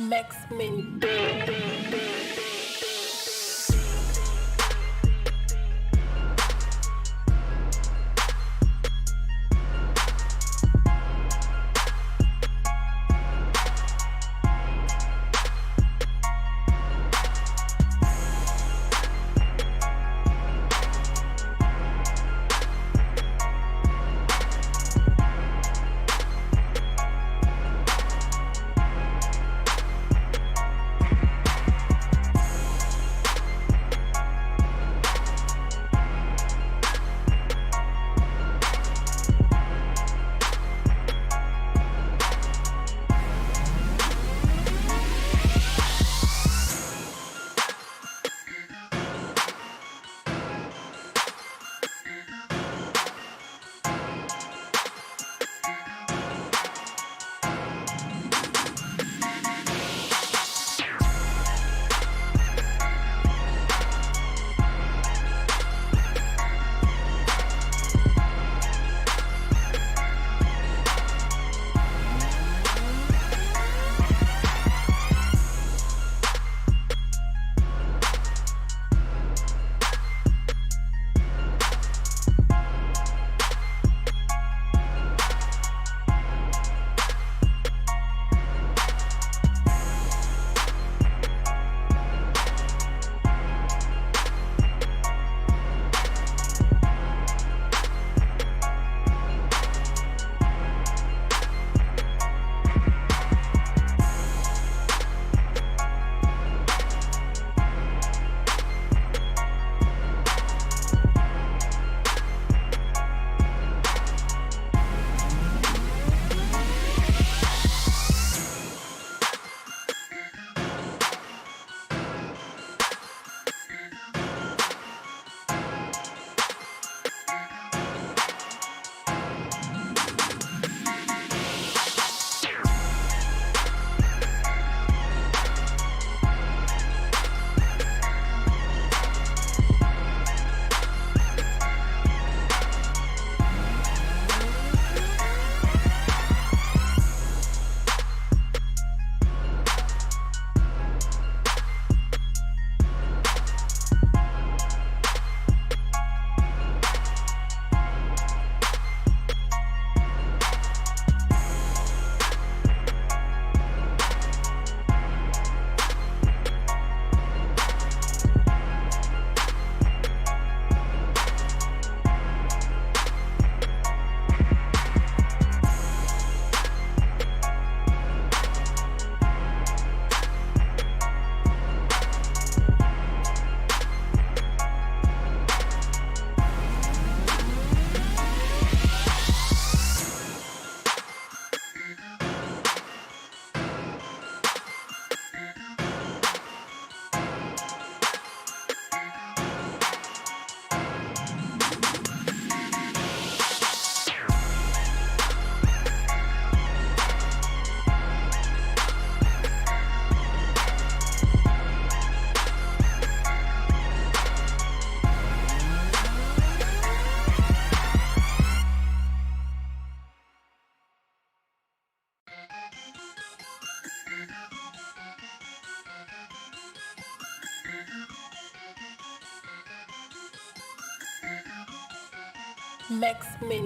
Makes me makes me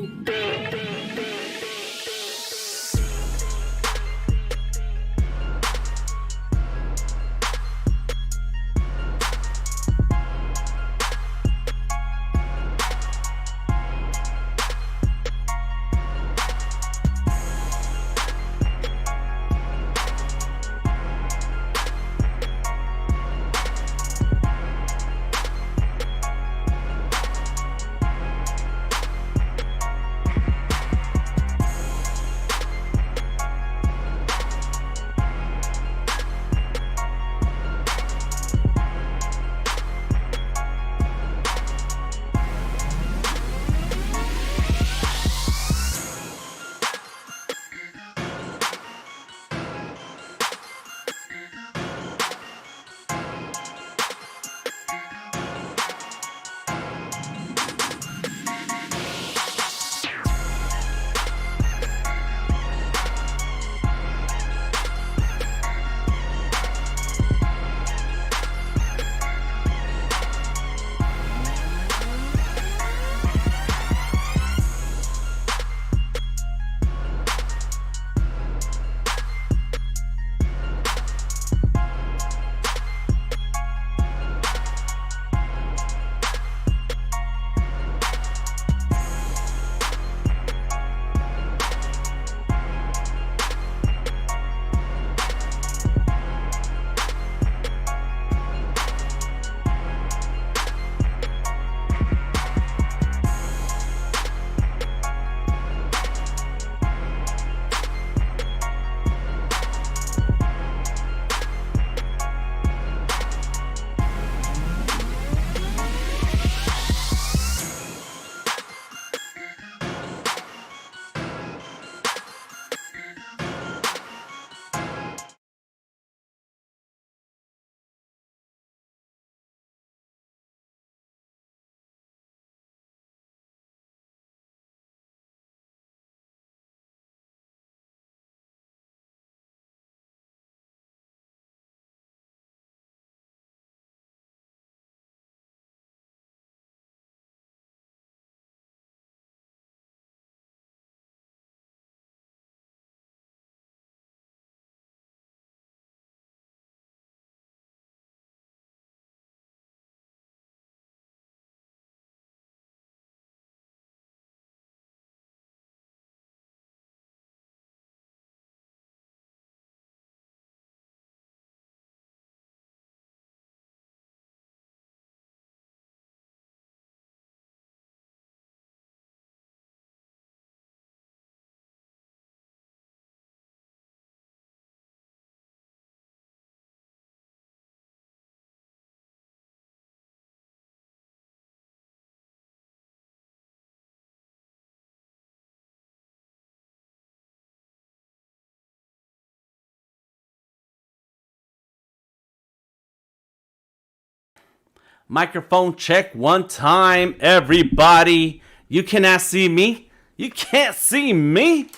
Microphone check one time, everybody. You cannot see me. You can't see me,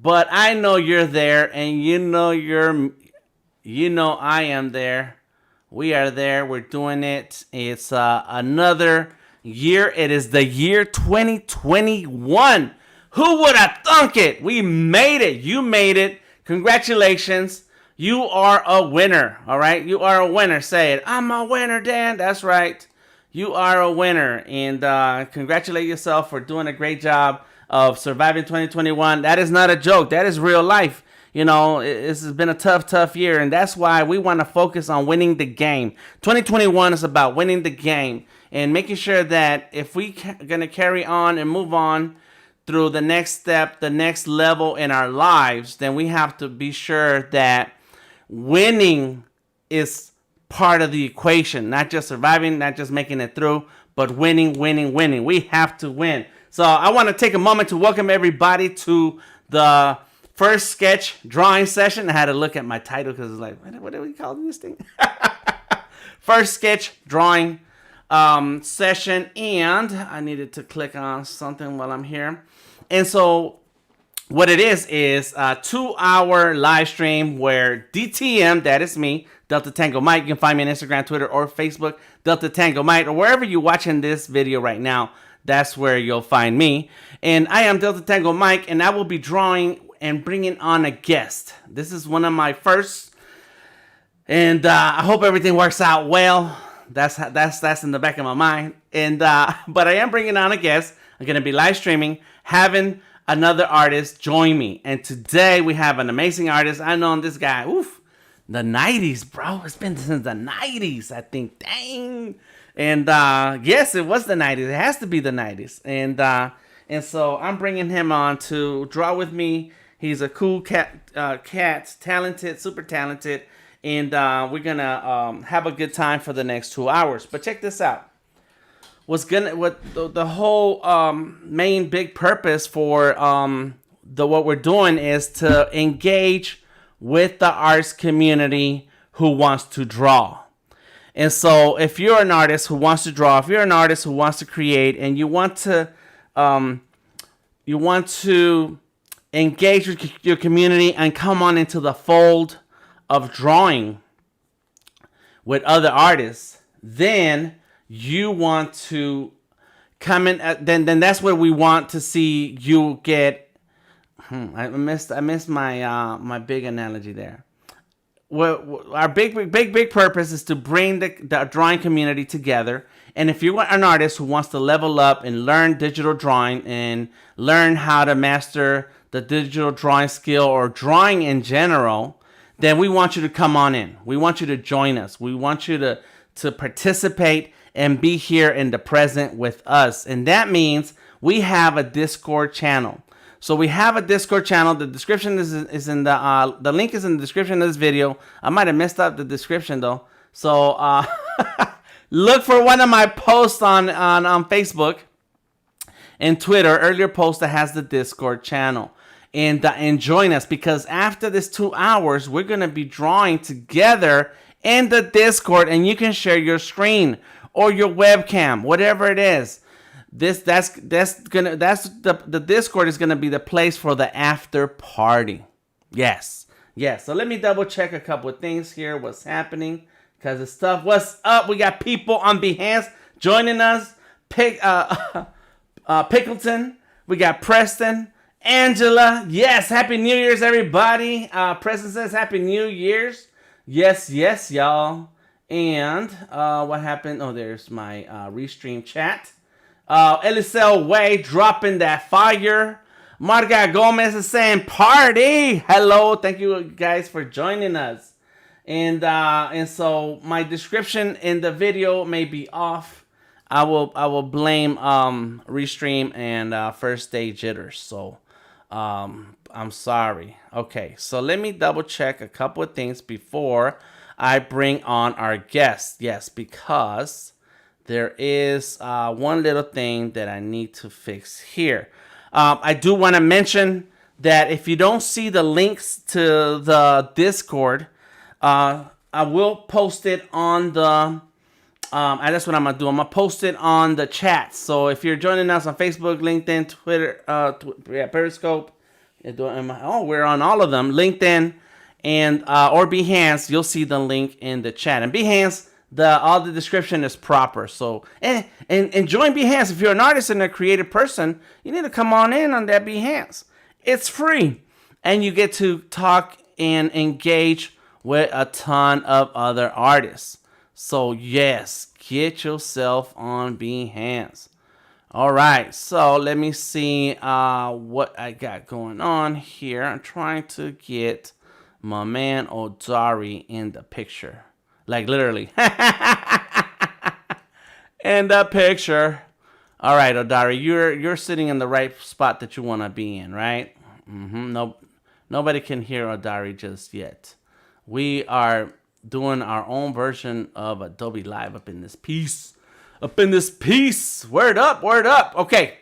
but I know you're there, and you know I am there. We are there. We're doing it. It's another year. It is the year 2021. Who would have thunk it? We made it. You made it. Congratulations. You are a winner. All right. You are a winner. Say it. I'm a winner, Dan. That's right. You are a winner. And congratulate yourself for doing a great job of surviving 2021. That is not a joke. That is real life. You know, this has been a tough year, and that's why we want to focus on winning the game. 2021 is about winning the game and making sure that if we're going to carry on and move on through the next step, the next level in our lives, then we have to be sure that winning is part of the equation, not just surviving, not just making it through, but winning. We have to win. So I want to take a moment to welcome everybody to the first sketch drawing session. I had to look at my title because it's like, what are we calling this thing? First sketch drawing session. And I needed to click on something while I'm here. And so what it is a 2-hour live stream where DTM, that is me, Delta Tango Mike. You can find me on Instagram, Twitter, or Facebook, Delta Tango Mike, or wherever you're watching this video right now. That's where you'll find me. And I am Delta Tango Mike, and I will be drawing and bringing on a guest. This is one of my first, and I hope everything works out well. That's in the back of my mind. And but I am bringing on a guest. I'm gonna be live streaming, having another artist join me. And today we have an amazing artist. I known this guy, the 90s, bro. It's been since the 90s, I think. Dang. And yes, it was the 90s. It has to be the 90s. And so I'm bringing him on to draw with me. He's a cool cat, talented, super talented, and we're gonna have a good time for the next 2 hours. But check this out. The whole main big purpose for what we're doing is to engage with the arts community who wants to draw. And so if you're an artist who wants to draw, if you're an artist who wants to create, and you want to engage with your community and come on into the fold of drawing with other artists, then you want to come in. Then that's where we want to see you get. I missed my my big analogy there. Well, our big purpose is to bring the drawing community together. And if you're an artist who wants to level up and learn digital drawing and learn how to master the digital drawing skill or drawing in general, then we want you to come on in. We want you to join us. We want you to participate and be here in the present with us. And that means we have a Discord channel. So we have a Discord channel. The description is in the link is in the description of this video. I might have messed up the description though. So look for one of my posts on Facebook and Twitter, earlier post that has the Discord channel. And join us, because after this 2 hours, we're going to be drawing together in the Discord, and you can share your screen or your webcam, whatever it is. The Discord is gonna be the place for the after party. Yes. So let me double check a couple of things here. What's happening? Because of stuff. What's up? We got people on Behance joining us. Pickleton. We got Preston, Angela. Yes. Happy New Year's, everybody. Preston says Happy New Year's. Yes, y'all. And what happened? Oh, there's my restream chat. Elisel Way dropping that fire. Marga Gomez is saying party. Hello, thank you guys for joining us. And so my description in the video may be off. I will blame restream and first day jitters. So I'm sorry. Okay, so let me double check a couple of things before I bring on our guest. Yes, because there is one little thing that I need to fix here. I do want to mention that if you don't see the links to the Discord, I will post it on the That's what I'm gonna do. I'm gonna post it on the chat. So if you're joining us on Facebook, LinkedIn, Twitter, Periscope, we're on all of them. LinkedIn and or Behance, you'll see the link in the chat. And Behance, all the description is proper. So and join Behance. If you're an artist and a creative person, you need to come on that Behance. It's free, and you get to talk and engage with a ton of other artists. So yes, get yourself on Behance. All right, so let me see what I got going on here. I'm trying to get my man Odari in the picture, like literally in the picture. All right, Odari, you're sitting in the right spot that you want to be in, right? No, nobody can hear Odari just yet. We are doing our own version of Adobe Live up in this piece. Word up, word up. Okay.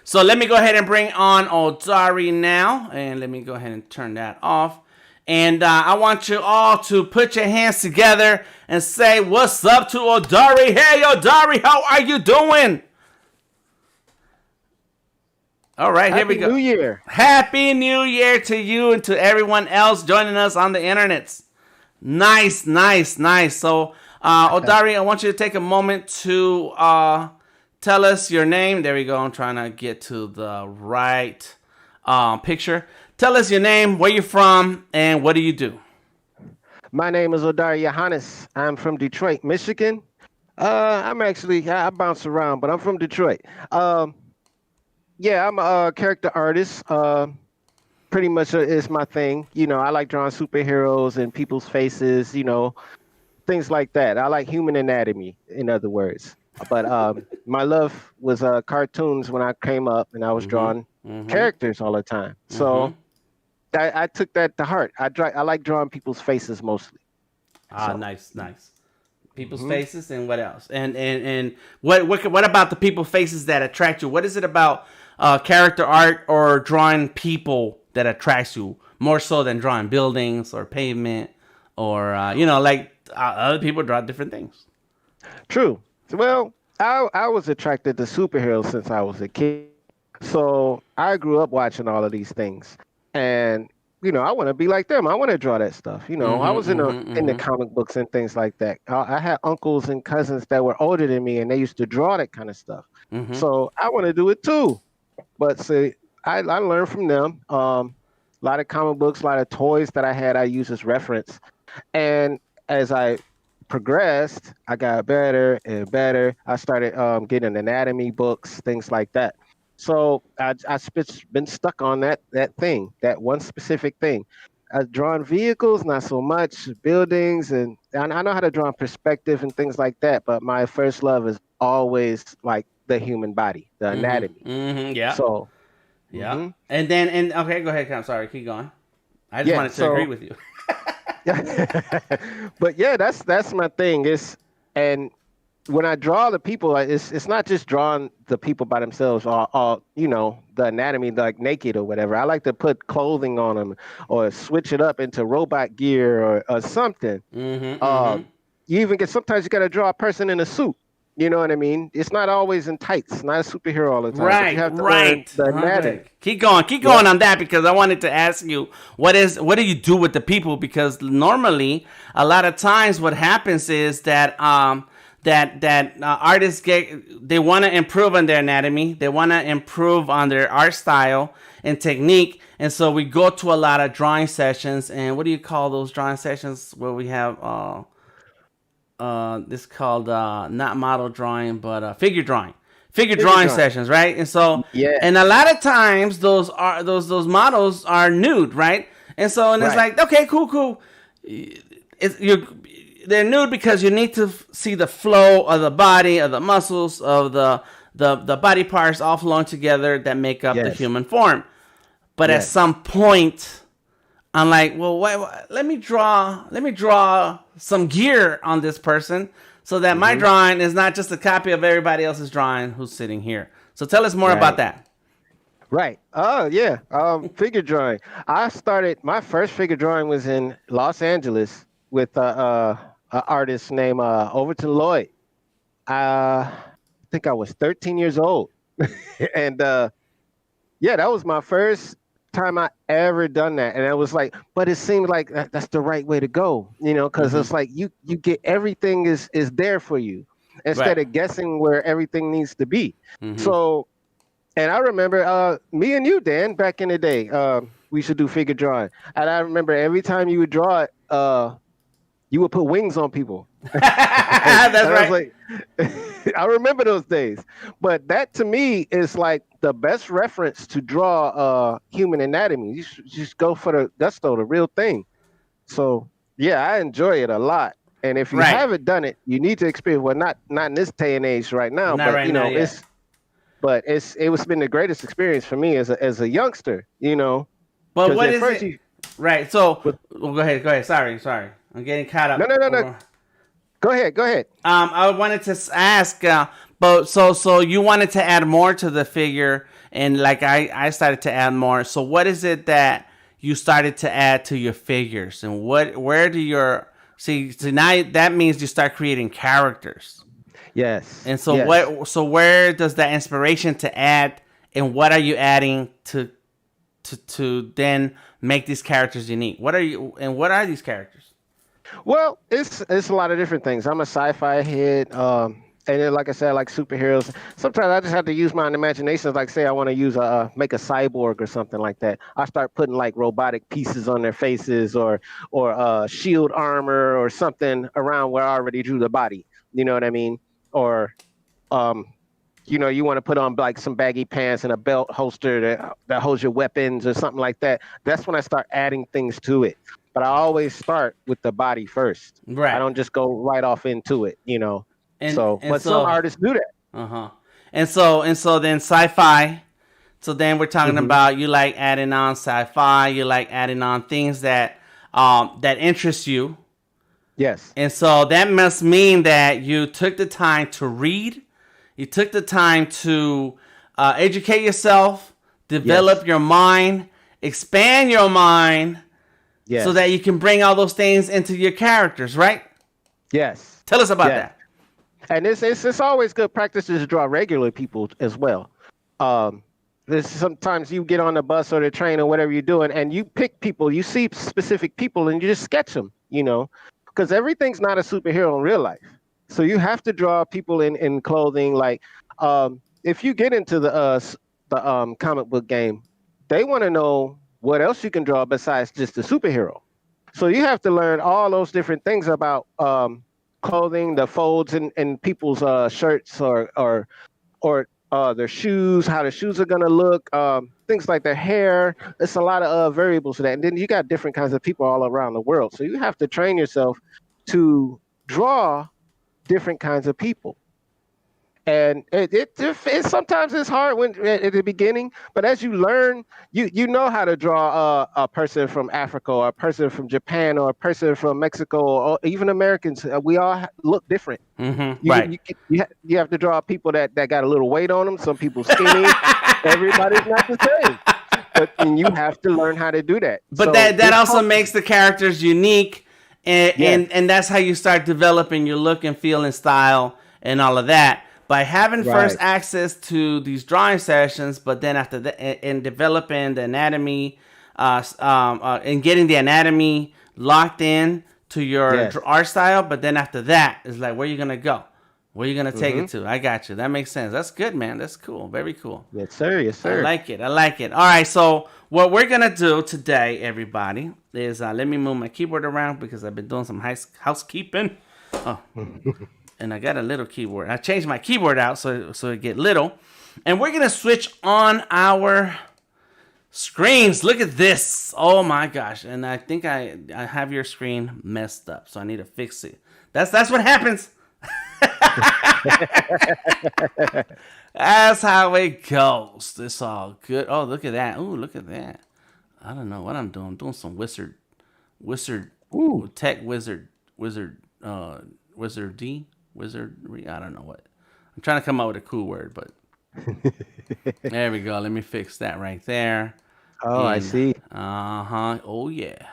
So let me go ahead and bring on Odari now. And let me go ahead and turn that off. And I want you all to put your hands together and say, what's up to Odari? Hey, Odari, how are you doing? All right, here we go. Happy New Year. Happy New Year to you and to everyone else joining us on the internets. Nice. So, Odari, I want you to take a moment to tell us your name. There we go. I'm trying to get to the right picture. Tell us your name, where you're from, and what do you do? My name is Odari Yohannes. I'm from Detroit, Michigan. I bounce around, but I'm from Detroit. Yeah, I'm a character artist. Pretty much is my thing. You know, I like drawing superheroes and people's faces, you know, things like that. I like human anatomy, in other words. But my love was cartoons when I came up, and I was drawing characters all the time. So I took that to heart. I like drawing people's faces mostly. So. Nice. People's faces, and what else? And what about the people faces that attract you? What is it about character art or drawing people that attracts you more so than drawing buildings or pavement or other people draw different things? True. Well, I was attracted to superheroes since I was a kid. So I grew up watching all of these things. And, you know, I want to be like them. I want to draw that stuff. You know, I was in the comic books and things like that. I had uncles and cousins that were older than me, and they used to draw that kind of stuff. So I want to do it too. But see, I learned from them. A lot of comic books, a lot of toys that I had, I used as reference. And as I progressed, I got better and better. I started getting anatomy books, things like that. So I've been stuck on that thing, that one specific thing. I've drawn vehicles, not so much buildings, and I know how to draw in perspective and things like that. But my first love is always like the human body, the anatomy. Yeah. So. Yeah. And okay, go ahead. I'm sorry. Keep going. I just wanted to agree with you. But yeah, that's my thing. And when I draw the people, it's not just drawing the people by themselves, or you know, the anatomy like naked or whatever. I like to put clothing on them or switch it up into robot gear or something. You even get sometimes you got to draw a person in a suit. You know what I mean? It's not always in tights. Not a superhero all the time. Right, you have to right. The anatomy. Keep going on that, because I wanted to ask you what do you do with the people? Because normally, a lot of times, what happens is that artists they want to improve on their anatomy, they want to improve on their art style and technique, and so we go to a lot of drawing sessions. And what do you call those drawing sessions where we have this called not model drawing, but figure drawing sessions, right? And so and a lot of times those models are nude, right? And so it's like, okay, cool. They're nude because you need to see the flow of the body, of the muscles, of the body parts all flowing together that make up the human form. But at some point, I'm like, well, let me draw some gear on this person so that my drawing is not just a copy of everybody else's drawing who's sitting here. So tell us more about that. Right. Oh, yeah. Figure drawing. My first figure drawing was in Los Angeles with an artist named Overton Lloyd. I think I was 13 years old, and yeah, that was my first time I ever done that, and it was like, but it seemed like that's the right way to go, because Mm-hmm. it's like you get everything is there for you Right. instead of guessing where everything needs to be. Mm-hmm. So, and I remember me and you, Dan, back in the day, we used to do figure drawing, and I remember every time you would draw it, you would put wings on people. And That's I was right. like, I remember those days. But that to me is like the best reference to draw human anatomy. You just go for the gusto, the real thing. So yeah, I enjoy it a lot. And if you Right. haven't done it, you need to experience. Well, not in this day and age right now, Not but right now yet. it was been the greatest experience for me as a youngster. But Because what at is first it? Right. So, with, well, go ahead. Go ahead. Sorry. I'm getting caught no up. no no no, go ahead. I wanted to ask, but so you wanted to add more to the figure, and like I started to add more. So what is it that you started to add to your figures, and where do your see? So now that means you start creating characters, Yes, and so yes. where does that inspiration to add, and what are you adding to then make these characters unique? What are these characters? Well, it's a lot of different things. I'm a sci-fi head, and then like I said, I like superheroes. Sometimes I just have to use my imagination. Like say I want to use make a cyborg or something like that. I start putting like robotic pieces on their faces or shield armor or something around where I already drew the body. You know what I mean? Or um, you want to put on like some baggy pants and a belt holster that holds your weapons or something like that. That's when I start adding things to it. But I always start with the body first. I Right. don't just go right off into it. So, And but some so artists do that. uh-huh. And so then sci-fi. So then we're talking Hmm. about you like adding on sci-fi, you like adding on things that interest you. Yes, And so that must mean that you took the time to read, you took the time to educate yourself, yes, develop your mind, expand your mind so that yes, you can bring all those things into your characters, right? yes, Tell us about yes. that. And it's always good practice to draw regular people as well. Um, there's sometimes you get on the bus or the train or whatever you're doing, and you pick people, you see specific people, and you just sketch them. Because everything's not a superhero in real life. So you have to draw people in clothing. Like if you get into the comic book game, they want to know what else you can draw besides just the superhero. So you have to learn all those different things about clothing, the folds in people's shirts or their shoes, how the shoes are gonna look, things like their hair. It's a lot of variables to that. And then you got different kinds of people all around the world. So you have to train yourself to draw different kinds of people. And it sometimes it's hard when at the beginning, but as you learn, you know how to draw a person from Africa or a person from Japan or a person from Mexico or even Americans. We all look different. Mm-hmm. You Right. you you have to draw people that got a little weight on them. Some people skinny. Everybody's not the same, but and you have to learn how to do that. But So that it's also hard. makes the characters unique, and, Yes, and that's how you start developing your look and feel and style and all of that by having first right. access to these drawing sessions, but then after that, and developing the anatomy, and getting the anatomy locked in to your Yes. art style. But then after that, it's like, where you gonna go? Where you gonna take Hmm. it to? I got you. That makes sense. That's good, man. That's cool. Very cool. Yes, sir. Yes, I sir. like it. I like it. All right. So what we're gonna do today, everybody, is let me move my keyboard around because I've been doing some housekeeping. Oh, and I got a little keyboard. I changed my keyboard out so it get little, and we're gonna switch on our screens. Look at this. Oh my gosh! And I think I have your screen messed up, so I need to fix it. That's what happens. That's how it goes. It's all good. Oh, look at that. Ooh, look at that. I don't know what I'm doing. I'm doing some wizard, Ooh. tech wizardry. I don't know what. I'm trying to come up with a cool word, but there we go. Let me fix that right there. Oh, I And see. oh yeah.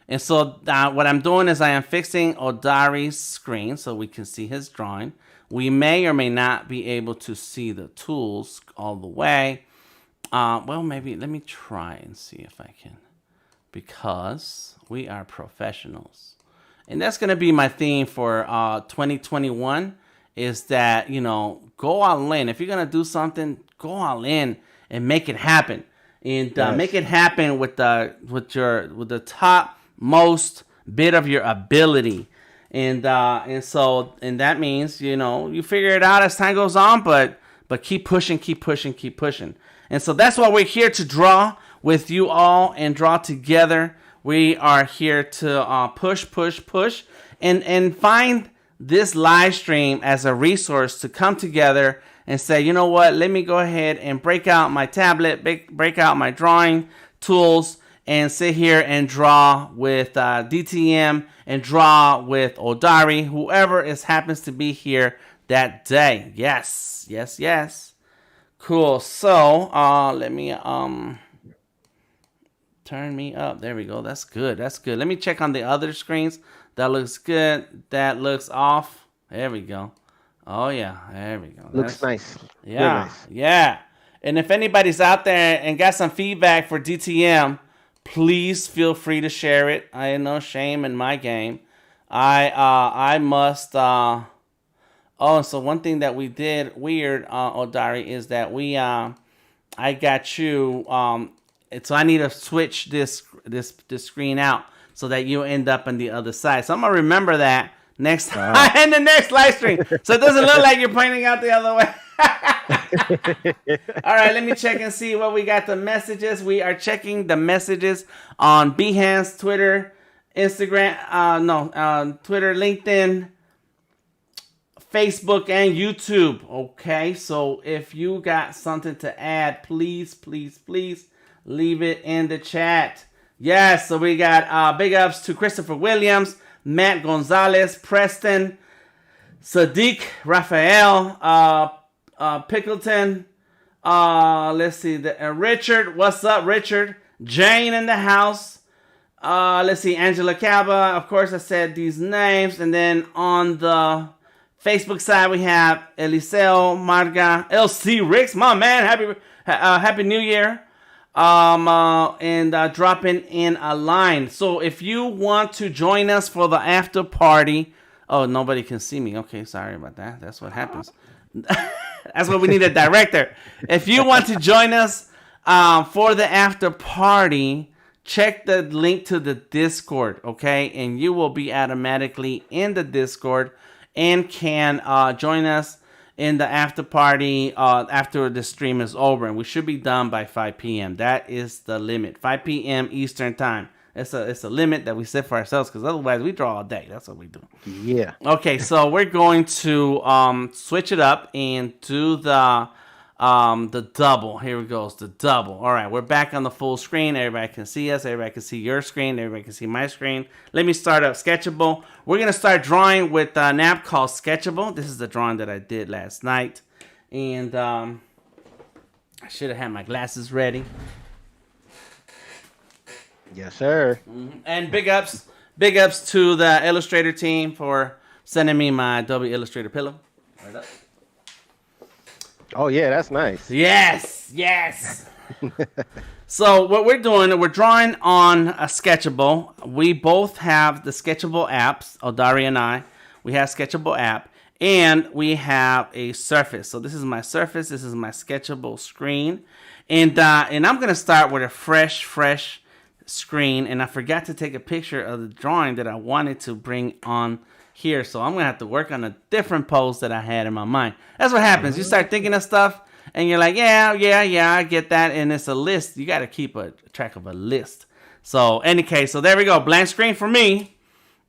And so what I'm doing is I am fixing Odari's screen so we can see his drawing. We may or may not be able to see the tools all the way. Well, maybe let me try and see if I can, because we are professionals. And that's going to be my theme for 2021 is that, go all in. If you're going to do something, go all in and make it happen. And make it happen with the top most bit of your ability. And that means, you figure it out as time goes on, but keep pushing. And so that's why we're here to draw with you all and draw together. We are here to push, and find this live stream as a resource to come together and say, you know what, let me go ahead and break out my tablet, break out my drawing tools, and sit here and draw with DTM and draw with Odari, whoever happens to be here that day. Yes. Cool. So let me turn me up. There we go. That's good. Let me check on the other screens. That looks good. That looks off. There we go. Oh yeah, there we go. Looks nice. Yeah, nice. Yeah. And if anybody's out there and got some feedback for DTM, please feel free to share it. I have no shame in my game. I must. Oh, so one thing that we did weird, Odari, is that I got you. So I need to switch this screen out so that you end up on the other side. So I'm gonna remember that next time in the next live stream, so it doesn't look like you're pointing out the other way. All right, let me check and see what we got. The messages. We are checking the messages on Behance, Twitter, Instagram. Twitter, LinkedIn, Facebook, and YouTube. Okay, so if you got something to add, please leave it in the chat. Yes, so we got big ups to Christopher Williams, Matt Gonzalez, Preston, Sadiq, Raphael, Pickleton. Let's see, Richard. What's up, Richard? Jane in the house. Let's see, Angela Caba. Of course, I said these names. And then on the Facebook side, we have Eliseo, Marga, LC Ricks, my man. Happy New Year. And dropping in a line. So if you want to join us for the after party, oh, nobody can see me. Okay, sorry about that. That's what happens. That's what we need, a director. If you want to join us for the after party, check the link to the Discord, okay? And you will be automatically in the Discord and can join us in the after party after the stream is over. And we should be done by 5 p.m. That is the limit. 5 p.m. Eastern time. It's a limit that we set for ourselves, because otherwise we draw all day. That's what we do. Yeah. Okay, so we're going to switch it up and do the double. Here it goes, the double. All right, we're back on the full screen. Everybody can see us. Everybody can see your screen. Everybody can see my screen. Let me start up Sketchable. We're going to start drawing with an app called Sketchable. This is the drawing that I did last night. And I should have had my glasses ready. Yes, sir. And big ups to the Illustrator team for sending me my Adobe Illustrator pillow. Right up. Oh yeah, that's nice. Yes. So what we're doing, we're drawing on a Sketchable. We both have the Sketchable apps, Odari and I. We have Sketchable app, and we have a Surface. So this is my Surface. This is my Sketchable screen, and I'm gonna start with a fresh screen. And I forgot to take a picture of the drawing that I wanted to bring on here, so I'm gonna have to work on a different pose that I had in my mind. That's what happens. You start thinking of stuff and you're like, yeah, I get that, and it's a list. You got to keep a track of a list. So any case, so there we go, blank screen for me.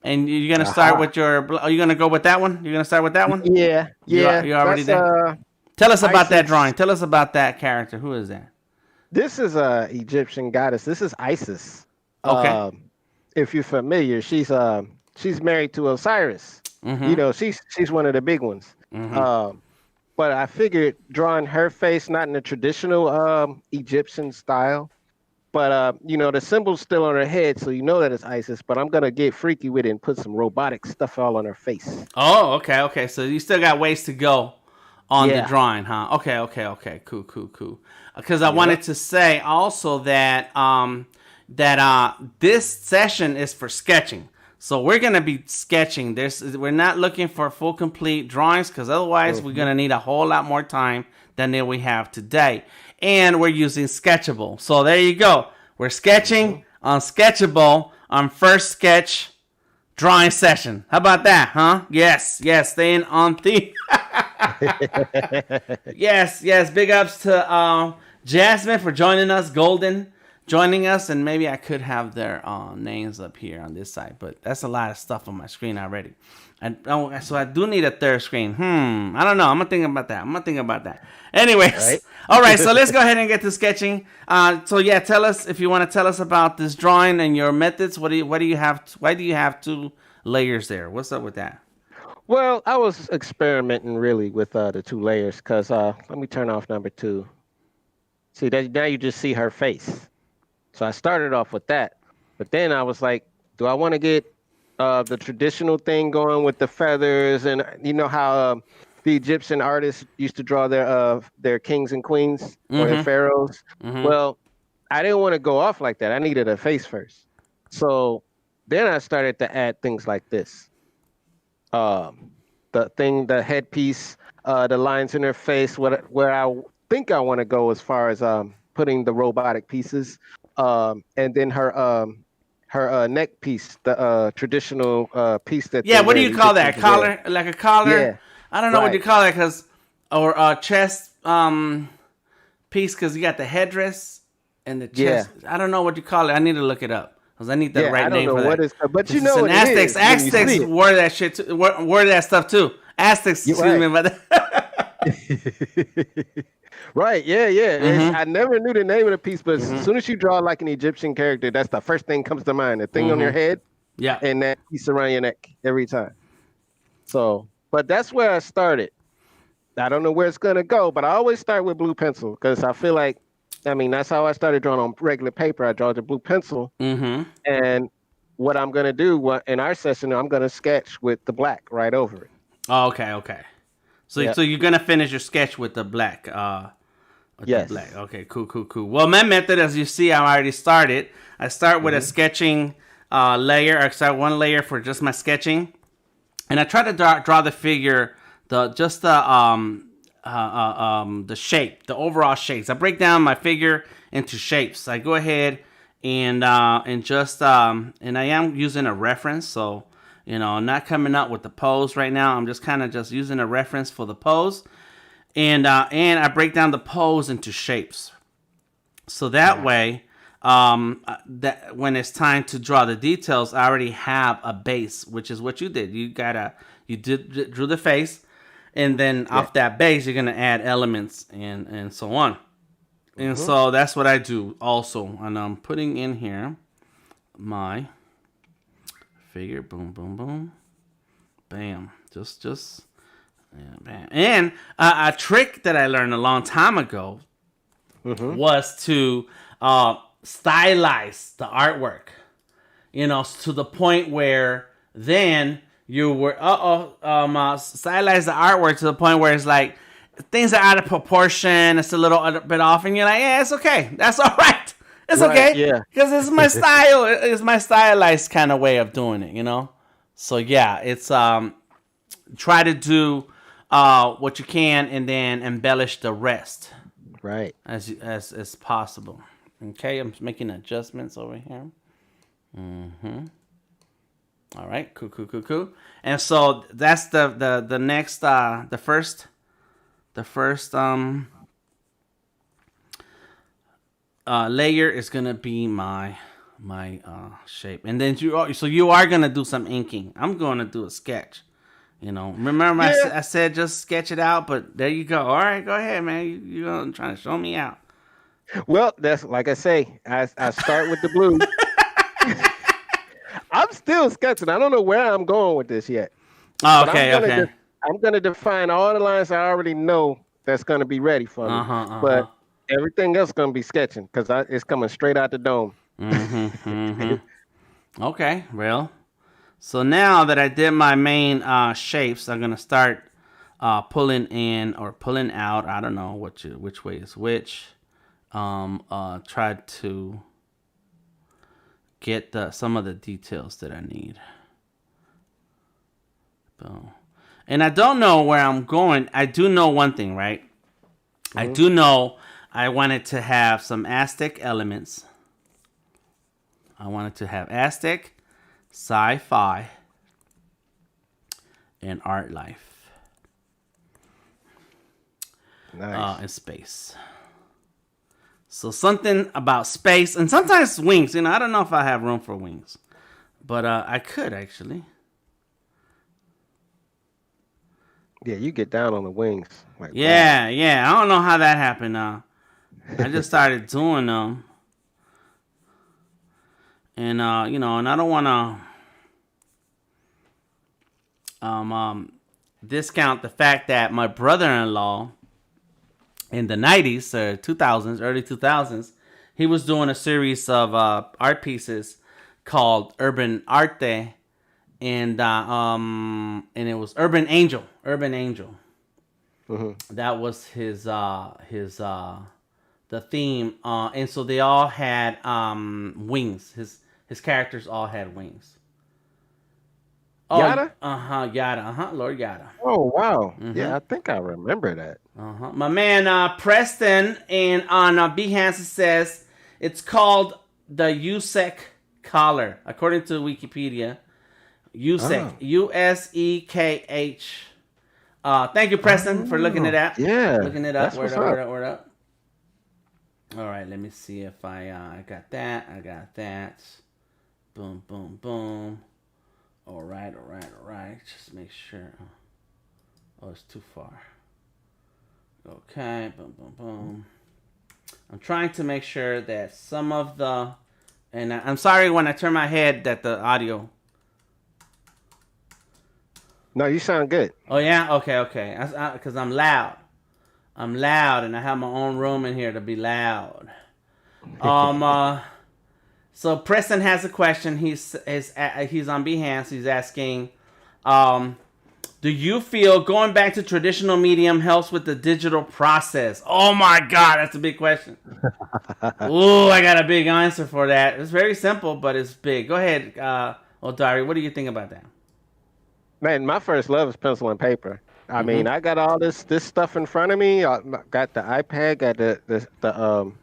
And you're gonna start with your, are you gonna go with that one? You're gonna start with that one? Yeah. You already there? Tell us about that drawing. Tell us about that character. Who is that? This is a Egyptian goddess. This is Isis. Okay. If you're familiar, she's married to Osiris. Mm-hmm. She's one of the big ones. Mm-hmm. But I figured drawing her face, not in the traditional Egyptian style, But the symbol's still on her head, so you know that it's Isis. But I'm gonna get freaky with it and put some robotic stuff all on her face. Oh, okay, okay. So you still got ways to go on the Yeah. drawing, huh? Okay, okay, okay. Cool, cool, cool. Because I Yep. wanted to say also that this session is for sketching. So we're gonna be sketching. We're not looking for full complete drawings because otherwise we're gonna need a whole lot more time than we have today. And we're using Sketchable. So there you go. We're sketching on Sketchable on first sketch drawing session. How about that, huh? Yes, yes, staying on theme. Yes, yes. Big ups to Jasmine for joining us, Golden joining us, and maybe I could have their names up here on this side, but that's a lot of stuff on my screen already. So I do need a third screen. I don't know. I'm gonna think about that. Anyways, Right. all right. So let's go ahead and get to sketching. So yeah, tell us if you want to tell us about this drawing and your methods. What do you have? Why do you have two layers there? What's up with that? Well, I was experimenting really with the two layers because let me turn off number two. See that now you just see her face. So I started off with that, but then I was like, do I want to get the traditional thing going with the feathers and you know how the Egyptian artists used to draw their kings and queens or their pharaohs? Well, I didn't want to go off like that. I needed a face first. So then I started to add things like this. The headpiece, the lines in her face, where I think I want to go as far as putting the robotic pieces, and then her neck piece, the traditional piece that Yeah, they what do wear, you the call that? Egyptians wear. Collar, like a collar? Yeah, I don't know what you right. call it, or chest piece, because you got the headdress and the Yeah, chest. I don't know what you call it. I need to look it up because I need the yeah. right I don't name know for what that. is, but you It's know an what it Aztecs. is when you Aztecs see it. wore that shit. Wore that stuff too. Aztecs, You're excuse right. me, but Right. Yeah. Yeah. mm-hmm, I never knew the name of the piece, but as mm-hmm, soon as you draw like an Egyptian character, that's the first thing comes to mind. The thing on your mm-hmm. head Yeah. and that piece around your neck every time. So, but that's where I started. I don't know where it's gonna go, but I always start with blue pencil because I feel like, I mean, that's how I started drawing on regular paper. I draw the blue pencil, Mm-hmm. and what I'm gonna do, what in our session, I'm gonna sketch with the black right over it. Oh, okay, okay. So, Yeah. so you're gonna finish your sketch with the black. With the black. Yes. Okay, cool, cool, cool. Well, my method, as you see, I already started. I start with a sketching layer. I start one layer for just my sketching, and I try to draw the figure, the shape, the overall shapes. I break down my figure into shapes. I go ahead and and I am using a reference, so I'm not coming up with the pose right now. I'm just kind of just using a reference for the pose, and I break down the pose into shapes. So that way, that when it's time to draw the details, I already have a base, which is what you did. Drew the face, and then off that base, you're gonna add elements and so on. And so that's what I do also. And I'm putting in here my figure. Boom, boom, boom, bam. Just yeah, bam. And a trick that I learned a long time ago was to stylize the artwork, to the point where then you were stylize the artwork to the point where it's like things are out of proportion, it's a little bit off, and you're like, yeah, it's okay, that's all right, it's Right. okay, Yeah. because it's my style, it's my stylized kind of way of doing it. So yeah, it's try to do what you can and then embellish the rest Right. as possible. Okay, I'm making adjustments over here. All right, cool. And so that's the next the first layer is gonna be my shape, and then you are gonna do some inking. I'm gonna do a sketch. Remember Yeah. I said just sketch it out, but there you go. All right, go ahead, man. You're trying to show me out. Well, that's like I say. I start with the blue. I'm still sketching. I don't know where I'm going with this yet. Oh, But okay, okay. I'm gonna define all the lines I already know that's gonna be ready for me. Uh-huh, uh-huh. But Everything else gonna be sketching because it's coming straight out the dome. Okay, well, so now that I did my main shapes, I'm gonna start pulling in or pulling out. I don't know which way is which. Try to get some of the details that I need. Boom. And I don't know where I'm going. I do know one thing, right? I do know I wanted to have some Aztec elements. I wanted to have Aztec, sci-fi, and art life. Nice. And space. So something about space and sometimes wings. I don't know if I have room for wings, but I could actually. Yeah, you get down on the wings. Like, Yeah. I don't know how that happened. I just started doing them, and and I don't want to discount the fact that my brother-in-law in the 90s or 2000s, early 2000s, he was doing a series of art pieces called Urban Arte, and it was Urban Angel. That was his the theme, and so they all had wings. His characters all had wings. Oh, Yada? Yada, Lord Yada. Oh, wow. Yeah, I think I remember that. My man Preston and on Behance says it's called the USEK collar, according to Wikipedia. USEK, USEKH. Thank you, Preston, for looking it up. Yeah, looking it up. that's Word up. All right, let me see if I got that. I got that. Boom, boom, boom. All right. Just make sure. Oh, it's too far. Okay, boom, boom, boom. I'm trying to make sure that some of the, and I'm sorry when I turn my head that the audio. No, you sound good. Oh yeah, okay. Because I'm loud. And I have my own room in here to be loud. So Preston has a question. He's on Behance. He's asking, do you feel going back to traditional medium helps with the digital process? Oh my God, that's a big question. Ooh, I got a big answer for that. It's very simple, but it's big. Go ahead, Odari. What do you think about that? Man, my first love is pencil and paper. I mean, I got all this stuff in front of me. I got the iPad, got the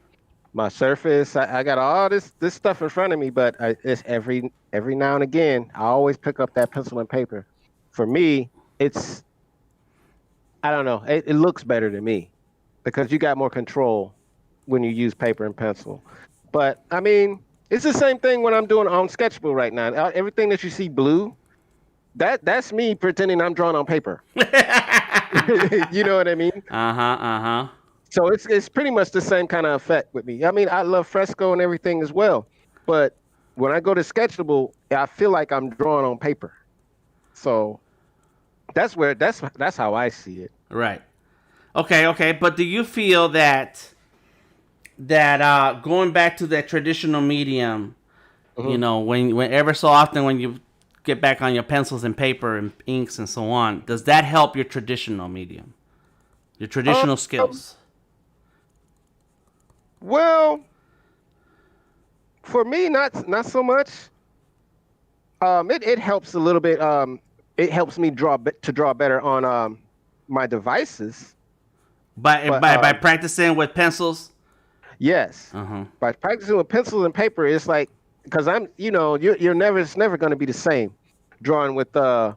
my Surface. I got all this stuff in front of me, but it's every now and again I always pick up that pencil and paper. For me, it's, I don't know, it looks better to me because you got more control when you use paper and pencil. But I mean, it's the same thing when I'm doing on Sketchable right now. Everything that you see blue, that's me pretending I'm drawing on paper. You know what I mean? So it's pretty much the same kind of effect with me. I mean, I love fresco and everything as well, but when I go to Sketchable, I feel like I'm drawing on paper. So that's how I see it. Right. Okay. But do you feel that going back to that traditional medium, when ever so often when you get back on your pencils and paper and inks and so on, does that help your traditional medium, your traditional skills? Well, for me, not so much. It helps a little bit. It helps me draw better on my devices. By practicing with pencils. Yes. By practicing with pencils and paper, it's like, because it's never going to be the same drawing with the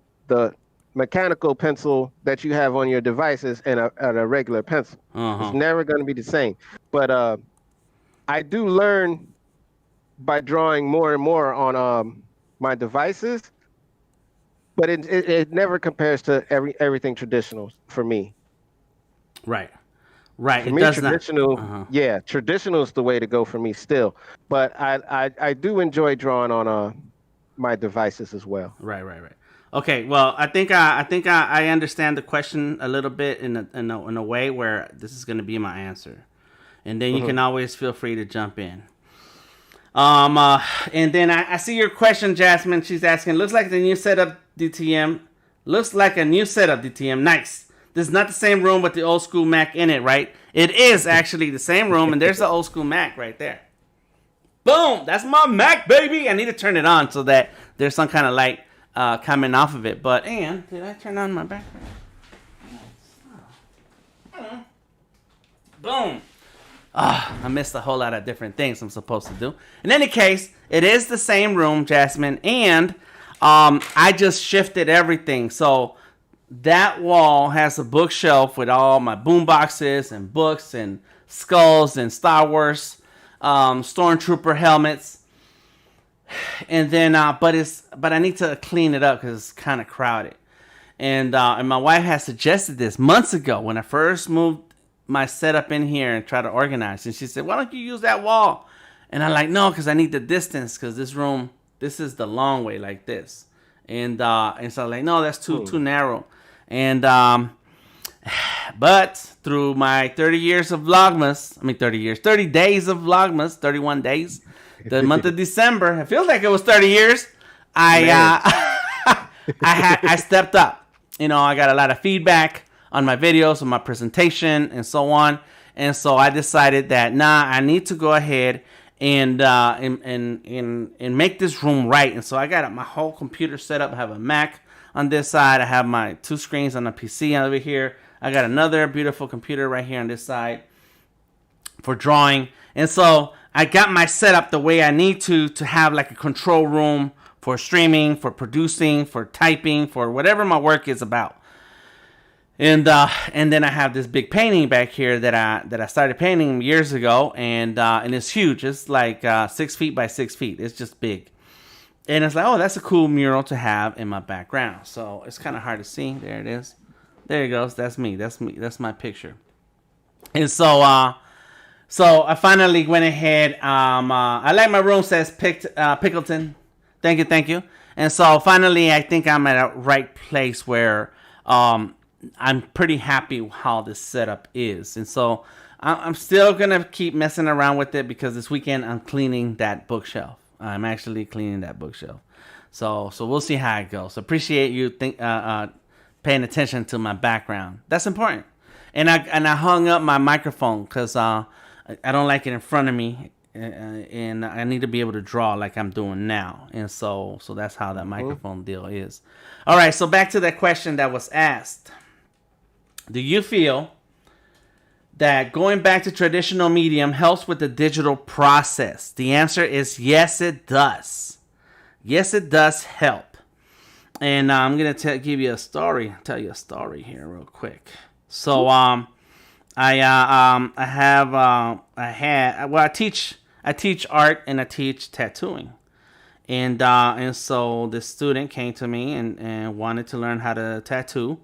mechanical pencil that you have on your devices and a regular pencil. It's never going to be the same. But I do learn by drawing more and more on my devices, but it never compares to everything traditional for me. Right. For me, traditional, traditional is the way to go for me still. But I do enjoy drawing on my devices as well. Right. Okay, well, I think I understand the question a little bit in a way where this is going to be my answer. and then you Mm-hmm. can always feel free to jump in. And then I see your question, Jasmine. She's asking, looks like the new setup DTM. Looks like a new setup DTM. Nice. This is not the same room with the old school Mac in it, right? It is actually the same room, and there's the old school Mac right there. Boom! That's my Mac, baby! I need to turn it on so that there's some kind of light coming off of it. But, and, did I turn on my background? Boom! I missed a whole lot of different things I'm supposed to do. In any case, it is the same room, Jasmine, and I just shifted everything. So that wall has a bookshelf with all my boom boxes and books and skulls and Star Wars stormtrooper helmets. And then, but I need to clean it up because it's kind of crowded. And my wife has suggested this months ago when I first moved my setup in here and try to organize. And she said, why don't you use that wall? And I'm like, no, because I need the distance, because this room, this is the long way like this. And so I'm like, no, that's too narrow. And but through my 30 days of Vlogmas, 31 days, the month of December, it feels like it was 30 years. I stepped up. You know, I got a lot of feedback on my videos, on my presentation, and so on. And so I decided that, I need to go ahead and make this room right. And so I got my whole computer set up. I have a Mac on this side. I have my 2 screens on a PC over here. I got another beautiful computer right here on this side for drawing. And so I got my setup the way I need to have like a control room for streaming, for producing, for typing, for whatever my work is about. And then I have this big painting back here that I started painting years ago, and it's huge. It's like 6 feet by 6 feet. It's just big, and it's like, oh, that's a cool mural to have in my background. So it's kind of hard to see. There it is. There it goes. That's me. That's me. That's my picture. And so I finally went ahead. I like my room says Pickleton. Thank you. And so finally, I think I'm at a right place where I'm pretty happy how this setup is. And so I'm still going to keep messing around with it because this weekend I'm cleaning that bookshelf. I'm actually cleaning that bookshelf. So we'll see how it goes. Appreciate you paying attention to my background. That's important. And I hung up my microphone because I don't like it in front of me. And I need to be able to draw like I'm doing now. And so that's how that microphone deal is. All right, so back to that question that was asked. Do you feel that going back to traditional medium helps with the digital process? The answer is yes, it does. Yes, it does help. And I'm gonna give you a story. Tell you a story here real quick. So I teach art and I teach tattooing. And so this student came to me and wanted to learn how to tattoo.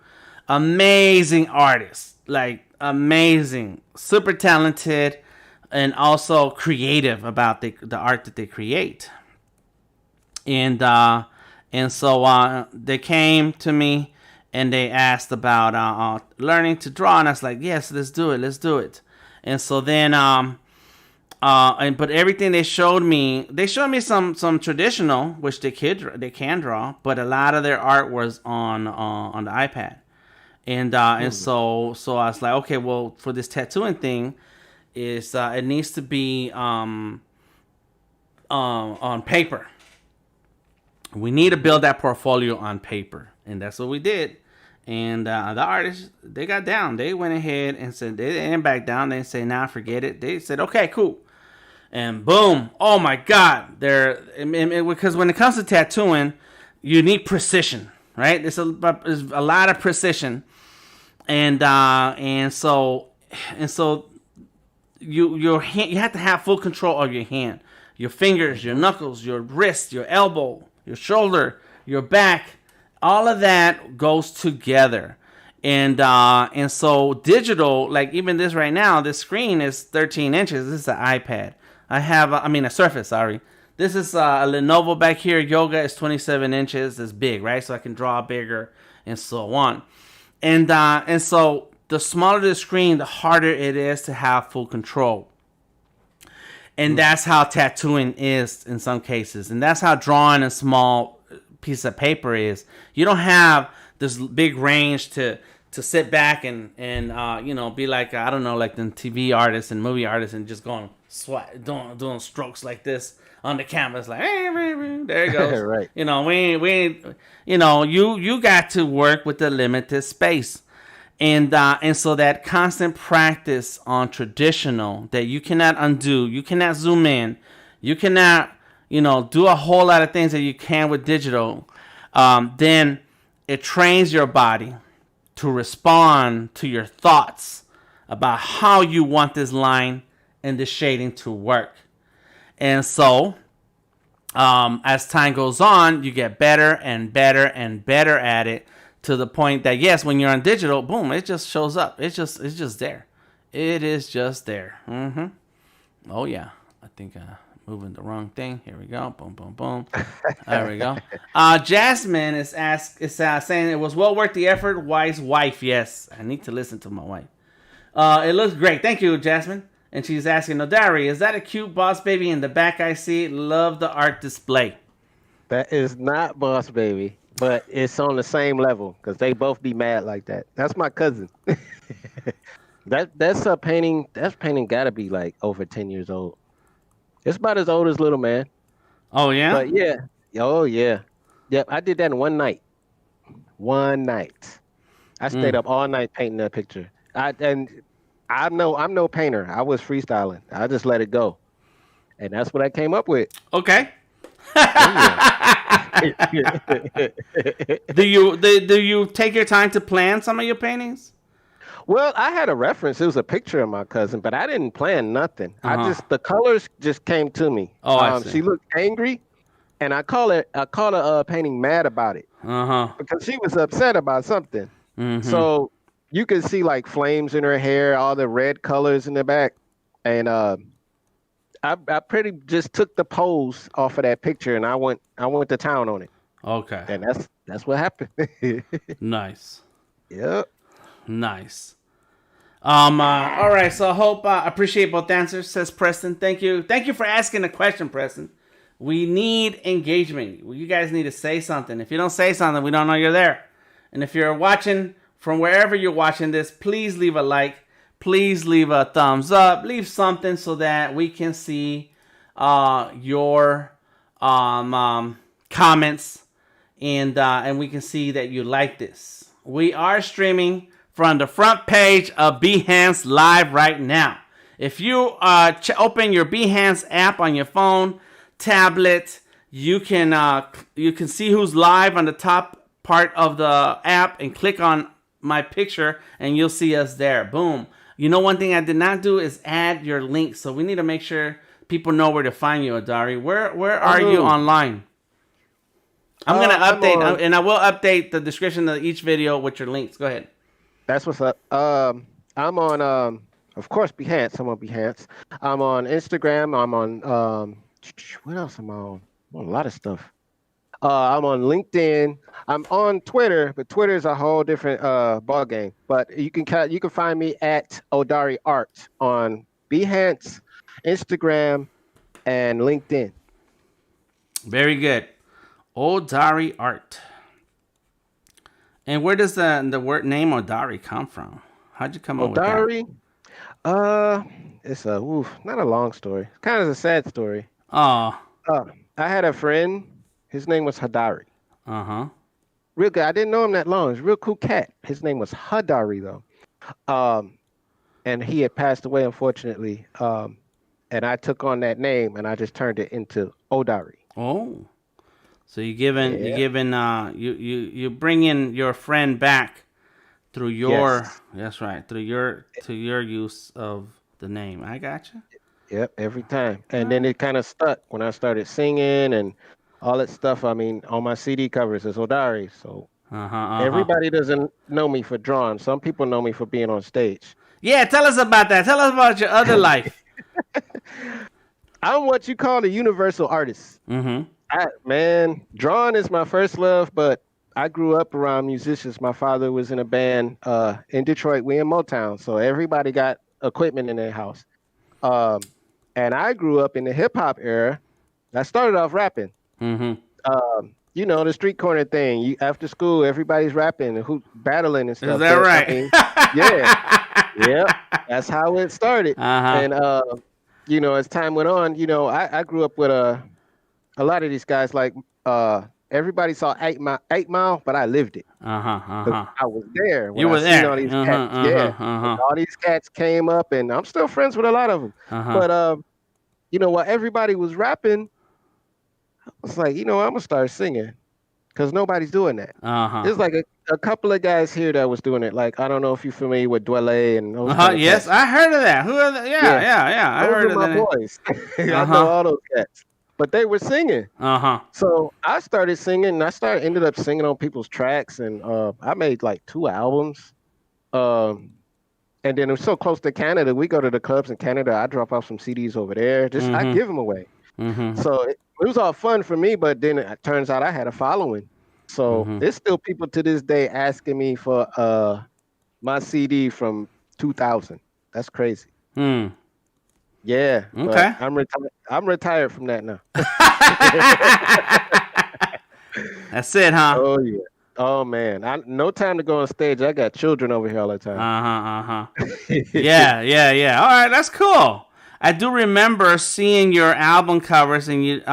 Amazing artist, like amazing, super talented, and also creative about the art that they create. And so they came to me and they asked about learning to draw, and I was like, yes, let's do it. And so then but everything they showed me some traditional, which they can draw, but a lot of their art was on the iPad. And so I was like, okay, well, for this tattooing thing, it needs to be on paper. We need to build that portfolio on paper, and that's what we did. And the artists, they got down. They went ahead and said they didn't back down. They said, nah, forget it. They said, okay, cool. And boom! Oh my God! Because when it comes to tattooing, you need precision, right? There's a lot of precision. And so you have to have full control of your hand, your fingers, your knuckles, your wrist, your elbow, your shoulder, your back. All of that goes together. And so digital, like even this right now, this screen is 13 inches. This is an iPad. A Surface. Sorry. This is a Lenovo back here. Yoga is 27 inches. It's big, right? So I can draw bigger and so on. And so the smaller the screen, the harder it is to have full control. And that's how tattooing is in some cases. And that's how drawing a small piece of paper is. You don't have this big range to sit back and be like, I don't know, like the TV artists and movie artists and just going doing strokes like this on the camera. It's like, there it goes. Right. We ain't, you got to work with the limited space. And so that constant practice on traditional that you cannot undo, you cannot zoom in, you cannot, do a whole lot of things that you can with digital. Then it trains your body to respond to your thoughts about how you want this line and the shading to work. And so, as time goes on, you get better and better and better at it. To the point that, yes, when you're on digital, boom, it just shows up. It's just there. It is just there. Oh, yeah. I think I'm moving the wrong thing. Here we go. Boom, boom, boom. There we go. Jasmine is saying it was well worth the effort. Wise wife. Yes, I need to listen to my wife. It looks great. Thank you, Jasmine. And she's asking, Odari, is that a cute boss baby in the back I see? Love the art display. That is not Boss Baby. But it's on the same level because they both be mad like that. That's my cousin. That's a painting. That painting got to be like over 10 years old. It's about as old as Little Man. Oh yeah. But yeah. Oh yeah. Yep. I did that in one night. I stayed up all night painting that picture. I'm no painter. I was freestyling. I just let it go, and that's what I came up with. Okay. Do you take your time to plan some of your paintings? Well, I had a reference. It was a picture of my cousin, but I didn't plan nothing. The colors just came to me. Oh, I see. She looked angry, and I call her painting mad about it. Because she was upset about something. So you could see like flames in her hair, all the red colors in the back, and I pretty just took the pose off of that picture, and I went to town on it. Okay. And that's what happened. Nice. Yep. Nice. All right. So I hope appreciate both answers, says Preston. Thank you for asking a question, Preston. We need engagement. You guys need to say something. If you don't say something, we don't know you're there. And if you're watching from wherever you're watching this, please leave a like. Please leave a thumbs up. Leave something so that we can see your comments and we can see that you like this. We are streaming from the front page of Behance Live right now. If you open your Behance app on your phone, tablet, you can see who's live on the top part of the app and click on my picture and you'll see us there. Boom. One thing I did not do is add your link, so we need to make sure people know where to find you, Odari. Where are you online? I'm gonna update, and I will update the description of each video with your links. Go ahead. That's what's up. I'm on, of course, Behance. I'm on Behance. I'm on Instagram. I'm on, what else am I on? I'm on a lot of stuff. I'm on LinkedIn. I'm on Twitter, but Twitter is a whole different ball game. But you can find me at Odari Art on Behance, Instagram, and LinkedIn. Very good. Odari Art. And where does the word name Odari come from? How'd you come up with that? Odari? It's not a long story. It's kind of a sad story. Oh. I had a friend. His name was Hadari. Real good. I didn't know him that long. He's a real cool cat. His name was Hadari, though. And he had passed away, unfortunately. And I took on that name and I just turned it into Odari. Oh. So you bring in your friend back through your that's right, through your use of the name. I got you. Yep, every time. And then it kind of stuck when I started singing and all that stuff. I mean, on my CD covers is Odari. So everybody doesn't know me for drawing. Some people know me for being on stage. Yeah, tell us about that. Tell us about your other life. I'm what you call a universal artist. Man, drawing is my first love, but I grew up around musicians. My father was in a band in Detroit. We in Motown, so everybody got equipment in their house. Um, and I grew up in the hip hop era. I started off rapping. Mm-hmm. The street corner thing. After school, everybody's rapping and who battling and Is stuff. that But I right? mean, yeah, yeah, that's how it started. Uh-huh. And as time went on, I grew up with a lot of these guys. Like everybody saw 8 Mile, but I lived it. Uh-huh. 'Cause Uh-huh. I was there when You I were seen there. all these Uh-huh. cats. Yeah, Uh-huh. and Uh-huh. all these cats came up, and I'm still friends with a lot of them. Uh-huh. But while everybody was rapping, I was like, I'm gonna start singing because nobody's doing that. Uh-huh. There's like a couple of guys here that was doing it. Like I don't know if you're familiar with Dwele and those Uh-huh. kind of Yes, cats. I heard of that. Who are the, yeah, Yeah, yeah, yeah. I those heard are of my that. boys. I know Uh-huh. all those cats. But they were singing. Uh-huh. So I started singing and ended up singing on people's tracks and I made like 2 albums. Um, and then it was so close to Canada. We go to the clubs in Canada. I drop off some CDs over there. I Mm-hmm. give them away. Mm-hmm. So it was all fun for me, but then it turns out I had a following. So Mm-hmm. there's still people to this day asking me for my CD from 2000. That's crazy. Hmm. Yeah, but Okay. I'm retired from that now. That's it, huh? Oh yeah. Oh man, no time to go on stage. I got children over here all the time. Uh-huh. Uh-huh. Yeah, yeah, yeah. All right, that's cool. I do remember seeing your album covers and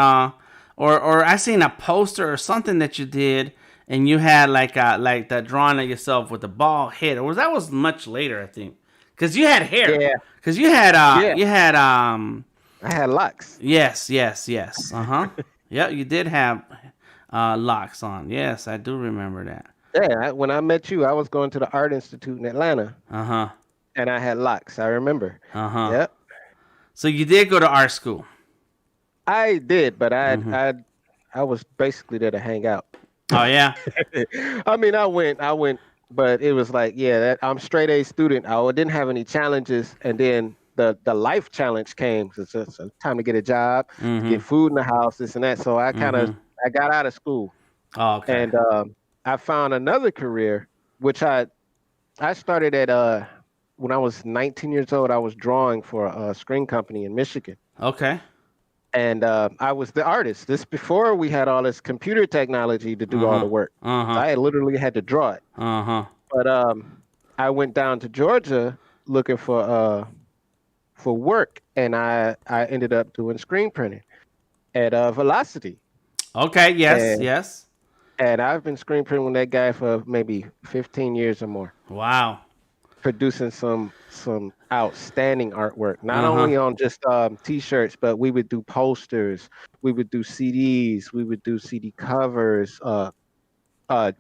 or I seen a poster or something that you did and you had like that drawing of yourself with the bald head. Or that was much later, I think. Cuz you had hair. Yeah. Cuz Yeah. you had I had locks. yes. Uh-huh. Yeah, you did have locks on. Yes, I do remember that. Yeah, when I met you, I was going to the Art Institute in Atlanta, Uh-huh. and I had locks. I remember. Uh-huh. Yep, So you did go to art school. I did, but Mm-hmm. I was basically there to hang out. Oh yeah. I mean, I went, but it was like, yeah, I'm straight A student. I didn't have any challenges, and then the life challenge came. It's time to get a job, Mm-hmm. get food in the house, this and that. So I Mm-hmm. I got out of school, Oh, okay. and I found another career, which I started at when I was 19 years old. I was drawing for a screen company in Michigan. Okay. And I was the artist. This before we had all this computer technology to do all the work. Uh-huh. I literally had to draw it. Uh-huh. But I went down to Georgia looking for work, and I ended up doing screen printing at Velocity. Okay. Yes. And, Yes. and I've been screen printing with that guy for maybe 15 years or more, Wow. producing some outstanding artwork. Not Uh-huh. only on just T-shirts, but we would do posters, we would do CDs, we would do CD covers,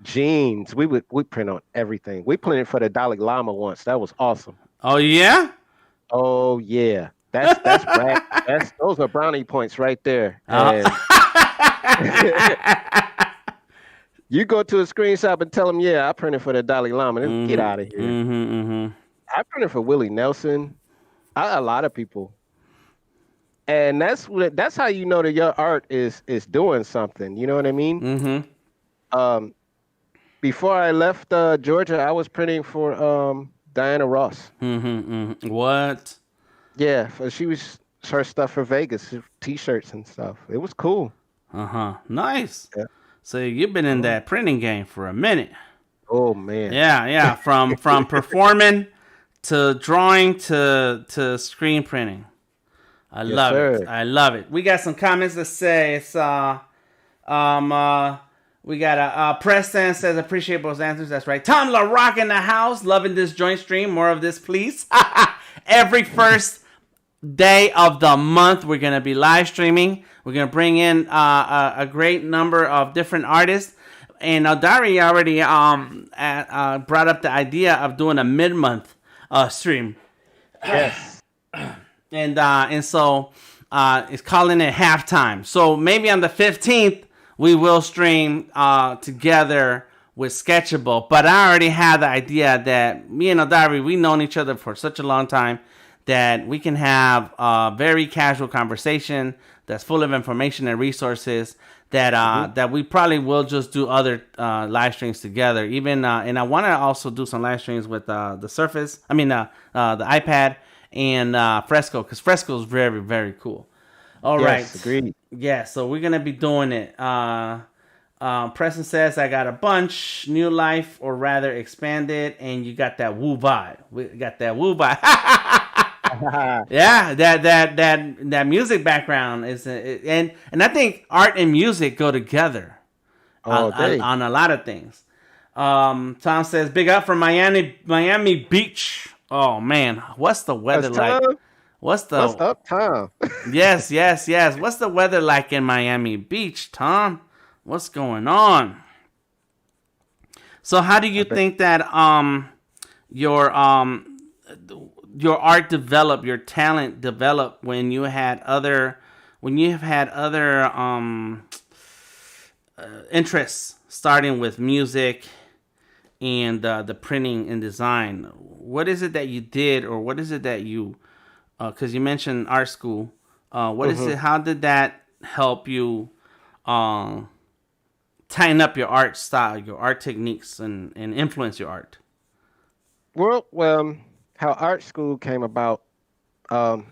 jeans. We print on everything. We printed for the Dalai Lama once. That was awesome. Oh yeah. Oh yeah, that's right. Those are brownie points right there. And you go to a screen shop and tell them, yeah, I printed for the Dalai Lama. Then get out of here. Mm-hmm. Mm-hmm. I printed for Willie Nelson. A lot of people. And that's how you know that your art is doing something. You know what I mean? Mm-hmm. Before I left Georgia, I was printing for Diana Ross. Mm-hmm. Mm-hmm. What? Yeah, she was her stuff for Vegas, T-shirts and stuff. It was cool. Uh-huh. Nice. Yeah. So you've been in that printing game for a minute. Oh man. Yeah, yeah. From performing to drawing to screen printing. I Yes, love it. sir. I love it. We got some comments that say it's we got Preston says appreciate those answers. That's right. Tom LaRock in the house, loving this joint stream. More of this, please. Every first day of the month, we're gonna be live streaming. We're gonna bring in a great number of different artists. And Odari already brought up the idea of doing a mid-month stream. Yes. And so it's calling it halftime. So maybe on the 15th we will stream together with Sketchable. But I already had the idea that me and Odari, we've known each other for such a long time that we can have a very casual conversation that's full of information and resources that we probably will just do other live streams together. Even and I want to also do some live streams with the Surface. I mean the iPad and Fresco, because Fresco is very, very cool. All right. Agreed. Yeah, so we're gonna be doing it. Preston says I got a bunch, new life or rather expanded, and you got that woo vibe. We got that woo vibe. Yeah, that music background is and I think art and music go together on a lot of things. Tom says big up from Miami Beach. Oh man, what's the weather like? What's up, Tom? Yes. What's the weather like in Miami Beach, Tom? What's going on? So how do you think that your art developed, your talent developed when you have had other interests, starting with music and the printing and design? What is it that you did, or what is it that you because you mentioned art school. What is it? How did that help you tighten up your art style, your art techniques, and influence your art? Well, how art school came about, I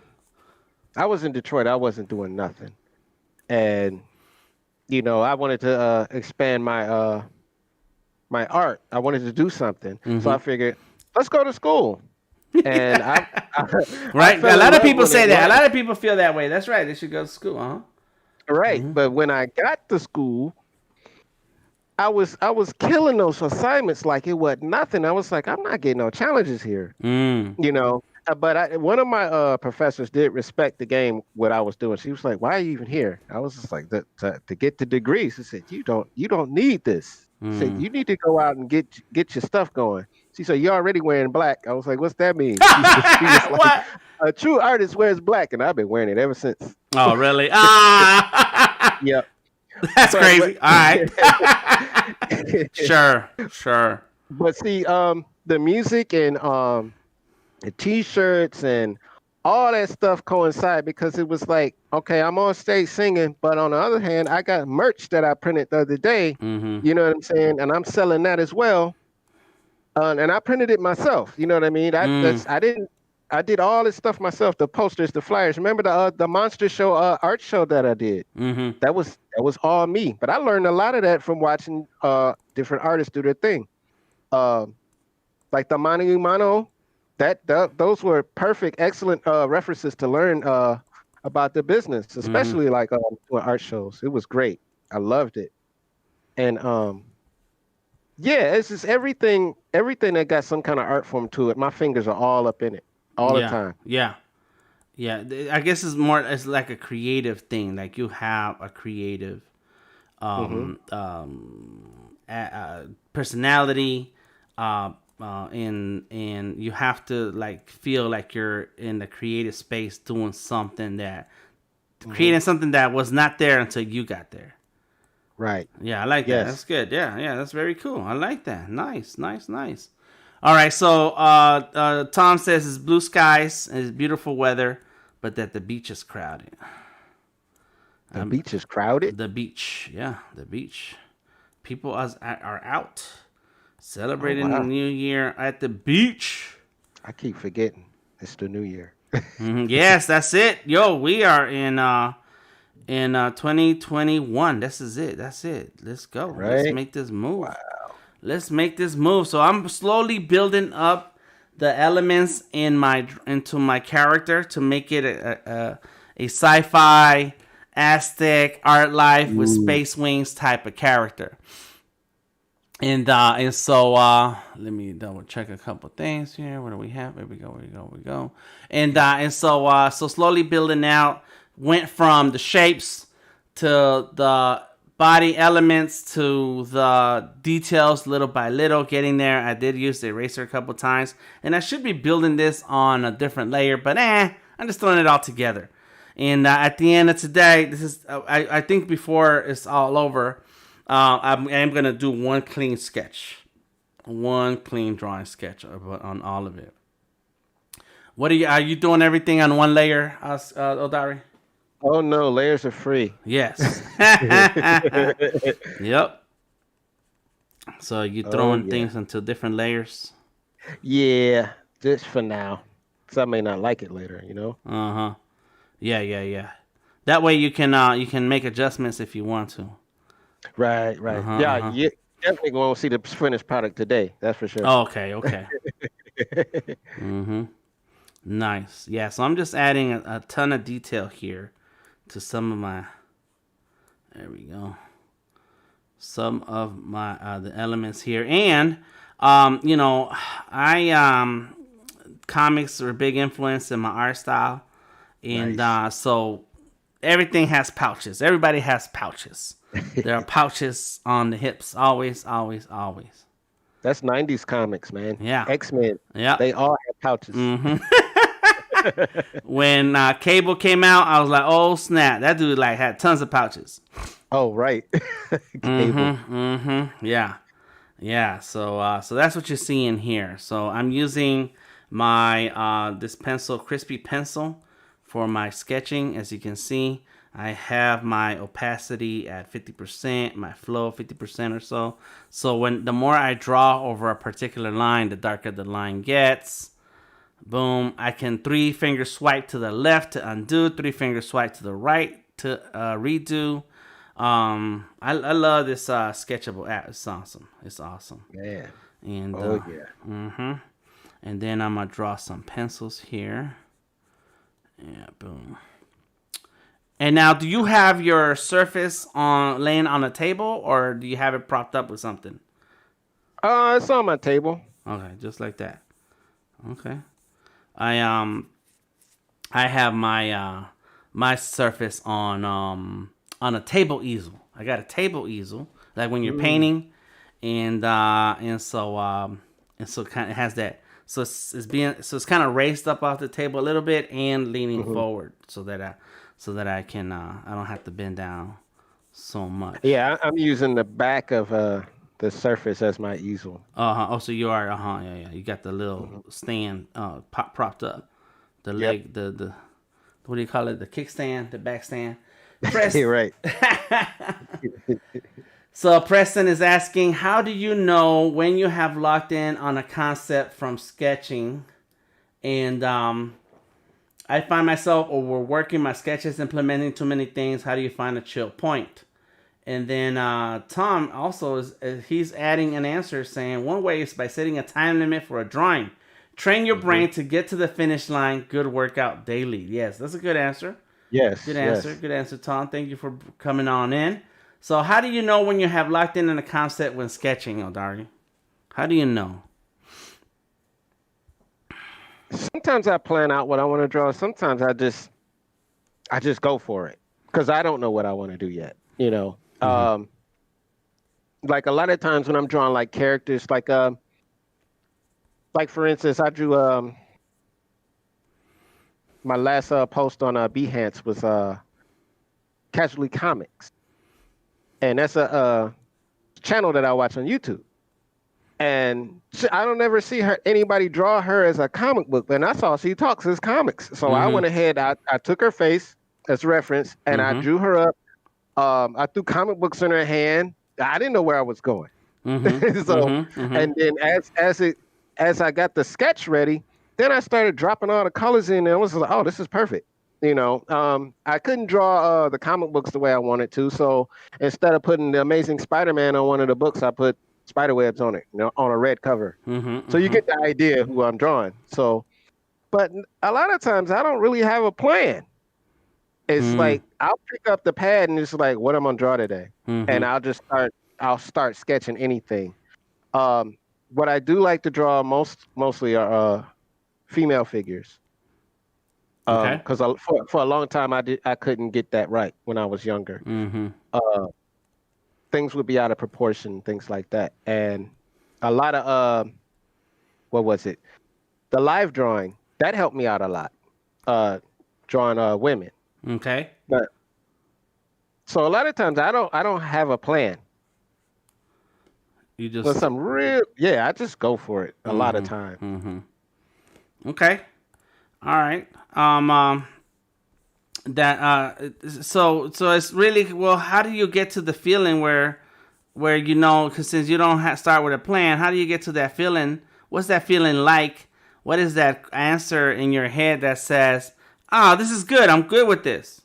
was in Detroit. I wasn't doing nothing. And, I wanted to expand my my art. I wanted to do something. So I figured, let's go to school. And right. A lot of people say that. A lot of people feel that way. That's right. They should go to school, huh? Right. But when I got to school, I was killing those assignments like it was nothing. I was like, I'm not getting no challenges here, But one of my professors did respect the game, what I was doing. She was like, "Why are you even here?" I was just like, "To get the degrees." She said, "You don't need this." She said, "You need to go out and get your stuff going." She said, "You're already wearing black." I was like, "What's that mean?" She was like, What? "A true artist wears black," and I've been wearing it ever since. Oh, really? Yep. That's crazy. All right. Sure. But see, the music and the T-shirts and all that stuff coincide because it was like, okay, I'm on stage singing, but on the other hand, I got merch that I printed the other day. You know what I'm saying? And I'm selling that as well. And I printed it myself. You know what I mean? I did all this stuff myself. The posters, the flyers. Remember the Monster Show art show that I did? That was all me. But I learned a lot of that from watching different artists do their thing. Like the Mano a Mano. Those were perfect, excellent references to learn about the business, especially like doing art shows. It was great. I loved it. And yeah, it's just everything that got some kind of art form to it. My fingers are all up in it all the time. Yeah. I guess it's like a creative thing. Like you have a creative personality. And you have to like feel like you're in the creative space doing something creating something that was not there until you got there. Right. Yeah, I like that. That's good. Yeah, that's very cool. I like that. Nice. All right, so Tom says it's blue skies and it's beautiful weather, but that the beach is crowded. The beach is crowded? The beach. People are out. Celebrating the new year at the beach. I keep forgetting it's the new year. Yes, that's it. Yo, we are in 2021. This is it. That's it. Let's go. Right? Let's make this move. Wow. Let's make this move. So I'm slowly building up the elements into my character to make it a sci-fi Aztec art life with space wings type of character. And so let me double check a couple things here. What do we have? Here we go. And so slowly building out, went from the shapes to the body elements to the details little by little, getting there. I did use the eraser a couple times, and I should be building this on a different layer, but I'm just throwing it all together. And at the end of today, this is I think before it's all over, I am going to do one clean drawing sketch on all of it. Are you doing everything on one layer, Odari? Oh no, layers are free. Yes. Yep. So you Oh throwing yeah. things into different layers. Yeah, just for now. So I may not like it later, you know? Uh huh. Yeah, yeah, yeah. That way you can make adjustments if you want to. Right, Uh right. huh. Uh Yeah, huh. you definitely going to see the finished product today. That's for sure. Oh, okay. Okay. Mm-hmm. Nice. Yeah. So I'm just adding a ton of detail here to some of my. There we go. Some of my the elements here, and you know, I comics are a big influence in my art style, and Nice. so everything has pouches. Everybody has pouches. There are pouches on the hips, always, always, always. That's 90s comics, man. Yeah, X-Men. yeah. They all have pouches. Hmm. When Cable came out, I was like, "Oh snap! That dude like had tons of pouches." Oh, right. Cable. Mm-hmm. Mm-hmm. Yeah. Yeah. So that's what you're seeing here. So I'm using my this pencil, crispy pencil, for my sketching. As you can see, I have my opacity at 50%, my flow 50% or so. So when the more I draw over a particular line, the darker the line gets. Boom. I can 3-finger swipe to the left to undo, 3-finger swipe to the right to redo. I love this Sketchable app. It's awesome. It's awesome. Man. And Oh, yeah. mm-hmm. And then I'm gonna draw some pencils here. Yeah, boom. And now, do you have your surface on laying on a table, or do you have it propped up with something? It's on my table. Okay, just like that. Okay. I I have my my surface on a table easel. I got a table easel, like when you're Mm, painting, and so kind of has that. So it's kind of raised up off the table a little bit and leaning hmm. forward so that I can I don't have to bend down so much. Yeah, I'm using the back of the surface as my easel. Oh, so you are. Yeah, yeah. You got the little Hmm. stand propped up. The Yep. leg, the what do you call it? The kickstand, the back stand. Press. You're right. So Preston is asking, how do you know when you have locked in on a concept from sketching? And I find myself overworking my sketches, implementing too many things. How do you find a chill point? And then Tom also he's adding an answer saying one way is by setting a time limit for a drawing. Train your Hmm. brain to get to the finish line. Good workout daily. Yes, that's a good answer. Good Yes, answer. yes. Good answer, Tom. Thank you for coming on in. So, how do you know when you have locked in a concept when sketching, Odari? How do you know? Sometimes I plan out what I want to draw. Sometimes I just go for it because I don't know what I want to do yet. You know, Mm-hmm. like a lot of times when I'm drawing like characters, like for instance, I drew my last post on Behance was Casually Comics, and that's a channel that I watch on YouTube. And I don't ever see anybody draw her as a comic book. And I saw she talks as comics, so I Mm-hmm. went ahead. I took her face as reference, and I Mm-hmm. drew her up. I threw comic books in her hand. I didn't know where I was going. Mm-hmm. So, Mm-hmm. Mm-hmm. and then as I got the sketch ready, then I started dropping all the colors in there. I was like, oh, this is perfect. I couldn't draw the comic books the way I wanted to. So instead of putting the Amazing Spider-Man on one of the books, I put spider webs on it, on a red cover. So you Mm-hmm. get the idea of who I'm drawing. So, but a lot of times I don't really have a plan. It's Mm-hmm. like I'll pick up the pad and it's like, what am I gonna draw today? Mm-hmm. And I'll start sketching anything. Um, what I do like to draw mostly are female figures. Okay. Because for a long time I couldn't get that right when I was younger. Mm-hmm. Uh, Things would be out of proportion, things like that, and a lot of what was it? The live drawing that helped me out a lot. Uh, Drawing women, Okay. but so a lot of times I don't have a plan. You But just. some real, yeah, I just go for it a lot of Mm-hmm. time. Mm-hmm. Okay. All right. Um. that so it's really, well, how do you get to the feeling where you know, because since you don't start with a plan, how do you get to that feeling? What's that feeling like? What is that answer in your head that says, "Ah, this is good. I'm good with this."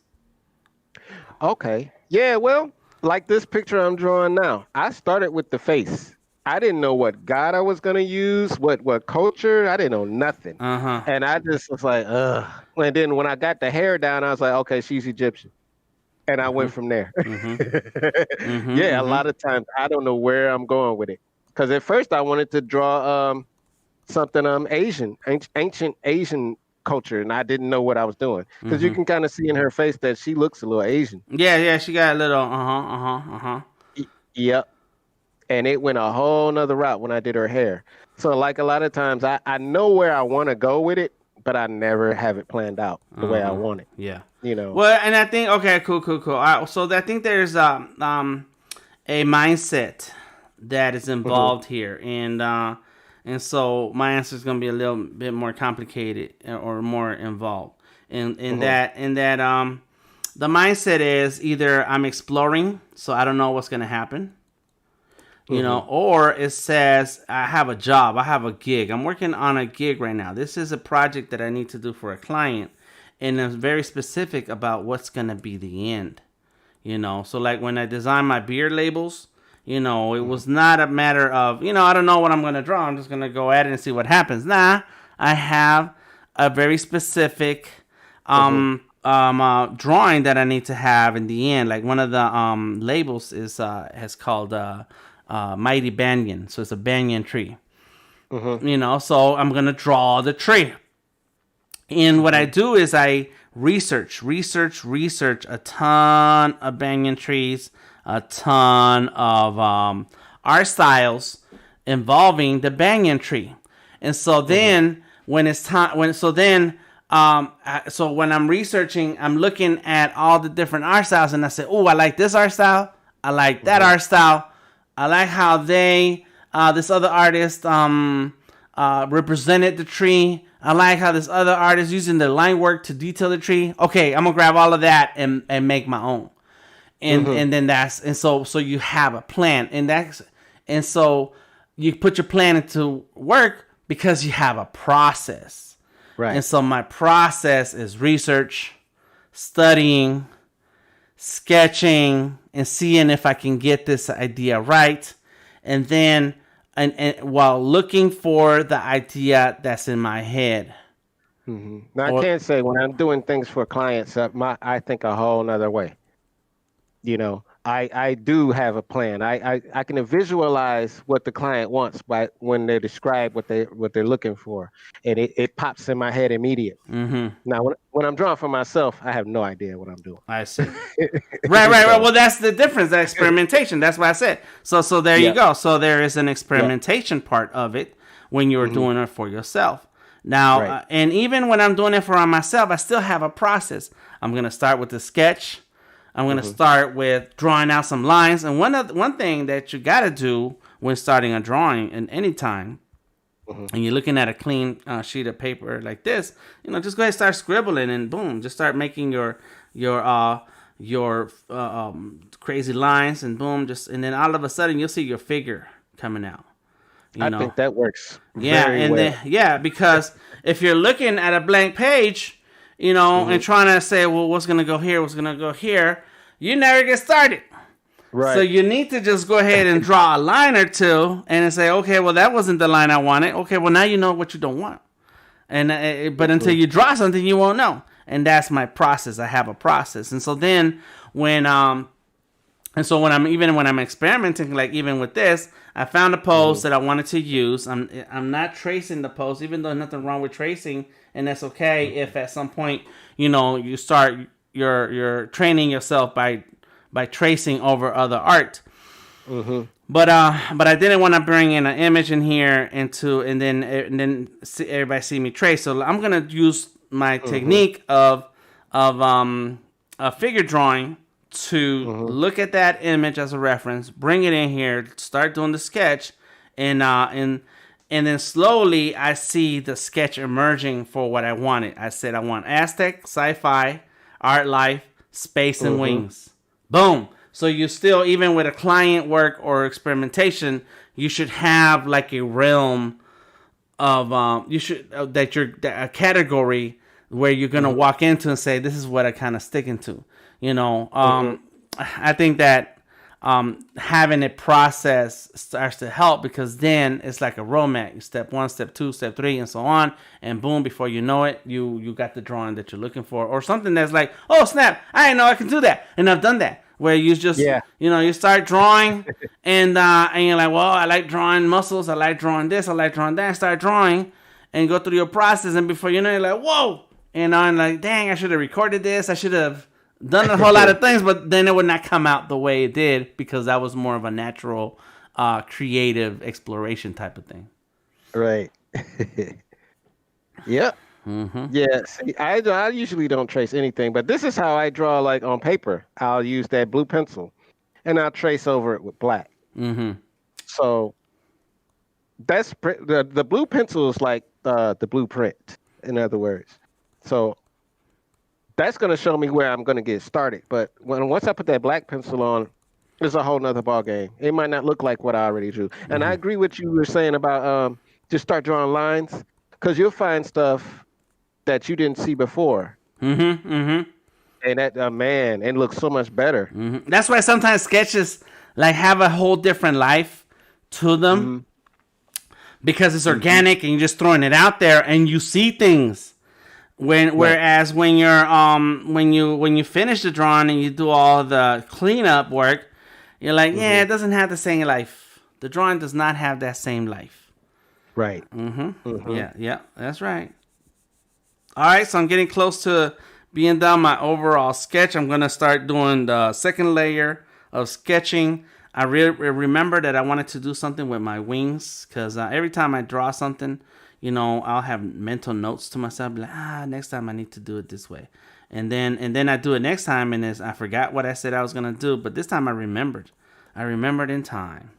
Okay. Yeah, well, like this picture I'm drawing now, I started with the face. I didn't know what God I was gonna use, what culture. I didn't know nothing, Uh huh. and I just was like, ugh. And then when I got the hair down, I was like, okay, she's Egyptian, and I went Mhm. from there. Mhm. Mhm. Yeah, a Mhm. lot of times I don't know where I'm going with it, because at first I wanted to draw something Asian, ancient Asian culture, and I didn't know what I was doing, because you Mhm. can kind of see in her face that she looks a little Asian. Yeah, yeah. She got a little. Uh huh. Uh huh. Uh huh. Yep. And it went a whole nother route when I did her hair. So like a lot of times I know where I want to go with it, but I never have it planned out the way I want it. Yeah. You know. Well, and I think, okay, cool, cool, cool. So I think there's a mindset that is Hmm. involved here, and so my answer is going to be a little bit more complicated or more involved. In Hmm. that the mindset is either I'm exploring, so I don't know what's going to happen, you Hmm. know, or it says I have a job, I have a gig, I'm working on a gig right now. This is a project that I need to do for a client, and it's very specific about what's going to be the end, you know. So like when I designed my beer labels, you know, it was not a matter of, you know, I don't know what I'm going to draw, I'm just going to go at it and see what happens. Nah, I have a very specific Hmm. drawing that I need to have in the end. Like one of the labels is has called Mighty Banyan, so it's a banyan tree. Hmm. You know, so I'm gonna draw the tree, and what I Hmm. do is I research a ton of banyan trees, a ton of art styles involving the banyan tree, and so Hmm. then when it's time, so when I'm researching, I'm looking at all the different art styles, and I say, oh, I like this art style, I like that Hmm. art style, I like how this other artist represented the tree. I like how this other artist using the line work to detail the tree. Okay, I'm gonna grab all of that and make my own. Hmm. And then so you have a plan, and so you put your plan into work because you have a process. And Right. so my process is research, studying, sketching, and seeing if I can get this idea right, and then and while looking for the idea that's in my head. Now I Or can't say when I'm doing things for clients, I think a whole nother way. I do have a plan. I can visualize what the client wants by when they describe what they're looking for, and it pops in my head immediate. Now when I'm drawing for myself, I have no idea what I'm doing. I see. Right, right, right. So Well, that's the difference. The experimentation. That's what I said. So there you yeah, go. So there is an yeah. experimentation part of it when you're Hmm. doing it for yourself. Now, Right. and even when I'm doing it for myself, I still have a process. I'm gonna start with the sketch. I'm gonna Hmm. start with drawing out some lines. And one thing that you gotta do when starting a drawing in any time, Hmm. and you're looking at a clean sheet of paper like this, you know, just go ahead and start scribbling, and boom, just start making your crazy lines, and boom, just, and then all of a sudden you'll see your figure coming out. You I know, think that works yeah, very and then well. yeah, because if you're looking at a blank page, you know, Hmm. and trying to say, well, what's gonna go here, what's gonna go here, you never get started. So Right. you need to just go ahead and draw a line or two and say, okay, well, that wasn't the line I wanted. Okay, well, now you know what you don't want. And but until Hmm. you draw something, you won't know. And that's my process. I have a process. And so then when when I'm experimenting, like even with this, I found a pose Hmm. that I wanted to use. I'm not tracing the pose, even though there's nothing wrong with tracing, and that's okay if at some point, you know, you start your training yourself by tracing over other art. Hmm. But I didn't want to bring in an image in here and then everybody see me trace. So I'm gonna use my Hmm. technique of a figure drawing to Hmm. look at that image as a reference, bring it in here, start doing the sketch, and then slowly I see the sketch emerging for what I wanted. I said I want Aztec, sci-fi, art life, space, and Mm-hmm. wings. Boom. So you still, even with a client work or experimentation, you should have like a realm of you should that you're a category where you're gonna Mm-hmm. walk into and say, this is what I kind of sticking to. You know, Mm-hmm. I think that having a process starts to help, because then it's like a roadmap. Step one, step two, step three, and so on, and boom, before you know it, you got the drawing that you're looking for, or something that's like, oh snap, I didn't know I can do that, and I've done that. Where you just, Yeah. you start drawing, and you're like, well, I like drawing muscles, I like drawing this, I like drawing that. Start drawing, and go through your process, and before you know, you're like, whoa, and I'm like, dang, I should have recorded this, I should have done a whole lot of things, but then it would not come out the way it did, because that was more of a natural, creative exploration type of thing. Right. Yep. Yeah. See, I usually don't trace anything, but this is how I draw. Like on paper, I'll use that blue pencil, and I'll trace over it with black. So the blue pencil is like the blueprint. In other words, so that's going to show me where I'm going to get started. But once I put that black pencil on, it's a whole nother ball game. It might not look like what I already drew. And I agree with you were saying about just start drawing lines, because you'll find stuff that you didn't see before, and that man, it looks so much better. That's why sometimes sketches like have a whole different life to them, Hmm. because it's organic and you're just throwing it out there and you see things. Right. Whereas when you're when you finish the drawing and you do all the cleanup work, you're like, yeah, Hmm. it doesn't have the same life. The drawing does not have that same life. Right. Hmm. Yeah, yeah, that's right. All right, so I'm getting close to being done my overall sketch. I'm gonna start doing the second layer of sketching. I remember that I wanted to do something with my wings, because every time I draw something, I'll have mental notes to myself, like, next time I need to do it this way, and then I do it next time, and I forgot what I said I was gonna do, but this time I remembered. I remembered in time,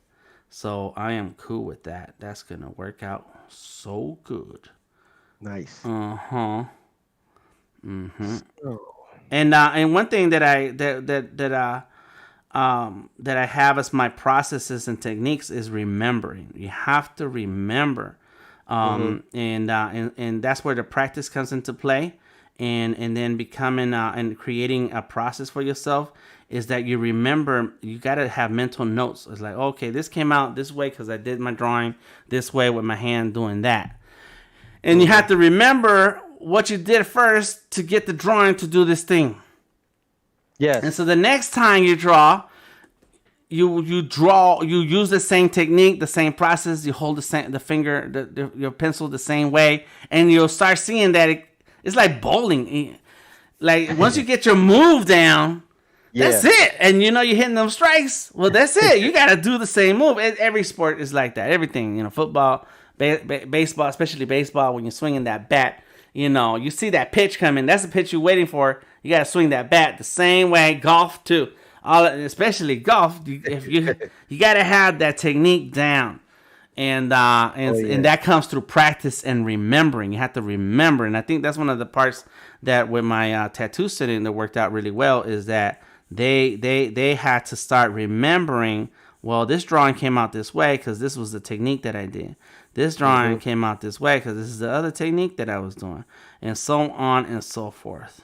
so I am cool with that. That's gonna work out so good. Nice. Uh huh. So, And one thing that I have as my processes and techniques is remembering. You have to remember, hmm and that's where the practice comes into play, and then becoming and creating a process for yourself is that you remember. You got to have mental notes. It's like, okay, this came out this way because I did my drawing this way with my hand doing that, and you have to remember what you did first to get the drawing to do this thing. And Yes. so the next time you draw, you use the same technique, the same process. You hold the finger, your pencil the same way, and you'll start seeing that it's like bowling. Like once you get your move down, that's Yeah. it. And you're hitting them strikes. Well, that's it. You got to do the same move. Every sport is like that. Everything, football, baseball, especially baseball, when you're swinging that bat, you see that pitch coming. That's the pitch you're waiting for. You got to swing that bat the same way. Golf too. Especially golf. If you got to have that technique down, and Oh and yeah. that comes through practice and remembering. You have to remember, and I think that's one of the parts that with my tattoo sitting that worked out really well is that they had to start remembering. Well, this drawing came out this way because this was the technique that I did. This drawing Hmm. came out this way because this is the other technique that I was doing, and so on and so forth.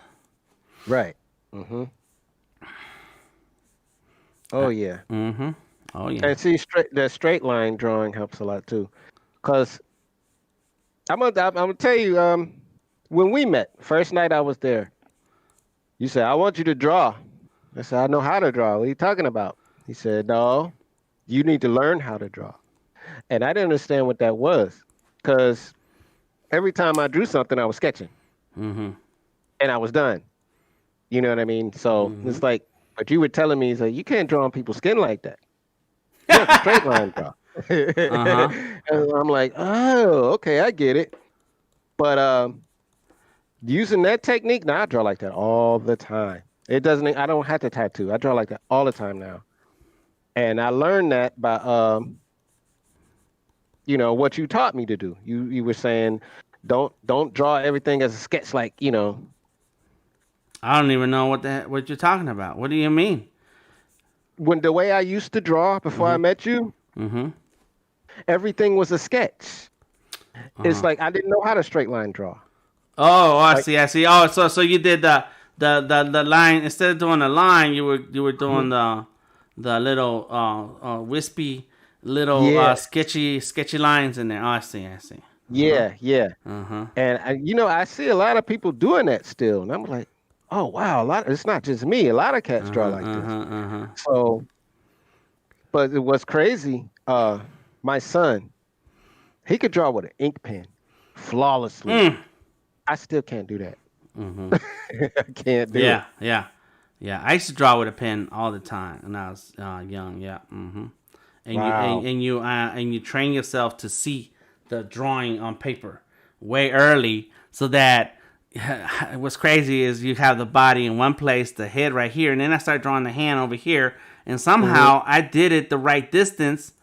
Right. Hmm. Oh yeah. Oh yeah. And see, the straight line drawing helps a lot too, because I'm gonna tell you, when we met first night I was there, you said I want you to draw. I said I know how to draw. What are you talking about? He said no, you need to learn how to draw. And I didn't understand what that was, because every time I drew something, I was sketching and I was done. You know what I mean? So it's like, but you were telling me, so you can't draw on people's skin like that. You have to straight line draw. Uh huh. And I'm like, oh, okay, I get it. But using that technique, now I draw like that all the time. It doesn't. I don't have to tattoo. I draw like that all the time now. And I learned that by what you taught me to do. You were saying, don't draw everything as a sketch, like I don't even know what you're talking about. What do you mean? When the way I used to draw before I met you, Mm-hmm. everything was a sketch. It's like I didn't know how to straight line draw. I Like, see. I see. Oh, so you did the line instead of doing the line, you were doing the little wispy little yeah, sketchy lines in there. Oh, I see. I see. yeah, yeah. Uh huh. And I see a lot of people doing that still, and I'm like, oh wow, a lot. It's not just me. A lot of cats Uh draw huh. like Uh this. huh. Uh huh. So, but it was crazy. My son, he could draw with an ink pen flawlessly. Mm. I still can't do that. Mm-hmm. I can't do it. Yeah. Yeah. Yeah. I used to draw with a pen all the time when I was young. Yeah. Mm-hmm. And Wow. you train yourself to see the drawing on paper way early, so that what's crazy is you have the body in one place, the head right here, and then I start drawing the hand over here, and somehow I did it the right distance.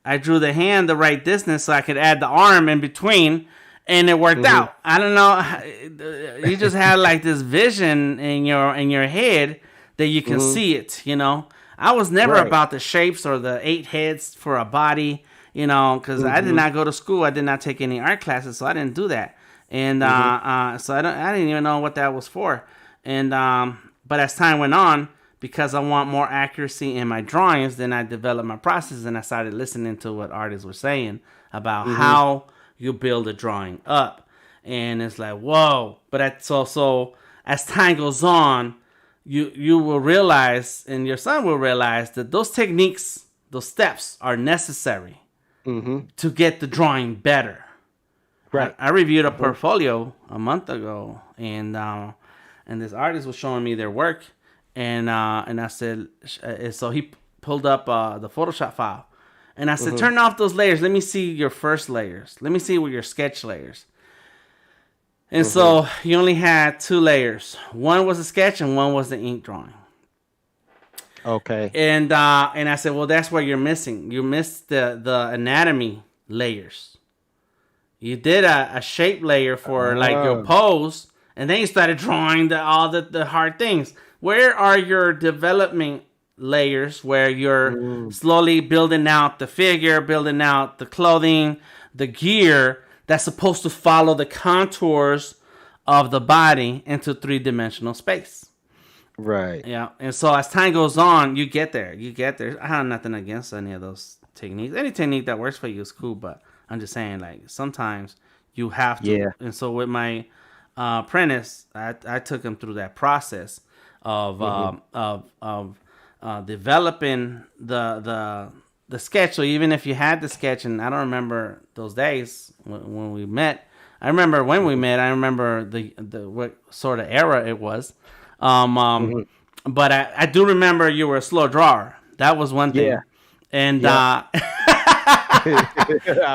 I drew the hand the right distance so I could add the arm in between, and it worked out. I don't know. You just have like this vision in your head that you can see it. I was never Right. about the shapes or the 8 heads for a body. Because I did not go to school. I did not take any art classes, so I didn't do that. And so I didn't even know what that was for. And but as time went on, because I want more accuracy in my drawings, then I developed my process, and I started listening to what artists were saying about how you build a drawing up. And it's like, whoa! But so as time goes on, you will realize, and your son will realize, that those techniques, those steps, are necessary to get the drawing better. Right. I reviewed a portfolio a month ago, and this artist was showing me their work, and I said, so he pulled up the Photoshop file, and I said, turn off those layers. Let me see your first layers. Let me see what your sketch layers. And so he only had 2 layers. One was a sketch, and one was the ink drawing. Okay. And I said, well, that's what you're missing. You missed the anatomy layers. You did a shape layer for like your pose, and then you started drawing all the hard things. Where are your development layers where you're slowly building out the figure, building out the clothing, the gear that's supposed to follow the contours of the body into 3-dimensional space? Right. Yeah, and so as time goes on, you get there. I have nothing against any of those techniques. Any technique that works for you is cool, but I'm just saying, like, sometimes you have to. Yeah. And so with my apprentice, I took him through that process of developing the sketch. So even if you had the sketch, and I don't remember those days when we met. I remember when we met. I remember the what sort of era it was. But I do remember you were a slow drawer. That was one thing. Yeah. And I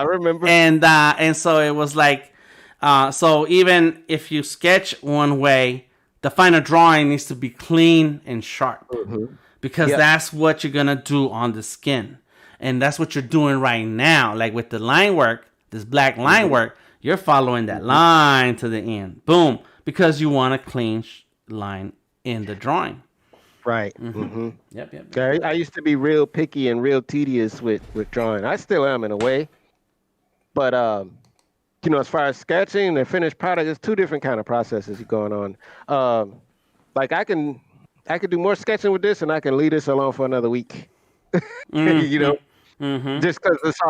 remember. and so it was like, so even if you sketch one way, the final drawing needs to be clean and sharp, because that's what you're gonna do on the skin, and that's what you're doing right now. Like with the line work, this black line work, you're following that line to the end, boom, because you want a clean line in the drawing. Right. Yep. I used to be real picky and real tedious with drawing. I still am in a way, but as far as sketching and the finished product, there's 2 different kind of processes going on. Like I can do more sketching with this, and I can leave this alone for another week. Just because it's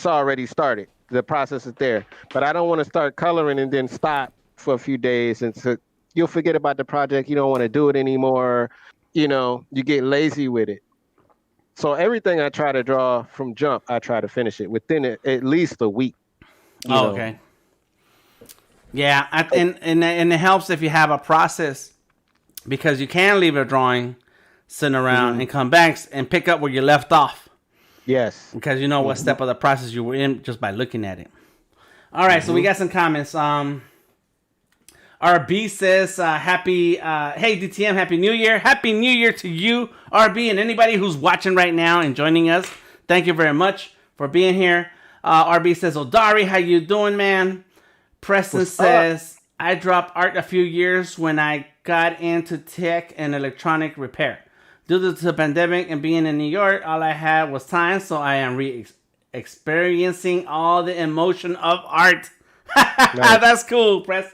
already started. The process is there, but I don't want to start coloring and then stop for a few days, and so you'll forget about the project. You don't want to do it anymore. You get lazy with it. So everything I try to draw from jump, I try to finish it within at least a week. Okay. Yeah, and it helps if you have a process, because you can leave a drawing sitting around and come back and pick up where you left off. Yes. Because you know what step of the process you were in just by looking at it. All right, so we got some comments. RB says, hey DTM, Happy New Year. Happy New Year to you, RB, and anybody who's watching right now and joining us. Thank you very much for being here. RB says, Odari, how you doing, man? Preston says, I dropped art a few years when I got into tech and electronic repair. Due to the pandemic and being in New York, all I had was time, so I am experiencing all the emotion of art. Nice. That's cool, Press.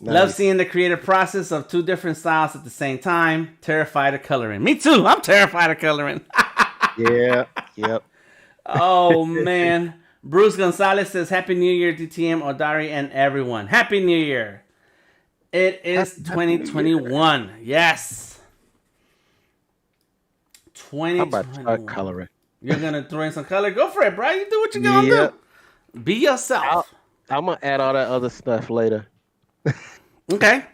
Love Nice. seeing the creative process of two different styles at the same time. Terrified of coloring. Me too. I'm terrified of coloring. Yeah. Yep. Oh, man. Bruce Gonzalez says, Happy New Year, DTM, Odari, and everyone. Happy New Year. It is Happy New Year. 2021. Yes. How about start 2021. coloring? You're going to throw in some color? Go for it, bro. You do what you're going to Yeah. do. Be yourself. I'm gonna add all that other stuff later. Okay.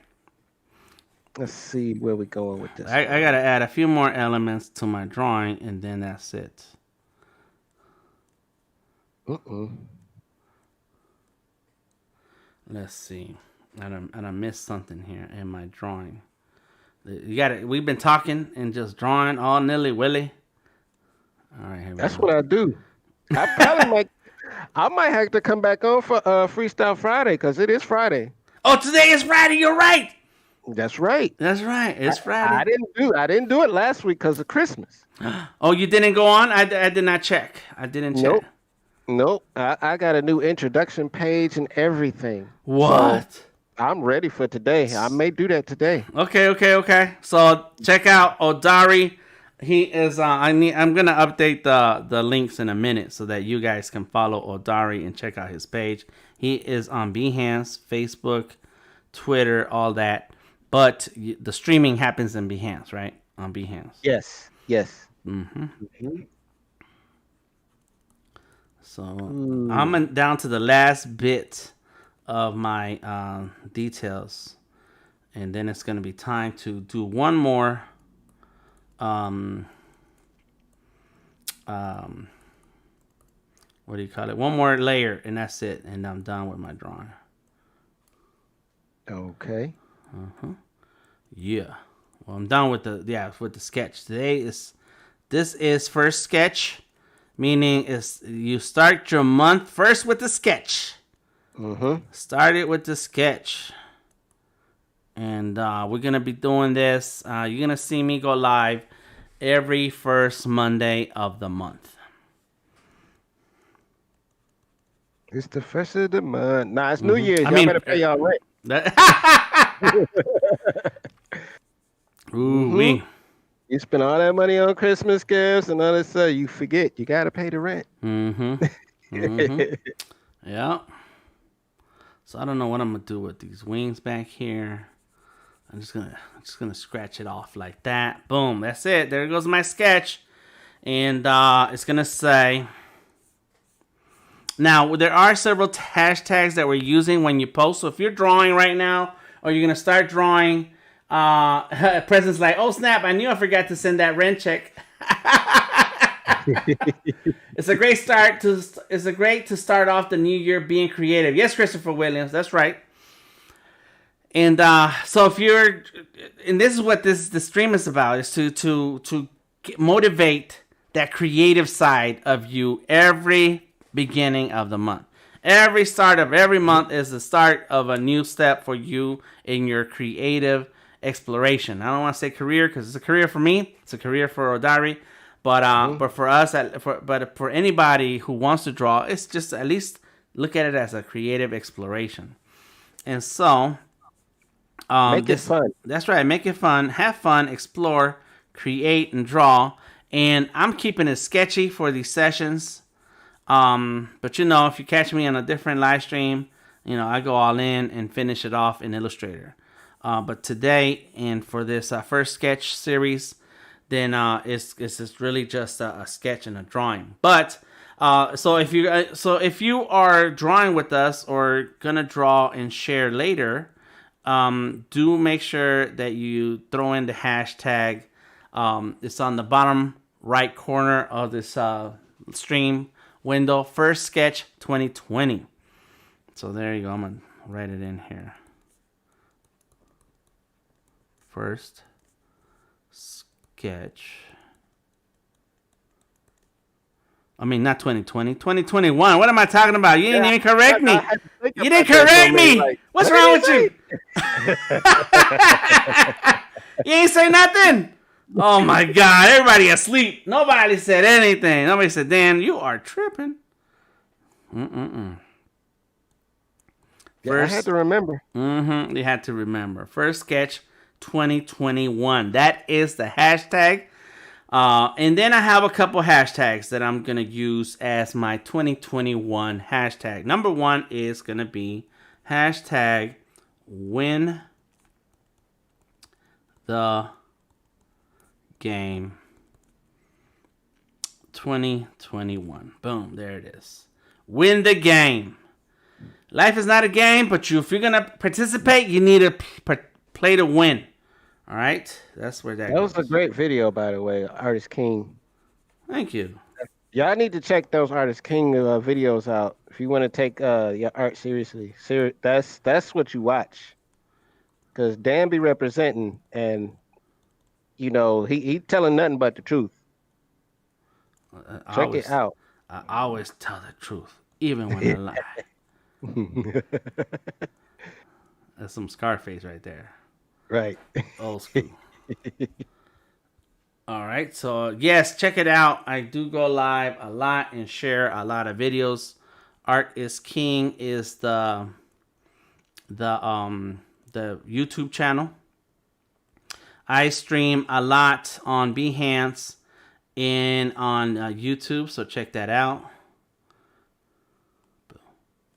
Let's see where we're going with this. I got to add a few more elements to my drawing, and then that's it. Let's see. I done missed something here in my drawing. You got it. We've been talking and just drawing all nilly willy. All right, here we That's go. what I do. I might have to come back on for Freestyle Friday because it is Friday. Oh, today is Friday. You're right. That's right. That's right. It's I Friday. didn't do it last week because of Christmas. Oh, you didn't go on? I did not check. I didn't check. Nope. I got a new introduction page and everything. What? So I'm ready for today. I may do that today. Okay. So check out Odari. He is. I'm gonna update the links in a minute so that you guys can follow Odari and check out his page. He is on Behance, Facebook, Twitter, all that. But the streaming happens in Behance, right? On Behance. Yes. So I'm down to the last bit of my details, and then it's gonna be time to do one more. What do you call it? One more layer, and that's it, and I'm done with my drawing. Okay. Yeah. Well, I'm done with the sketch. This is first sketch, meaning is you start your month first with the sketch. Start it with the sketch. And we're going to be doing this. You're going to see me go live every first Monday of the month. It's the first of the month. Nah, it's New Year's. Y'all better pay y'all rent. Ooh-wee. You spend all that money on Christmas gifts and all that stuff, you forget you got to pay the rent. Yeah. So I don't know what I'm gonna do with these wings back here. I'm just gonna scratch it off like that. Boom. That's it. There goes my sketch. And it's gonna say. Now there are several hashtags that we're using when you post. So if you're drawing right now, or you're gonna start drawing, President's like, oh snap! I knew I forgot to send that rent check. It's a great to start off the new year being creative. Yes, Christopher Williams, that's right. And so if you're, and this is what the stream is about, is to motivate that creative side of you every beginning of the month. Every start of every month is the start of a new step for you in your creative exploration. I don't want to say career because it's a career for me. It's a career for Odari. But for us, but for anybody who wants to draw, it's just at least look at it as a creative exploration. And so, make it fun. That's right. Make it fun. Have fun. Explore. Create and draw. And I'm keeping it sketchy for these sessions. But if you catch me on a different live stream, I go all in and finish it off in Illustrator. But today and for this first sketch series, then it's really just a sketch and a drawing. But so if you are drawing with us or gonna draw and share later, do make sure that you throw in the hashtag. It's on the bottom right corner of this stream window. First sketch 2020. So there you go. I'm gonna write it in here. First sketch. I mean, not 2020, 2021. What am I talking about? You didn't even correct me. I had to think You about didn't that for a correct minute, me. like, What's what wrong did with you? You ain't say nothing. Oh my God! Everybody asleep. Nobody said anything. Nobody said, "Dan, you are tripping." Yeah, I had to remember. You had to remember. First sketch 2021. That is the hashtag. And then I have a couple hashtags that I'm going to use as my 2021 hashtag. Number one is going to be hashtag win the game 2021. Boom, there it is. Win the game. Life is not a game, but if you're going to participate, you need to play to win. All right? That's where that was goes. a great video, by the way, Artist King. Thank you. Y'all need to check those Artist King videos out if you want to take your art seriously. That's what you watch. Because Dan be representing, and, you know, he telling nothing but the truth. Check it out. I always tell the truth, even when I lie. That's some Scarface right there. Right. Old school. All right. So, yes, check it out. I do go live a lot and share a lot of videos. Art is King is the YouTube channel. I stream a lot on Behance and on YouTube, so check that out.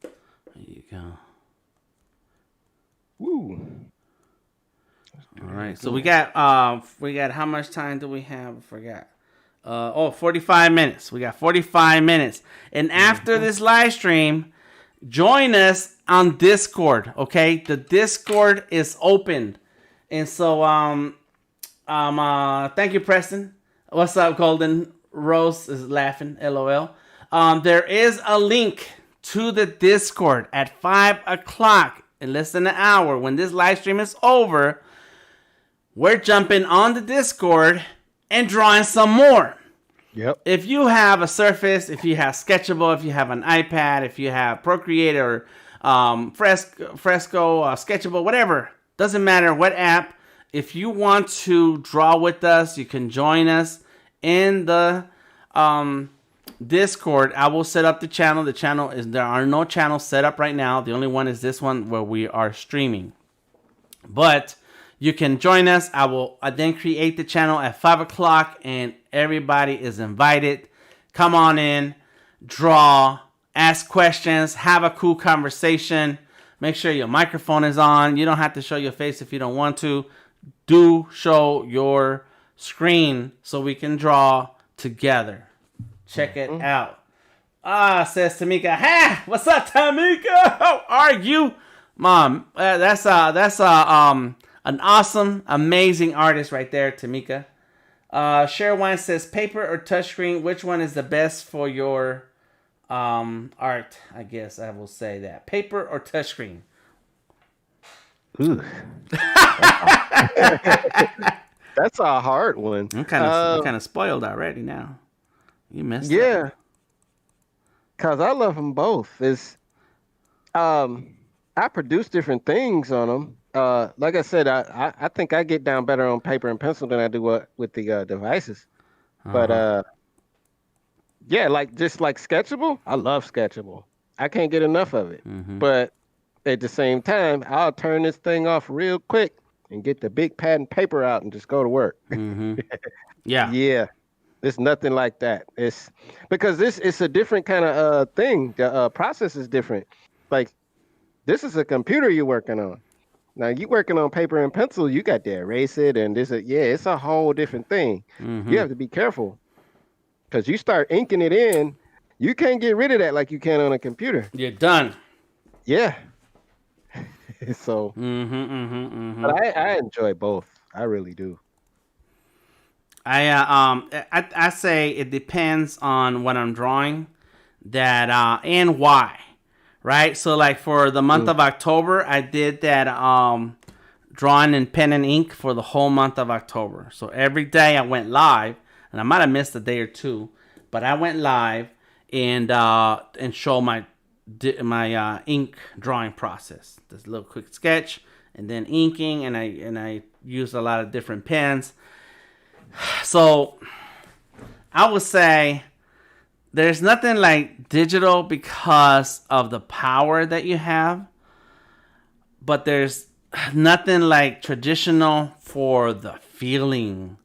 There you go. Woo. All right, so we got how much time do we have? I forgot. 45 minutes. We got 45 minutes. And after this live stream, join us on Discord, okay? The Discord is open. And so thank you, Preston. What's up, Golden Rose is laughing, LOL. There is a link to the Discord at 5 o'clock in less than an hour. When this live stream is over, we're jumping on the Discord and drawing some more. Yep. If you have a Surface, if you have Sketchable, if you have an iPad, if you have Procreate or Fresco, Sketchable, whatever, doesn't matter what app. If you want to draw with us, you can join us in the Discord. I will set up the channel. There are no channels set up right now. The only one is this one where we are streaming. But you can join us. I then create the channel at 5 o'clock, and everybody is invited. Come on in, draw, ask questions, have a cool conversation. Make sure your microphone is on. You don't have to show your face if you don't want to. Do show your screen so we can draw together. Check it out. Says Tamika. Hey, what's up, Tamika? How are you, Mom? That's an awesome, amazing artist right there, Tamika. Sharewine says, paper or touchscreen, which one is the best for your art? I guess I will say that. Paper or touchscreen? Ooh. That's a hard one. I'm kind of spoiled already now. You missed it. Yeah. Because I love them both. I produce different things on them. Like I said, I think I get down better on paper and pencil than I do with the devices. But yeah, just like Sketchable, I love Sketchable. I can't get enough of it. But at the same time, I'll turn this thing off real quick and get the big pad and paper out and just go to work. Yeah. Yeah. It's nothing like that. It's because it's a different kind of thing. The process is different. Like, this is a computer you're working on. Now, you working on paper and pencil, you got to erase it, and it's a whole different thing. You have to be careful because you start inking it in, you can't get rid of that like you can on a computer. You're done. Yeah. So, but I enjoy both. I really do. I say it depends on what I'm drawing, and why. Right, so like for the month of October, I did that drawing in pen and ink for the whole month of October. So every day I went live, and I might have missed a day or two, but I went live and show my ink drawing process. This little quick sketch and then inking, and I use a lot of different pens. So I would say there's nothing like digital because of the power that you have, but there's nothing like traditional for the feeling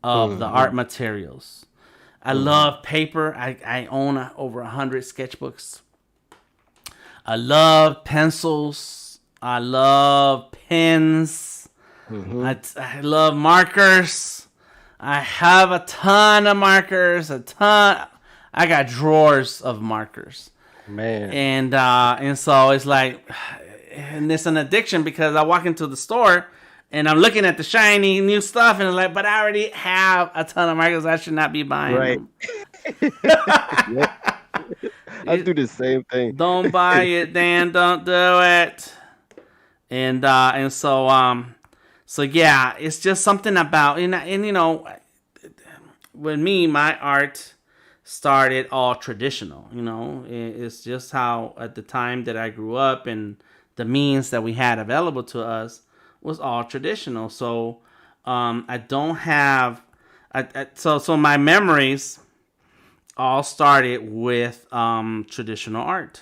of the art materials. I love paper. I own over 100 sketchbooks. I love pencils. I love pens. I love markers. I have a ton of markers. I got drawers of markers. Man. And so it's like, and it's an addiction because I walk into the store and I'm looking at the shiny new stuff and it's like, but I already have a ton of markers. I should not be buying them. I do the same thing. Don't buy it, Dan. Don't do it. And so yeah, it's just something about, and you know, with me, my art started all traditional. You know, it's just how at the time that I grew up and the means that we had available to us was all traditional. So I don't have, so my memories all started with traditional art.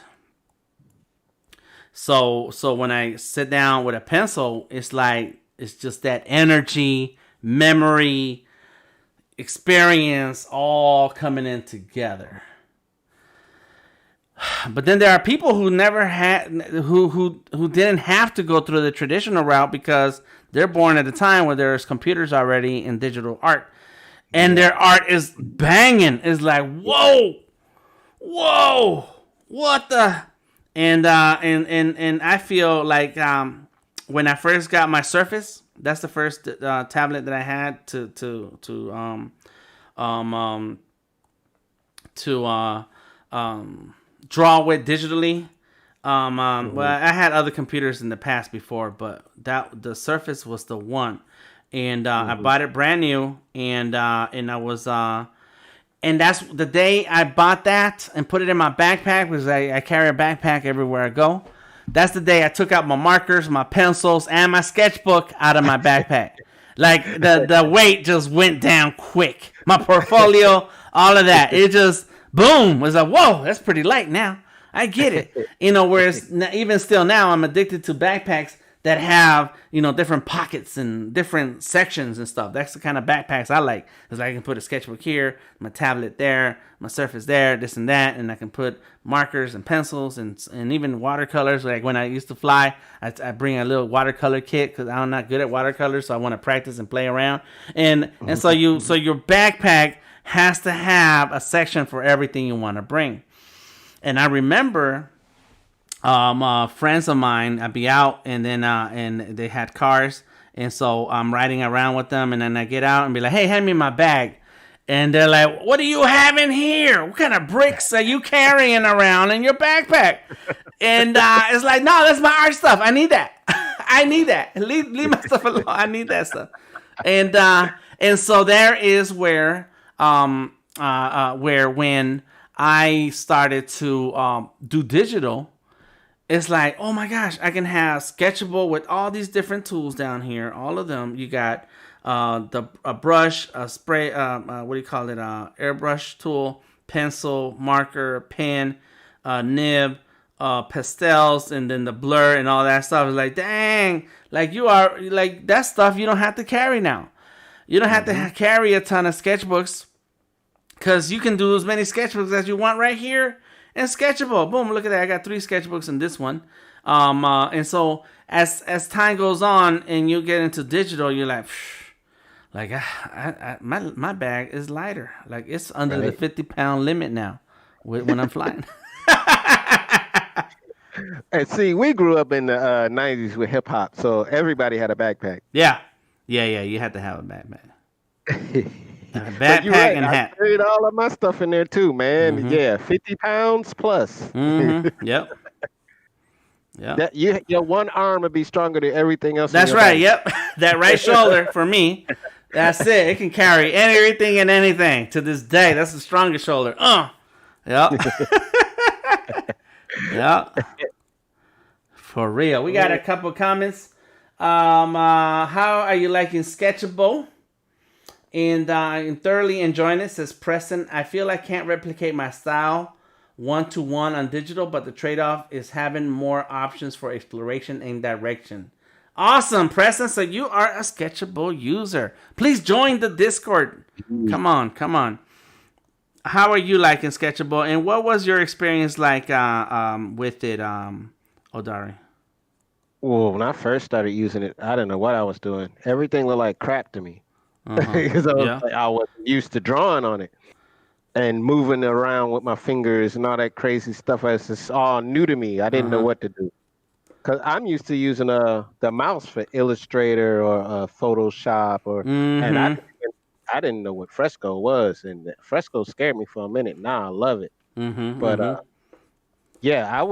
So when I sit down with a pencil, it's like, it's just that energy, memory, experience all coming in together. But then there are people who never had, who didn't have to go through the traditional route because they're born at a time where there's computers already in digital art. And their art is banging. It's like, whoa, what the? And I feel like when I first got my Surface, that's the first tablet that I had to draw with digitally. Well, I had other computers in the past before, but the Surface was the one. And I bought it brand new, and I was and that's the day I bought that and put it in my backpack, because I carry a backpack everywhere I go. That's the day I took out my markers, my pencils, and my sketchbook out of my backpack. Like the weight just went down quick. My portfolio, all of that, it just boom. It was like, whoa, that's pretty light now. I get it. You know, whereas even still now, I'm addicted to backpacks that have, you know, different pockets and different sections and stuff. That's the kind of backpacks I like. Because I can put a sketchbook here, my tablet there, my Surface there, this and that. And I can put markers and pencils and even watercolors. Like when I used to fly, I bring a little watercolor kit because I'm not good at watercolors. So I want to practice and play around. And so your backpack has to have a section for everything you want to bring. And I remember friends of mine, I'd be out and then and they had cars, and so I'm riding around with them, and then I get out and be like, hey, hand me my bag. And they're like, what do you have in here? What kind of bricks are you carrying around in your backpack? And it's like, no, that's my art stuff. I need that. I need that. Leave my stuff alone. I need that stuff. And so there is where when I started to do digital, it's like, oh my gosh, I can have Sketchable with all these different tools down here. All of them. You got a brush, a spray, what do you call it? Airbrush tool, pencil, marker, pen, nib, pastels, and then the blur and all that stuff. It's like, dang, like you are like that stuff you don't have to carry now. You don't have to carry a ton of sketchbooks, because you can do as many sketchbooks as you want right here. And Sketchable, boom, look at that. I got 3 sketchbooks in this one. And so as time goes on and you get into digital, you're like, my bag is lighter. Like it's under the 50-pound limit now when I'm flying. And see, we grew up in the 90s with hip hop, so everybody had a backpack. Yeah. You had to have a backpack. Backpack right. And hat. I carried all of my stuff in there too, man. Yeah, 50 pounds plus. Yep. That your one arm would be stronger than everything else. That's right. Body. Yep. That right shoulder for me. That's it. It can carry everything and anything to this day. That's the strongest shoulder. Yeah. Yeah. For real. We got a couple comments. How are you liking Sketchable? And I'm thoroughly enjoying it, says Preston. I feel I can't replicate my style one-to-one on digital, but the trade-off is having more options for exploration and direction. Awesome, Preston. So you are a Sketchable user. Please join the Discord. Come on, come on. How are you liking Sketchable? And what was your experience like with it, Odari? Well, when I first started using it, I didn't know what I was doing. Everything looked like crap to me Uh-huh. because Yeah. I was used to drawing on it and moving around with my fingers and all that crazy stuff. It's just all new to me. I didn't know Uh-huh. what to do because I'm used to using the mouse for Illustrator or Photoshop and Mm-hmm. I didn't know what Fresco was, and Fresco scared me for a minute. Now I love it, Mm-hmm. but Mm-hmm. yeah,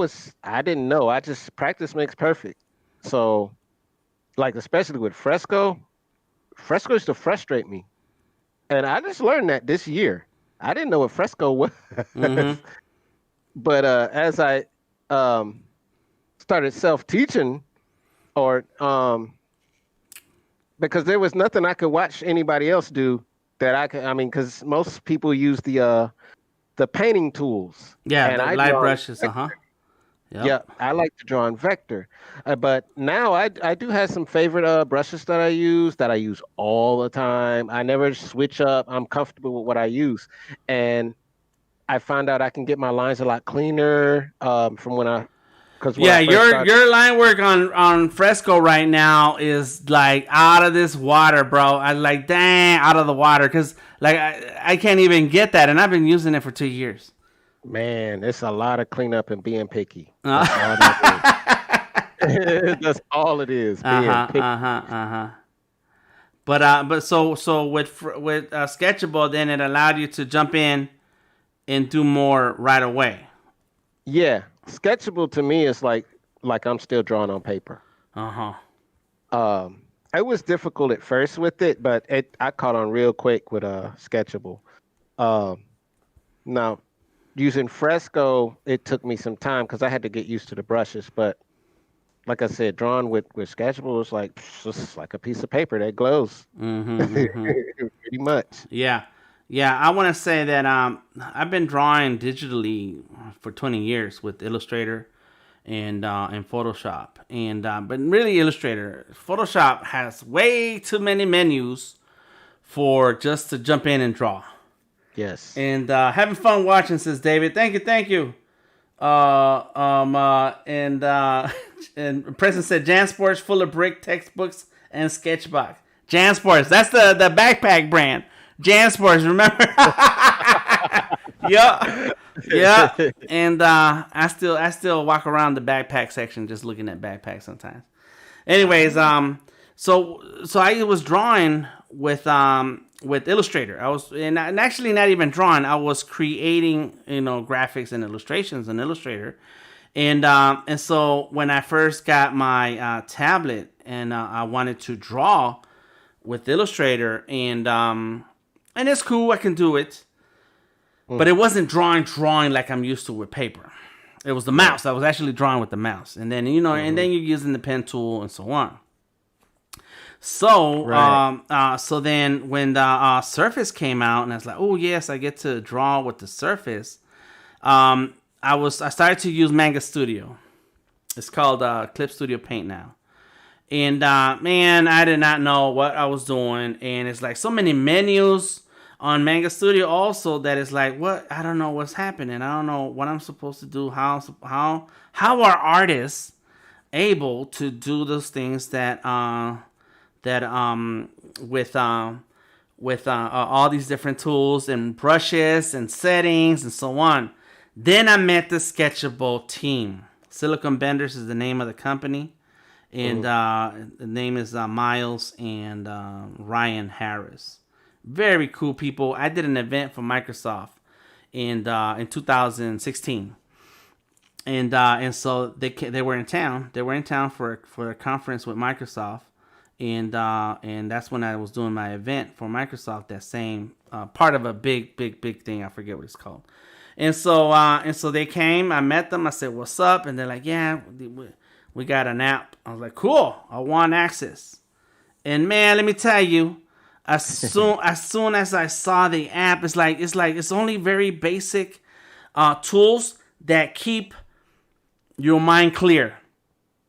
I didn't know. I just practice makes perfect. So like especially with Fresco used to frustrate me, and I just learned that this year. I didn't know what Fresco was, Mm-hmm. but as I um, started self teaching, or because there was nothing I could watch anybody else do that I could. I mean, because most people use the painting tools, Yeah, and the I light draw. brushes. Uh-huh. Yep. Yeah, I like to draw in vector, but now I do have some favorite brushes that I use all the time. I never switch up. I'm comfortable with what I use, and I found out I can get my lines a lot cleaner from because when I Yeah, first your started. your line work on Fresco right now is like out of this water, bro. I like dang out of the water because like I can't even get that, and I've been using it for 2 years. Man, it's a lot of cleanup and being picky. Uh That's all that is. That's all it is, being huh. picky. Uh huh. Uh huh. But so with Sketchable, then it allowed you to jump in and do more right away. Yeah, sketchable to me is like I'm still drawing on paper. Uh huh. Um, it was difficult at first with it, but I caught on real quick with sketchable. Um, now using Fresco, it took me some time because I had to get used to the brushes. But like I said, drawing with sketchable is like just like a piece of paper that glows, Mm-hmm. Mm-hmm. pretty much. Yeah, yeah. I want to say that I've been drawing digitally for 20 years with Illustrator and Photoshop, and but really Illustrator, Photoshop has way too many menus for just to jump in and draw. Yes. And having fun watching, says David. Thank you, thank you. And and President said Jansports full of brick textbooks and sketchbox. Jansports, that's the backpack brand. Jansports, remember? Yeah, yeah. And I still walk around the backpack section just looking at backpacks sometimes. Anyways, so I was drawing with Illustrator. I was and actually not even drawing. I was creating graphics and illustrations in Illustrator, and so when I first got my tablet and I wanted to draw with Illustrator and it's cool. I can do it, but it wasn't drawing like I'm used to with paper. It was the Right. mouse. I was actually drawing with the mouse, and then and Hmm. then you're using the pen tool and so on. So, Right. so then when the Surface came out, and I was like, oh yes, I get to draw with the Surface. I started to use Manga Studio. It's called Clip Studio Paint now. And man, I did not know what I was doing, and it's like so many menus on Manga Studio also that it's like what I don't know what's happening. I don't know what I'm supposed to do. How are artists able to do those things that with all these different tools and brushes and settings and so on. Then I met the Sketchable team. Silicon Benders is the name of the company, and the name is Miles and Ryan Harris. Very cool people. I did an event for Microsoft in 2016, and so they were in town. They were in town for a conference with Microsoft, and that's when I was doing my event for Microsoft. That same part of a big thing. I forget what it's called. And so they came. I met them. I said, "What's up?" And they're like, "Yeah, we got an app." I was like, "Cool. I want access." And man, let me tell you, as soon as I saw the app, it's only very basic tools that keep your mind clear.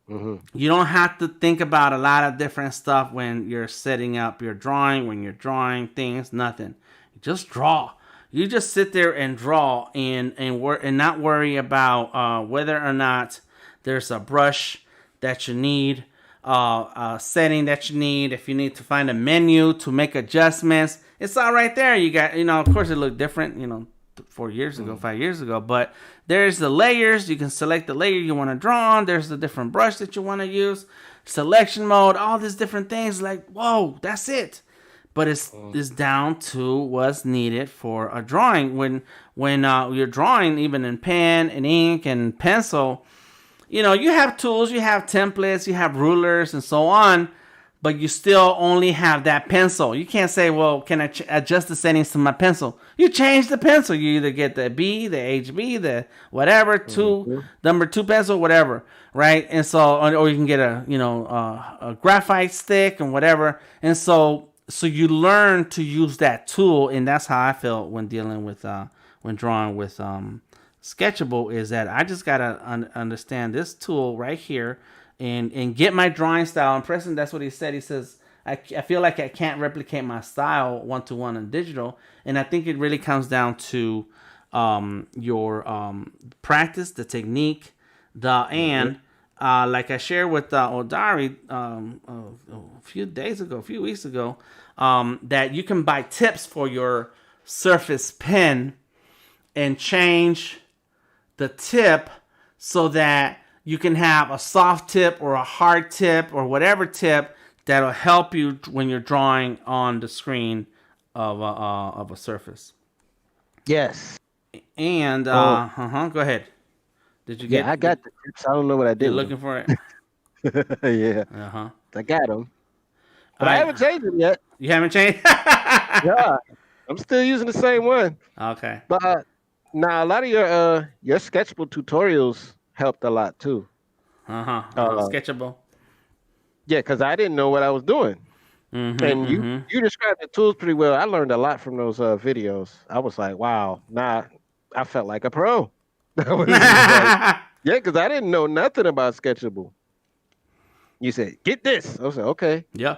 You don't have to think about a lot of different stuff when you're setting up your drawing, when you're drawing things, nothing. You just draw. You just sit there and draw and not worry about whether or not there's a brush that you need, a setting that you need. If you need to find a menu to make adjustments, it's all right there. You got, of course it looked different, 4 years ago, 5 years ago, but there's the layers. You can select the layer you want to draw on. There's the different brush that you want to use, selection mode, all these different things. Like, whoa, that's it. But it's down to what's needed for a drawing. When you're drawing, even in pen and ink and pencil, you have tools, you have templates, you have rulers and so on, but you still only have that pencil. You can't say, well, can I adjust the settings to my pencil? You change the pencil. You either get the B, the HB, the whatever, number 2 pencil, whatever, right? And so, or you can get a graphite stick and whatever. And so you learn to use that tool, and that's how I felt when dealing with when drawing with Sketchable, is that I just gotta understand this tool right here and get my drawing style. And Preston, that's what he said. He says, I feel like I can't replicate my style one-to-one in digital, and I think it really comes down to your practice, the technique, like I shared with Odari a few weeks ago, that you can buy tips for your Surface pen and change the tip so that you can have a soft tip or a hard tip or whatever tip that'll help you when you're drawing on the screen of a Surface. Yes. And go ahead. Did you get? Yeah, I got the tips. I don't know what I did. You're looking for it. Yeah. I got them, but I haven't changed them yet. You haven't changed? Yeah, I'm still using the same one. Okay. But now a lot of your Sketchable tutorials helped a lot too. Sketchable. Yeah, because I didn't know what I was doing. And you described the tools pretty well. I learned a lot from those videos. I was like, wow, I felt like a pro. Yeah, because I didn't know nothing about Sketchable. You said, get this. I was like, okay. Yeah.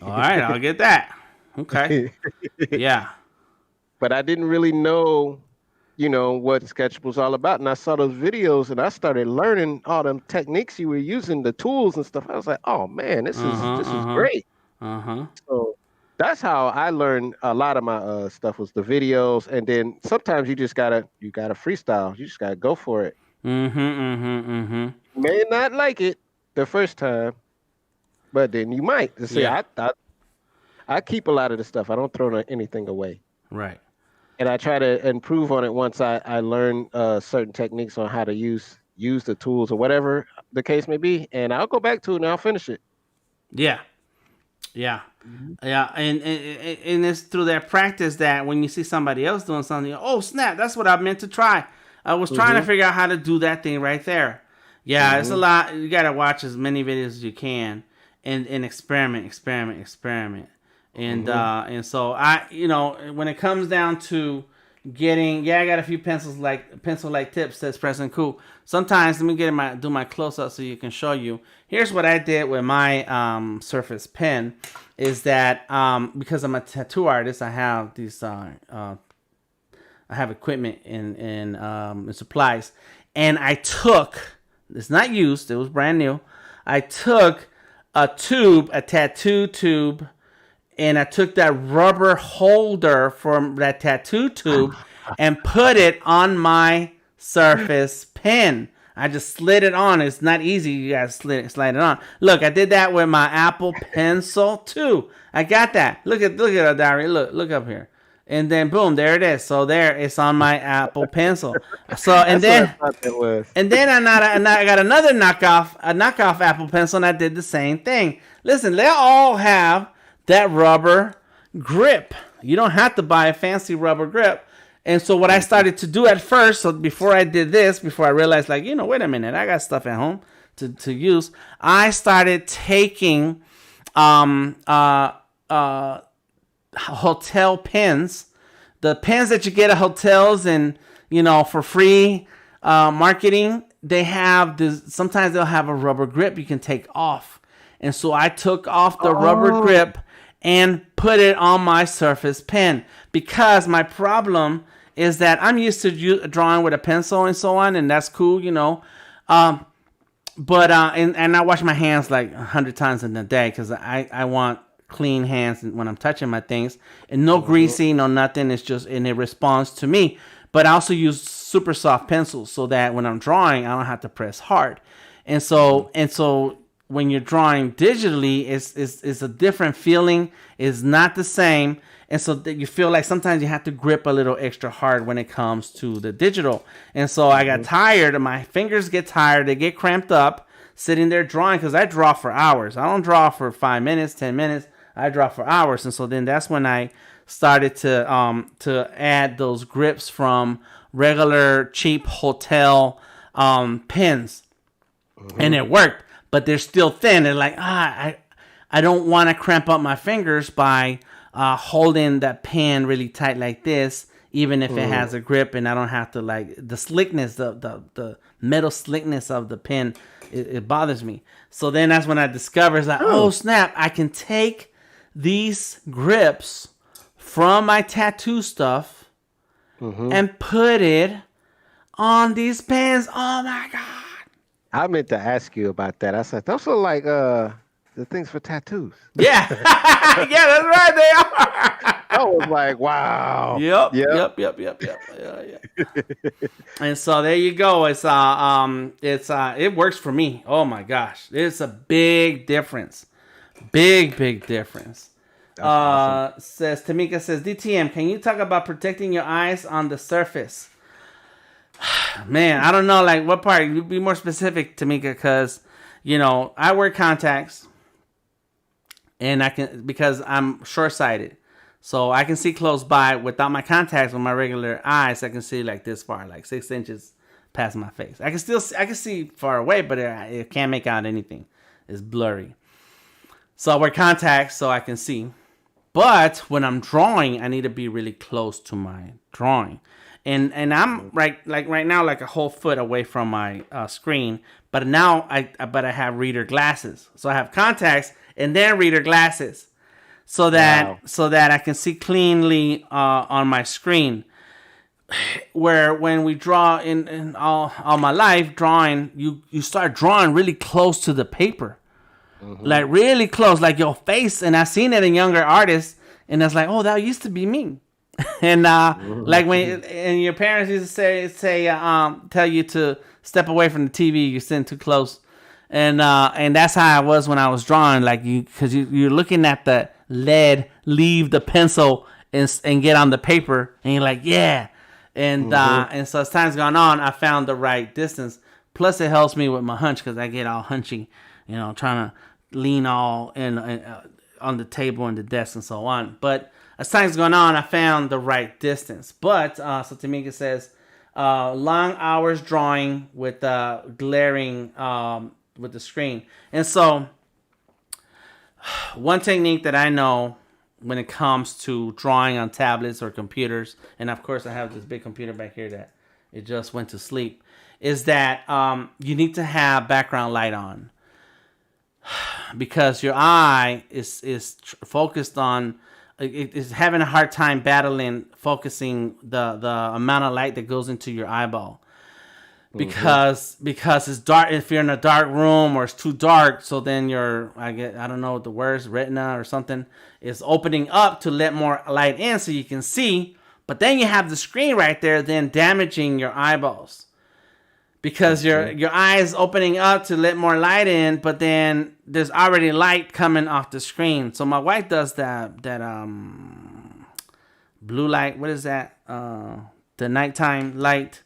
All right, I'll get that. Okay. Yeah. But I didn't really know, what Sketchable's all about. And I saw those videos and I started learning all them techniques you were using, the tools and stuff. I was like, oh man, this is great. So that's how I learned a lot of my stuff, was the videos. And then sometimes you gotta freestyle. You just gotta go for it. You may not like it the first time, but then you might. See, I keep a lot of the stuff. I don't throw anything away. Right. And I try to improve on it once I learn certain techniques on how to use the tools or whatever the case may be. And I'll go back to it and I'll finish it. Yeah. Yeah. Yeah. And it's through that practice that when you see somebody else doing something, oh, snap, that's what I meant to try. I was trying to figure out how to do that thing right there. Yeah, it's a lot. You got to watch as many videos as you can and experiment. And so when it comes down to getting, I got a few pencil like tips that's present. Cool. Sometimes let me do my close up so you can show you. Here's what I did with my Surface pen, is that because I'm a tattoo artist, I have these I have equipment and supplies, and I took, it's not used, it was brand new. I took a tattoo tube, and I took that rubber holder from that tattoo tube and put it on my Surface pen. I just slid it on. It's not easy. You gotta slide it on. Look, I did that with my Apple Pencil too. I got that. Look at Odari. Look up here. And then boom, there it is. So there, it's on my Apple Pencil. So and then I got another knockoff Apple Pencil, and I did the same thing. Listen, they all have that rubber grip. You don't have to buy a fancy rubber grip. And so what I started to do at first, so before I did this, before I realized, like, wait a minute, I got stuff at home to use, I started taking hotel pens, the pens that you get at hotels and, for free marketing. They have this, sometimes they'll have a rubber grip you can take off. And so I took off the rubber grip and put it on my Surface Pen, because my problem is that I'm used to drawing with a pencil and so on, and that's cool, but and I wash my hands like 100 times in a day, because I want clean hands when I'm touching my things, and no greasy, no nothing. It's just, and it responds to me. But I also use super soft pencils so that when I'm drawing, I don't have to press hard. And so when you're drawing digitally, it's a different feeling. It's not the same. And so that you feel like sometimes you have to grip a little extra hard when it comes to the digital. And so I got tired. My fingers get tired. They get cramped up sitting there drawing, because I draw for hours. I don't draw for 5 minutes, 10 minutes. I draw for hours. And so then that's when I started to add those grips from regular cheap hotel pens. And it worked. But they're still thin. They're like, I don't want to cramp up my fingers by holding that pen really tight like this, even if it has a grip, and I don't have to, like, the slickness, the metal slickness of the pen, it bothers me. So then that's when I discovered, like, oh snap, I can take these grips from my tattoo stuff and put it on these pens. Oh my God. I meant to ask you about that. I said, those are like the things for tattoos. Yeah. Yeah, that's right. They are. I was like, wow. Yep. Yeah. And so there you go. It works for me. Oh my gosh. It's a big difference. Big difference. Awesome. Tamika says, DTM, can you talk about protecting your eyes on the Surface? Man, I don't know, like, what part. You be more specific, Tamika, because I wear contacts, and because I'm short-sighted, so I can see close by. Without my contacts, with my regular eyes, I can see like this far, like 6 inches past my face. I can see far away, but it can't make out anything. It's blurry. So I wear contacts so I can see. But when I'm drawing, I need to be really close to my drawing. And I'm right now, like a whole foot away from my screen. But now I have reader glasses. So I have contacts and then reader glasses, so that I can see cleanly on my screen. Where when we draw in all my life drawing, you start drawing really close to the paper, like really close, like your face. And I've seen it in younger artists, and it's like, oh, that used to be me. And like when and your parents used to say tell you to step away from the TV, you're sitting too close, and that's how I was when I was drawing, like because you're looking at the lead leave the pencil and get on the paper, and you're like, yeah, and so as time's gone on, I found the right distance. Plus it helps me with my hunch, because I get all hunchy, trying to lean all in on the table and the desk and so on. But as time's gone on, I found the right distance. But so Tamika says, long hours drawing with glaring with the screen. And so one technique that I know when it comes to drawing on tablets or computers, and of course I have this big computer back here that it just went to sleep, is that you need to have background light on, because your eye is focused on. It is having a hard time focusing the amount of light that goes into your eyeball, because it's dark. If you're in a dark room or it's too dark, so then I don't know what the word is, retina or something, is opening up to let more light in so you can see. But then you have the screen right there, then damaging your eyeballs, because your eye is opening up to let more light in, but then there's already light coming off the screen. So my wife does that blue light. What is that? The nighttime light,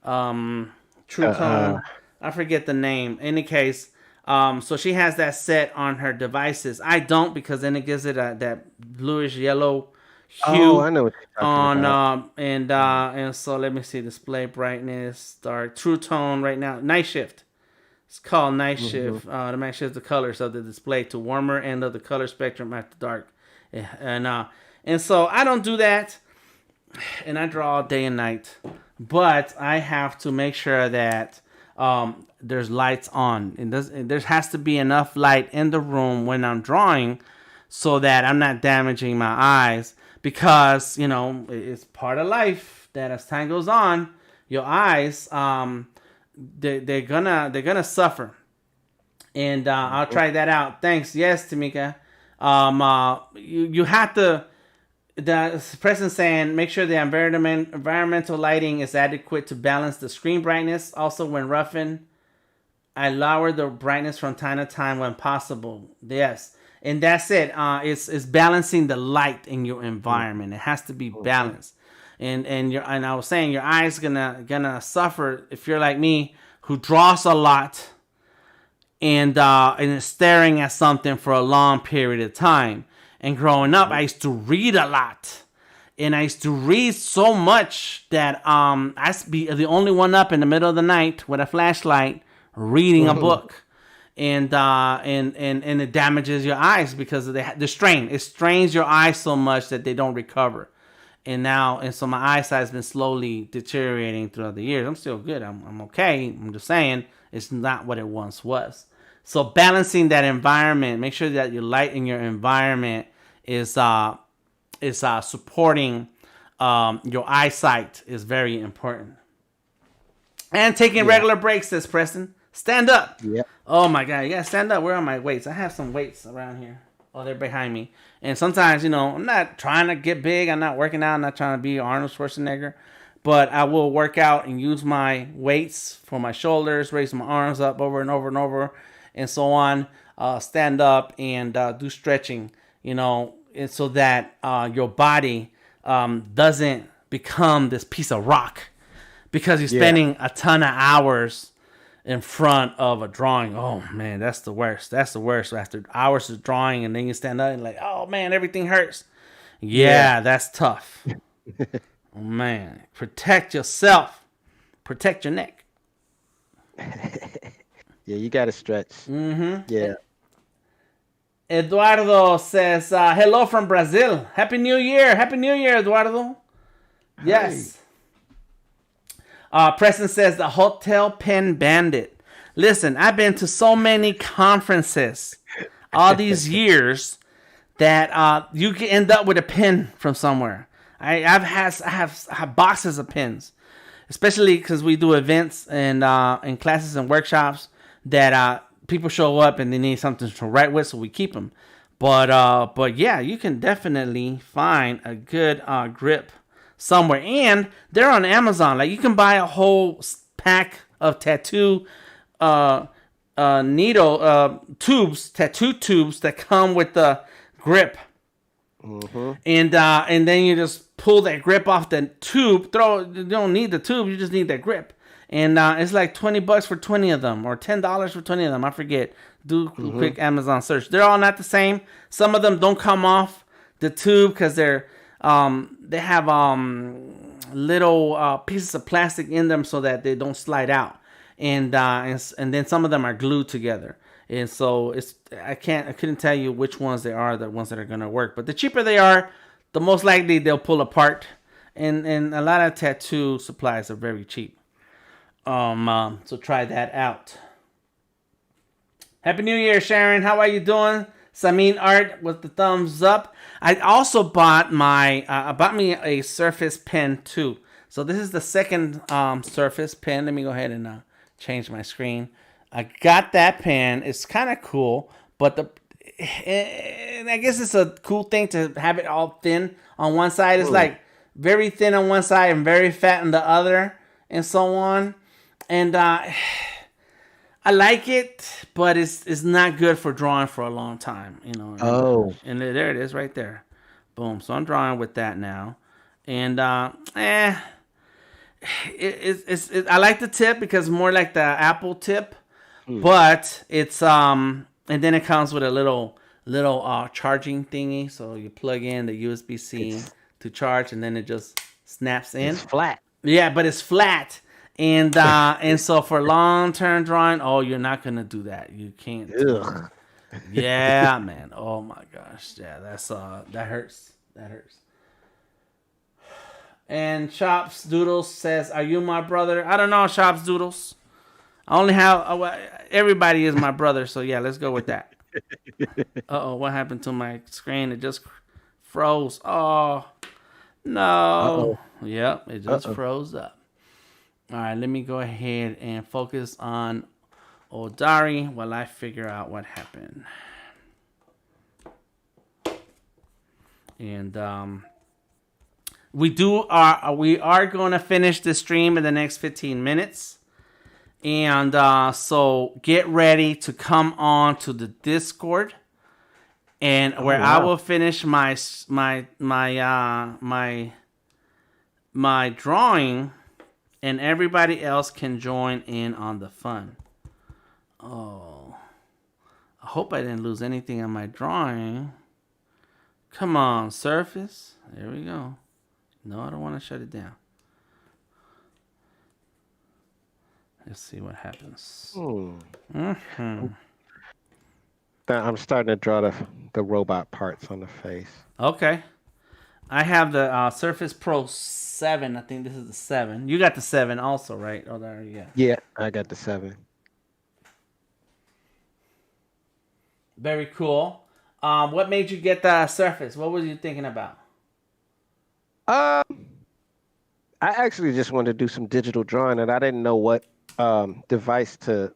true tone. I forget the name. In any case, so she has that set on her devices. I don't, because then it gives it that bluish yellow Oh, I hue know what you're talking on about. and so let me see, display brightness, dark, true tone right now, night shift. It's called night Mm-hmm. shift. The night shift the colors of the display to warmer end of the color spectrum at the dark, and so I don't do that, and I draw all day and night, but I have to make sure that there's lights on, and there has to be enough light in the room when I'm drawing, so that I'm not damaging my eyes, because it's part of life that as time goes on, your eyes they're gonna suffer, and I'll try that out. Thanks. Yes, Tamika. You have to. The president saying make sure the environmental lighting is adequate to balance the screen brightness. Also, when roughing, I lower the brightness from time to time when possible. Yes, and that's it. It's balancing the light in your environment. It has to be balanced. And I was saying your eyes gonna suffer if you're like me, who draws a lot and is staring at something for a long period of time. And growing up, I used to read a lot, and I used to read so much that I'd be the only one up in the middle of the night with a flashlight reading a book, and it damages your eyes because of the strain. It strains your eyes so much that they don't recover. And so my eyesight has been slowly deteriorating throughout the years. I'm still good. I'm okay. I'm just saying it's not what it once was. So balancing that environment, make sure that your light in your environment is supporting your eyesight is very important. And taking regular breaks, says Preston. Stand up. Yep. Oh my God, you gotta stand up. Where are my weights? I have some weights around here. Oh, they're behind me. And sometimes, I'm not trying to get big. I'm not working out. I'm not trying to be Arnold Schwarzenegger. But I will work out and use my weights for my shoulders, raise my arms up over and over and over, and so on. Stand up and do stretching, and so that your body doesn't become this piece of rock because you're spending a ton of hours in front of a drawing. Oh man, that's the worst. That's the worst. After hours of drawing, and then you stand up and like, oh man, everything hurts. Yeah. That's tough. Oh man, protect yourself. Protect your neck. Yeah, you got to stretch. Mm-hmm. Yeah. Eduardo says, hello from Brazil. Happy New Year. Happy New Year, Eduardo. Yes. Preston says, the Hotel Pen Bandit. Listen, I've been to so many conferences all these years that you can end up with a pen from somewhere. I have boxes of pens, especially because we do events and classes and workshops that people show up and they need something to write with, so we keep them. But yeah, you can definitely find a good grip somewhere, and they're on Amazon. Like you can buy a whole pack of tattoo needle tattoo tubes that come with the grip. Mm-hmm. And then you just pull that grip off the tube. You don't need the tube, you just need that grip. And it's like $20 for 20 of them, or $10 for 20 of them. I forget. Do a quick Amazon search. They're all not the same. Some of them don't come off the tube because they have little pieces of plastic in them so that they don't slide out. And then some of them are glued together. And so I couldn't tell you which ones they are, the ones that are gonna work. But the cheaper they are, the most likely they'll pull apart. And a lot of tattoo supplies are very cheap. So try that out. Happy New Year, Sharon. How are you doing? Samin Art with the thumbs up. I also bought me a Surface pen too. So this is the second Surface pen. Let me go ahead and change my screen. I got that pen. It's kind of cool, but I guess it's a cool thing to have it all thin on one side. It's like very thin on one side and very fat on the other, and so on. And I like it, but it's not good for drawing for a long time, And there it is, right there. Boom. So I'm drawing with that now, and I like the tip because it's more like the Apple tip. But it's and then it comes with a little charging thingy, so you plug in the USB-C to charge, and then it just snaps in. It's flat. Yeah, but it's flat. And so for long-term drawing, oh, you're not gonna do that. You can't. Ugh. Yeah, man. Oh my gosh. Yeah, that hurts. That hurts. And Chops Doodles says, "Are you my brother?" I don't know, Chops Doodles. I only have everybody is my brother, so yeah, let's go with that. What happened to my screen? It just froze. Oh no. Uh-oh. Yep, it just froze up. All right, let me go ahead and focus on Odari while I figure out what happened. And we are going to finish the stream in the next 15 minutes. And so get ready to come on to the Discord, and where I will finish my drawing, and everybody else can join in on the fun. Oh, I hope I didn't lose anything on my drawing. Come on, Surface. There we go. No, I don't want to shut it down. Let's see what happens. Mm-hmm. I'm starting to draw the robot parts on the face. Okay. I have the Surface Pro 7. I think this is the 7. You got the 7 also, right? Oh, there you go. Yeah, I got the 7. Very cool. What made you get the Surface? What were you thinking about? I actually just wanted to do some digital drawing, and I didn't know what device to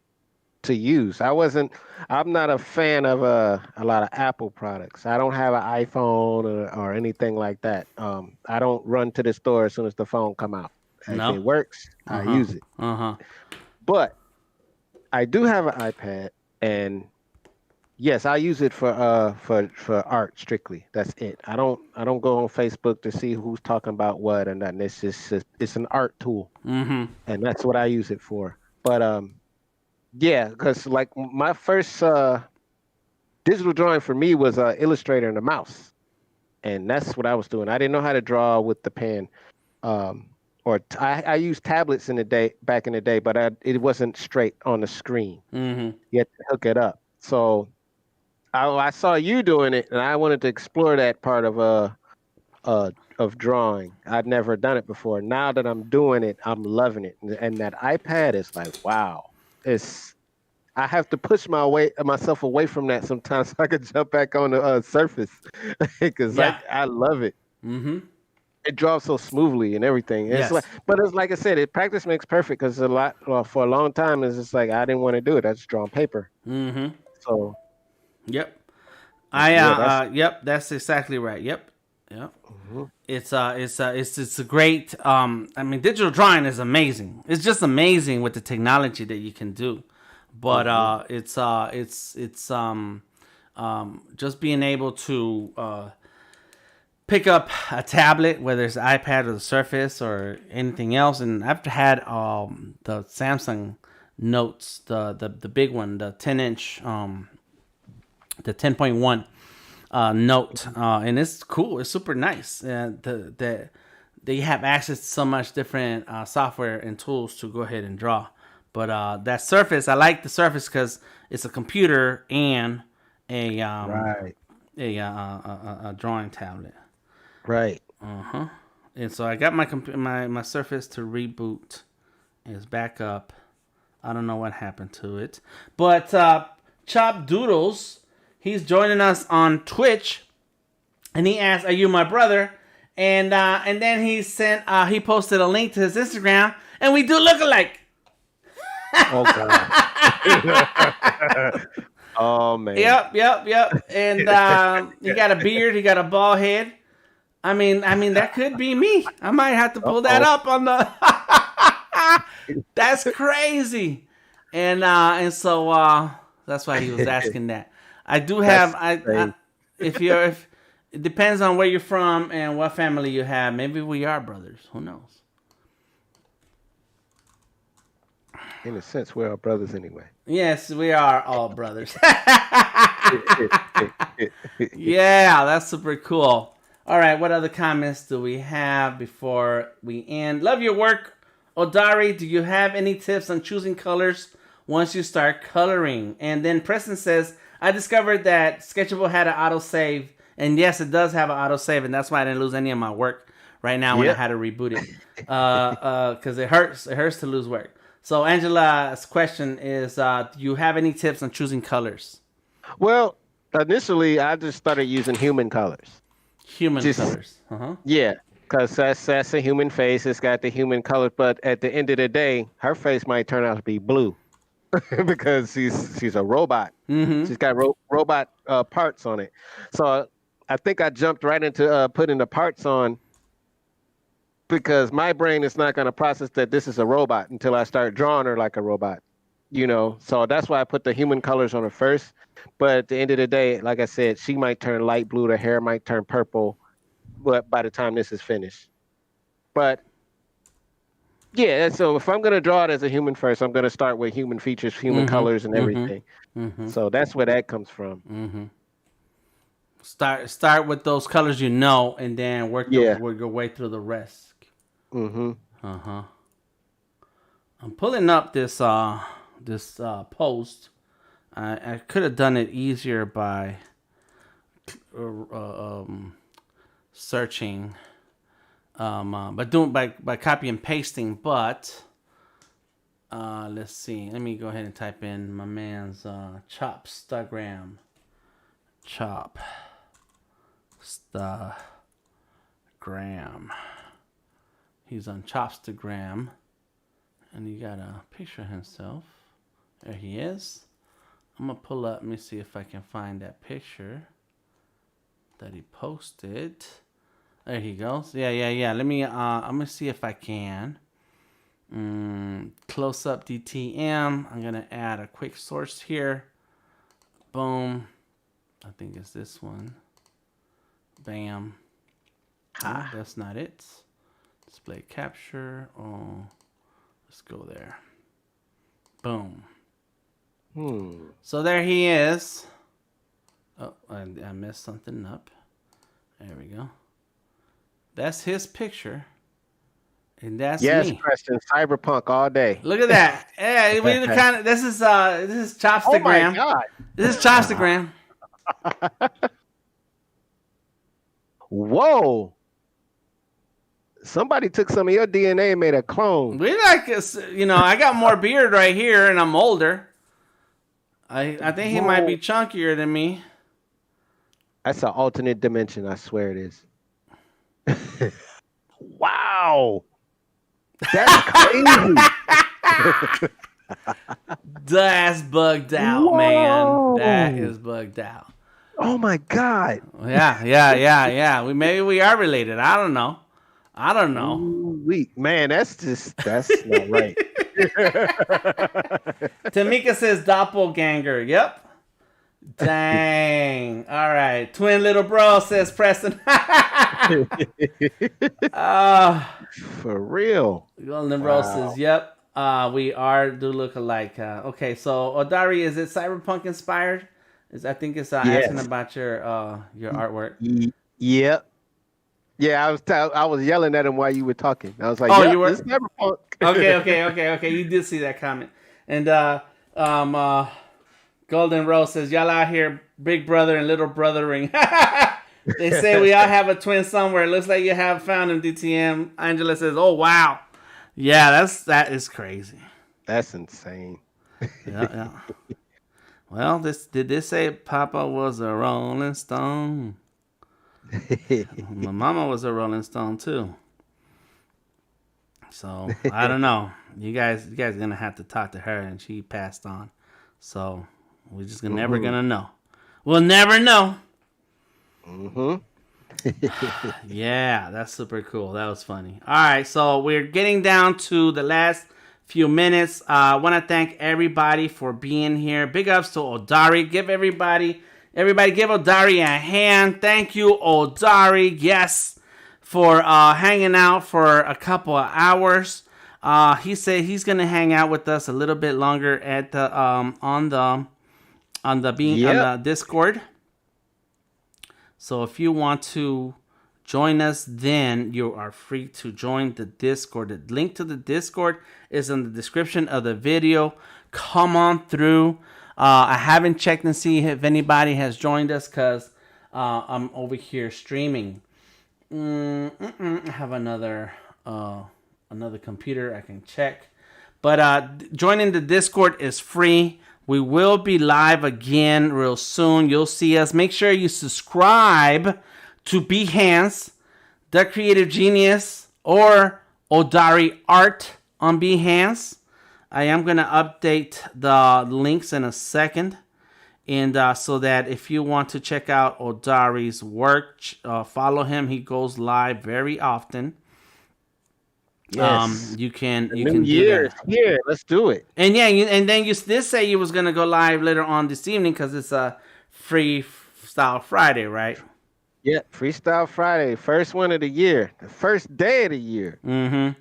use. I'm not a fan of a lot of Apple products. I don't have an iPhone or anything like that. I don't run to the store as soon as the phone come out. If it works, I use it. But I do have an iPad, and yes, I use it for art strictly. That's it. I don't go on Facebook to see who's talking about what and that. It's an art tool, and that's what I use it for. But yeah, because like my first digital drawing for me was Illustrator and a mouse, and that's what I was doing. I didn't know how to draw with the pen, I used tablets back in the day, but it wasn't straight on the screen. You had to hook it up. So I saw you doing it, and I wanted to explore that part of drawing. I'd never done it before. Now that I'm doing it, I'm loving it. And that iPad is like, wow. I have to push myself away from that sometimes so I can jump back on the Surface because I love it. It draws so smoothly and everything. Yes. But it's like I said, practice makes perfect because for a long time, it's just like I didn't want to do it. I just draw on paper. So. Yep. Yep, that's exactly right. Yep. It's a great I mean, digital drawing is amazing. It's just amazing with the technology that you can do. But it's just being able to pick up a tablet, whether it's an iPad or the Surface or anything else, and I've had the Samsung Notes, the big one, the 10-inch the 10.1 Note, and it's cool. It's super nice. They have access to so much different software and tools to go ahead and draw. But that Surface, I like the Surface because it's a computer and a drawing tablet. Right. And so I got my Surface to reboot. It's back up. I don't know what happened to it, but Chop Doodles. He's joining us on Twitch, and he asked, "Are you my brother?" And then he posted a link to his Instagram, and we do look alike. Oh God! Oh man! Yep. And he got a beard. He got a bald head. I mean that could be me. I might have to pull that up on the. That's crazy, and so that's why he was asking that. I do have. If it depends on where you're from and what family you have. Maybe we are brothers. Who knows? In a sense, we're all brothers anyway. Yes, we are all brothers. Yeah, that's super cool. All right, what other comments do we have before we end? Love your work, Odari. Do you have any tips on choosing colors once you start coloring? And then Preston says, I discovered that Sketchable had an autosave. And yes, it does have an autosave, and that's why I didn't lose any of my work right now when I had to reboot it. Because it hurts. It hurts to lose work. So Angela's question is, do you have any tips on choosing colors? Well, initially, I just started using human colors. Human colors. Yeah, because that's a human face. It's got the human colors, but at the end of the day, her face might turn out to be blue because she's a robot. She's got robot parts on it. So I think I jumped right into putting the parts on because my brain is not going to process that this is a robot until I start drawing her like a robot. So that's why I put the human colors on her first. But at the end of the day, like I said, she might turn light blue. The hair might turn purple, but by the time this is finished. But yeah, so if I'm going to draw it as a human first, I'm going to start with human features, human colors, and everything. So that's where that comes from. Start with those colors and then work your way through the rest. I'm pulling up this post. I could have done it easier by searching, but doing by copy and pasting. But let's see. Let me go ahead and type in my man's Chopstagram. Chopstagram. He's on Chopstagram, and he got a picture of himself. There he is. I'm gonna pull up. Let me see if I can find that picture that he posted. There he goes. Yeah. Let me. I'm gonna see if I can. Close up DTM. I'm gonna add a quick source here. Boom. I think it's this one. Bam. No, that's not it. Display capture. Oh, let's go there. Boom. So there he is. Oh, I messed something up. There we go. That's his picture. And that's me. Yes, Preston, cyberpunk all day. Look at that. Yeah, this is Chopstagram. Oh my God. This is Chopstagram. Whoa. Somebody took some of your DNA and made a clone. I got more beard right here and I'm older. I think he might be chunkier than me. That's an alternate dimension. I swear it is. Wow. That's crazy. That's bugged out, Whoa. man. That is bugged out. Oh my God. Yeah. Maybe we are related. I don't know. Man, that's not right. Tamika says doppelganger. Yep. Dang. All right. Twin little bro, says Preston. For real. Golden Bro says, yep. We do look alike. Okay, so Odari, is it cyberpunk inspired? I think it's asking about your artwork. Yep. Yeah, I was yelling at him while you were talking. I was like, you were? It's cyberpunk. Okay. You did see that comment. And Golden Rose says, y'all out here, big brother and little brothering. They say we all have a twin somewhere. It looks like you have found him, DTM. Angela says, oh, wow. Yeah, that is crazy. That's insane. Yeah. Well, did this say Papa was a Rolling Stone? My mama was a Rolling Stone too. So I don't know. You guys are gonna have to talk to her, and she passed on. So we're just never gonna know. We'll never know. Yeah, that's super cool. That was funny. All right, so we're getting down to the last few minutes. I want to thank everybody for being here. Big ups to Odari. Give everybody give Odari a hand. Thank you, Odari. Yes, for hanging out for a couple of hours. He said he's gonna hang out with us a little bit longer at the on the Discord. So if you want to join us, then you are free to join the Discord. The link to the Discord is in the description of the video. Come on through. I haven't checked and see if anybody has joined us because I'm over here streaming. I have another computer I can check. But joining the Discord is free. We will be live again real soon. You'll see us. Make sure you subscribe to Behance, The Creative Genius, or Odari Art on Behance. I am going to update the links in a second. And so that if you want to check out Odari's work, follow him. He goes live very often. Yes. You can New do year. that. Yeah, let's do it. And yeah, and then you did say you was gonna go live later on this evening because it's a Freestyle Friday, right? Yeah, Freestyle Friday, first one of the year, the first day of the year. Mm-hmm.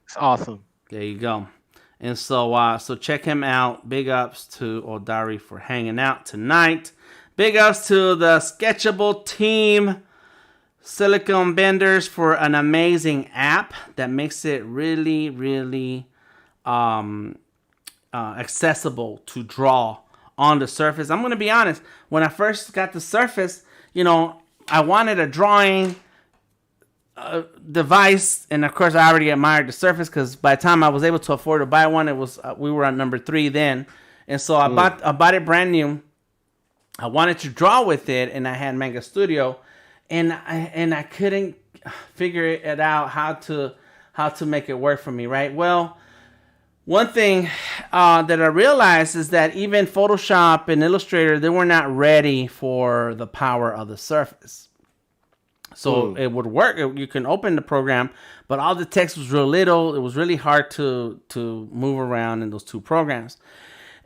It's awesome. There you go. And so check him out. Big ups to Odari for hanging out tonight. Big ups to the Sketchable team, Silicon Benders, for an amazing app that makes it really, really accessible to draw on the Surface. I'm going to be honest. When I first got the Surface, I wanted a drawing device, and of course I already admired the Surface because by the time I was able to afford to buy one, it was we were on number 3 then, and so I bought it brand new. I wanted to draw with it, and I had Manga Studio, and I couldn't figure it out how to make it work for me. Right? Well, one thing that I realized is that even Photoshop and Illustrator, they were not ready for the power of the Surface. So it would work. You can open the program, but all the text was real little. It was really hard to move around in those two programs.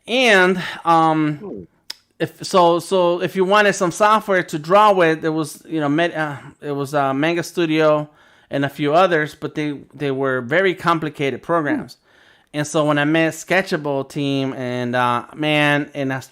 And if you wanted some software to draw with, it was Manga Studio and a few others, but they were very complicated programs. And so when I met Sketchable team and I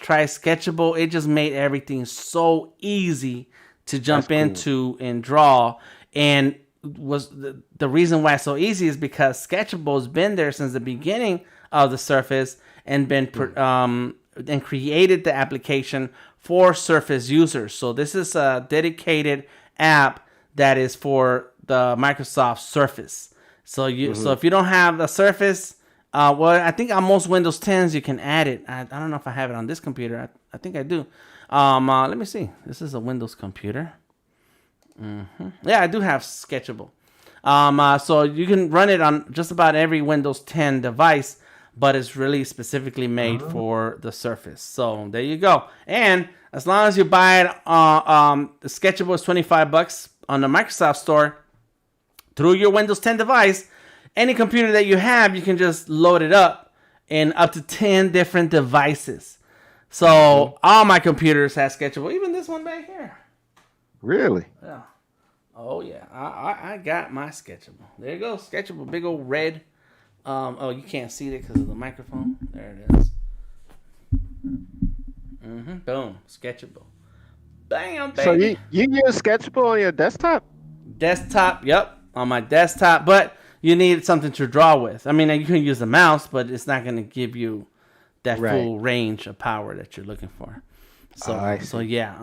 tried Sketchable, it just made everything so easy to jump into and draw. And was the reason why it's so easy is because Sketchable has been there since the beginning of the Surface and been and created the application for Surface users. So this is a dedicated app that is for the Microsoft Surface. So if you don't have the Surface, I think on most Windows 10s you can add it. I don't know if I have it on this computer. I think I do. Let me see. This is a Windows computer. Yeah, I do have Sketchable. So you can run it on just about every Windows 10 device, but it's really specifically made for the Surface. So there you go. And as long as you buy it, the Sketchable is $25 on the Microsoft Store through your Windows 10 device. Any computer that you have, you can just load it up in up to 10 different devices. So all my computers have Sketchable, even this one back here. Really? Yeah. Oh yeah, I got my Sketchable. There you go, Sketchable, big old red. You can't see it because of the microphone. There it is. Boom, Sketchable. Bam, baby. So you use Sketchable on your desktop? Desktop, yep, on my desktop. But you need something to draw with. I mean, you can use the mouse, but it's not going to give you that full range of power that you're looking for. So yeah.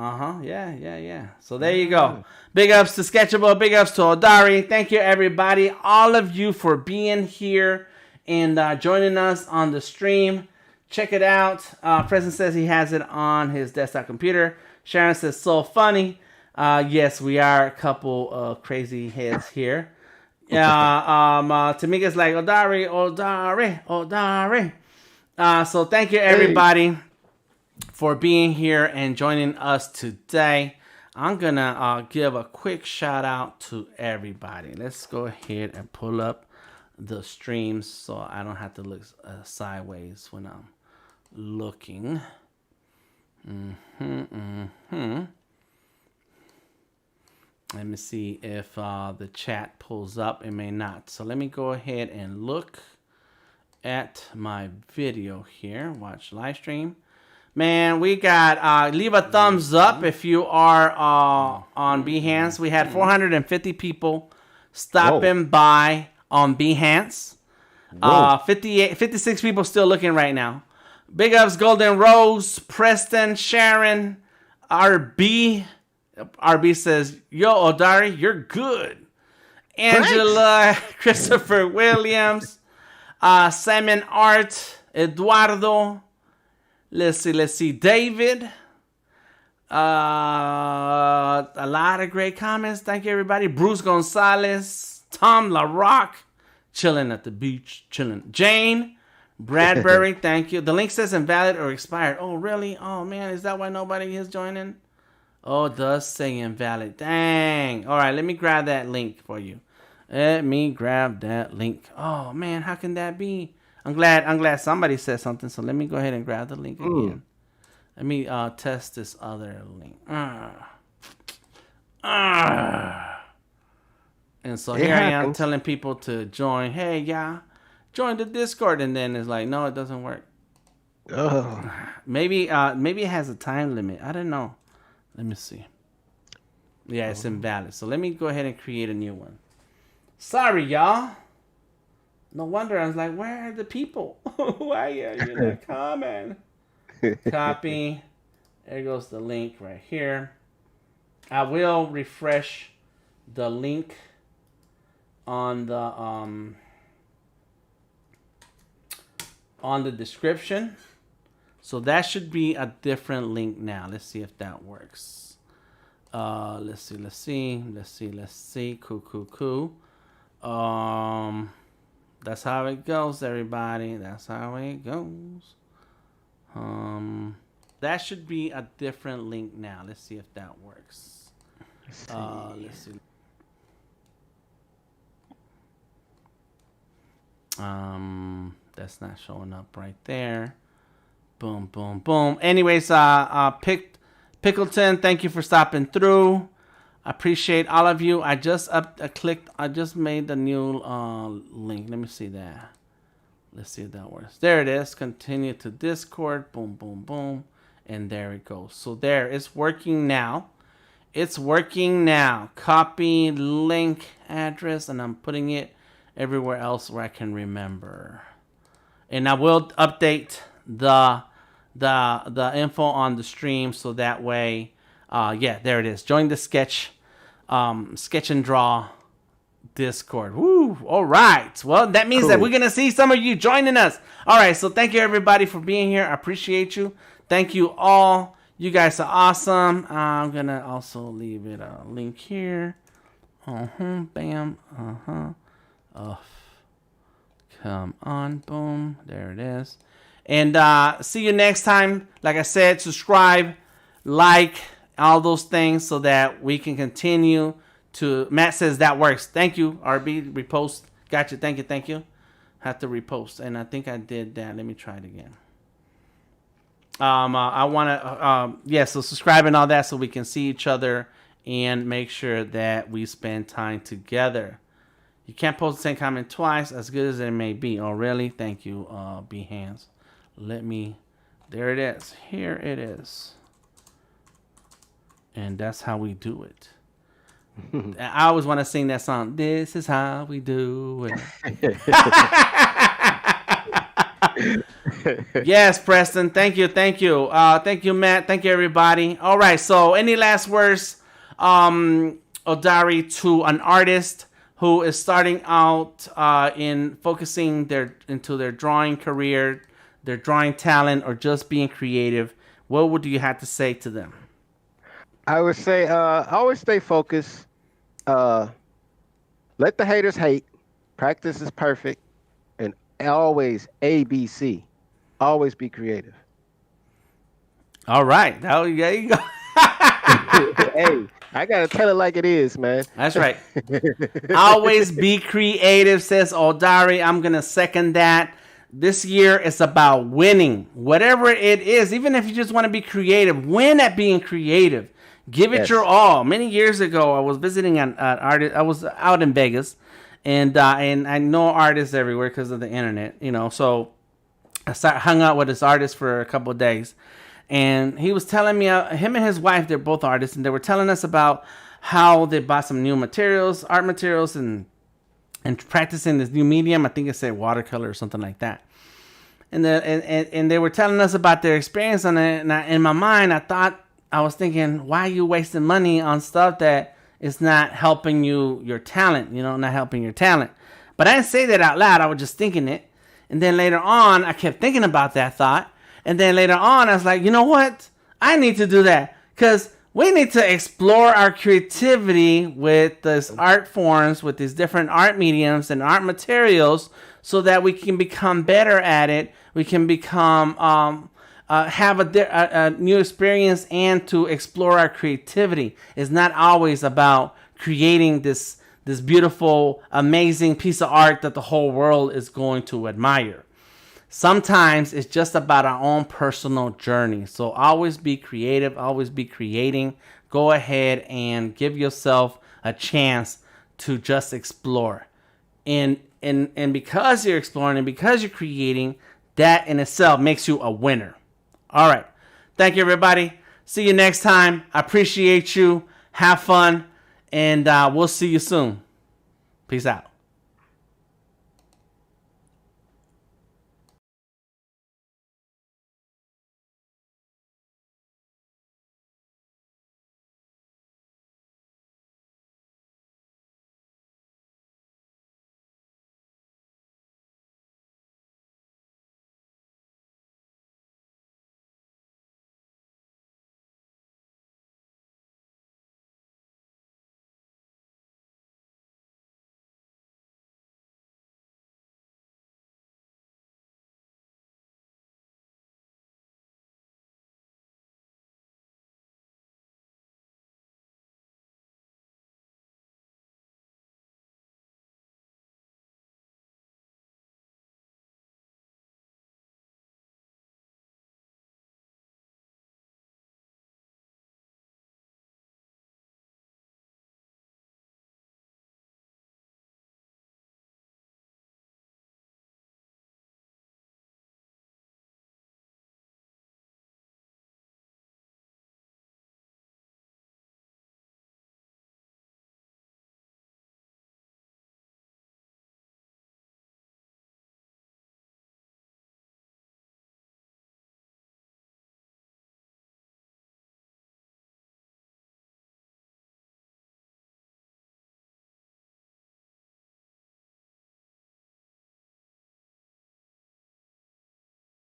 So there you go. Big ups to Sketchable. Big ups to Odari. Thank you, everybody. All of you for being here and joining us on the stream. Check it out. Preston says he has it on his desktop computer. Sharon says, so funny. Yes, we are a couple of crazy heads here. Tamika's like, Odari. So thank you, everybody, for being here and joining us today. I'm going to give a quick shout out to everybody. Let's go ahead and pull up the streams so I don't have to look sideways when I'm looking. Let me see if the chat pulls up. It may not. So let me go ahead and look at my video here. Watch live stream. Man, we got leave a thumbs up if you are on Behance. We had 450 people stopping by on Behance. 56 people still looking right now. Big ups, Golden Rose, Preston, Sharon, RB. RB says, "Yo, Odari, you're good." Angela, Christopher Williams, Simon Art, Eduardo. Let's see, David. A lot of great comments. Thank you, everybody. Bruce Gonzalez, Tom LaRock, chilling at the beach, chilling. Jane Bradbury, thank you. The link says invalid or expired. Oh, really? Oh, man, is that why nobody is joining? Oh, it does say invalid. Dang. All right, let me grab that link for you. Let me grab that link. Oh, man, how can that be? I'm glad somebody said something, so let me go ahead and grab the link again. Let me test this other link. And so here I am telling people to join. Hey, yeah, join the Discord, and then it's like, no, it doesn't work. Maybe it has a time limit. I don't know. Let me see. Yeah, it's invalid. So let me go ahead and create a new one. Sorry, y'all. No wonder I was like, where are the people? Why are you not coming? Copy. There goes the link right here. I will refresh the link on the description. So that should be a different link now. Let's see if that works. Let's see. Cool. That's how it goes, everybody. That's how it goes. That should be a different link now. Let's see if that works. Let's see. That's not showing up right there. Boom. Anyways, Pickleton, thank you for stopping through. I appreciate all of you. I just made the new link. Let me see that. Let's see if that works. There it is. Continue to Discord. Boom. And there it goes. So there, it's working now. Copy link address, and I'm putting it everywhere else where I can remember. And I will update the info on the stream so that way, yeah, there it is. Join the sketch and draw Discord. Woo! All right. Well, that means that we're gonna see some of you joining us. All right. So thank you everybody for being here. I appreciate you. Thank you all. You guys are awesome. I'm gonna also leave it a link here. Bam. Come on. Boom. There it is. And see you next time. Like I said, subscribe, like, all those things so that we can continue to... Matt says that works. Thank you, RB. Repost. Gotcha. Thank you. Have to repost. And I think I did that. Let me try it again. I want to... so subscribe and all that so we can see each other and make sure that we spend time together. You can't post the same comment twice, as good as it may be. Oh, really? Thank you, Behance. There it is. Here it is. And that's how we do it. I always want to sing that song. This is how we do it. Yes, Preston. Thank you. Thank you, Matt. Thank you, everybody. All right. So any last words, Odari, to an artist who is starting out in focusing into their drawing career, their drawing talent, or just being creative? What would you have to say to them? I would say always stay focused. Let the haters hate. Practice is perfect. And always ABC. Always be creative. All right. There you go. Hey, I got to tell it like it is, man. That's right. Always be creative, says Odari. I'm going to second that. This year is about winning. Whatever it is, even if you just want to be creative, win at being creative. Give it your all. Many years ago, I was visiting an artist. I was out in Vegas, and I know artists everywhere because of the internet, So I hung out with this artist for a couple of days, And he was telling me, him and his wife, they're both artists, and they were telling us about how they bought some new materials, art materials, and practicing this new medium. I think it said watercolor or something like that. And they were telling us about their experience on it. And in my mind, I was thinking, why are you wasting money on stuff that is not helping your talent? Not helping your talent. But I didn't say that out loud. I was just thinking it. And then later on, I kept thinking about that thought. And then later on, I was like, you know what? I need to do that, because we need to explore our creativity with these art forms, with these different art mediums and art materials, so that we can become better at it. We can become have a new experience, and to explore our creativity. It's not always about creating this beautiful, amazing piece of art that the whole world is going to admire. Sometimes it's just about our own personal journey. So always be creative, always be creating. Go ahead and give yourself a chance to just explore. And because you're exploring and because you're creating, that in itself makes you a winner. All right. Thank you, everybody. See you next time. I appreciate you. Have fun. And we'll see you soon. Peace out.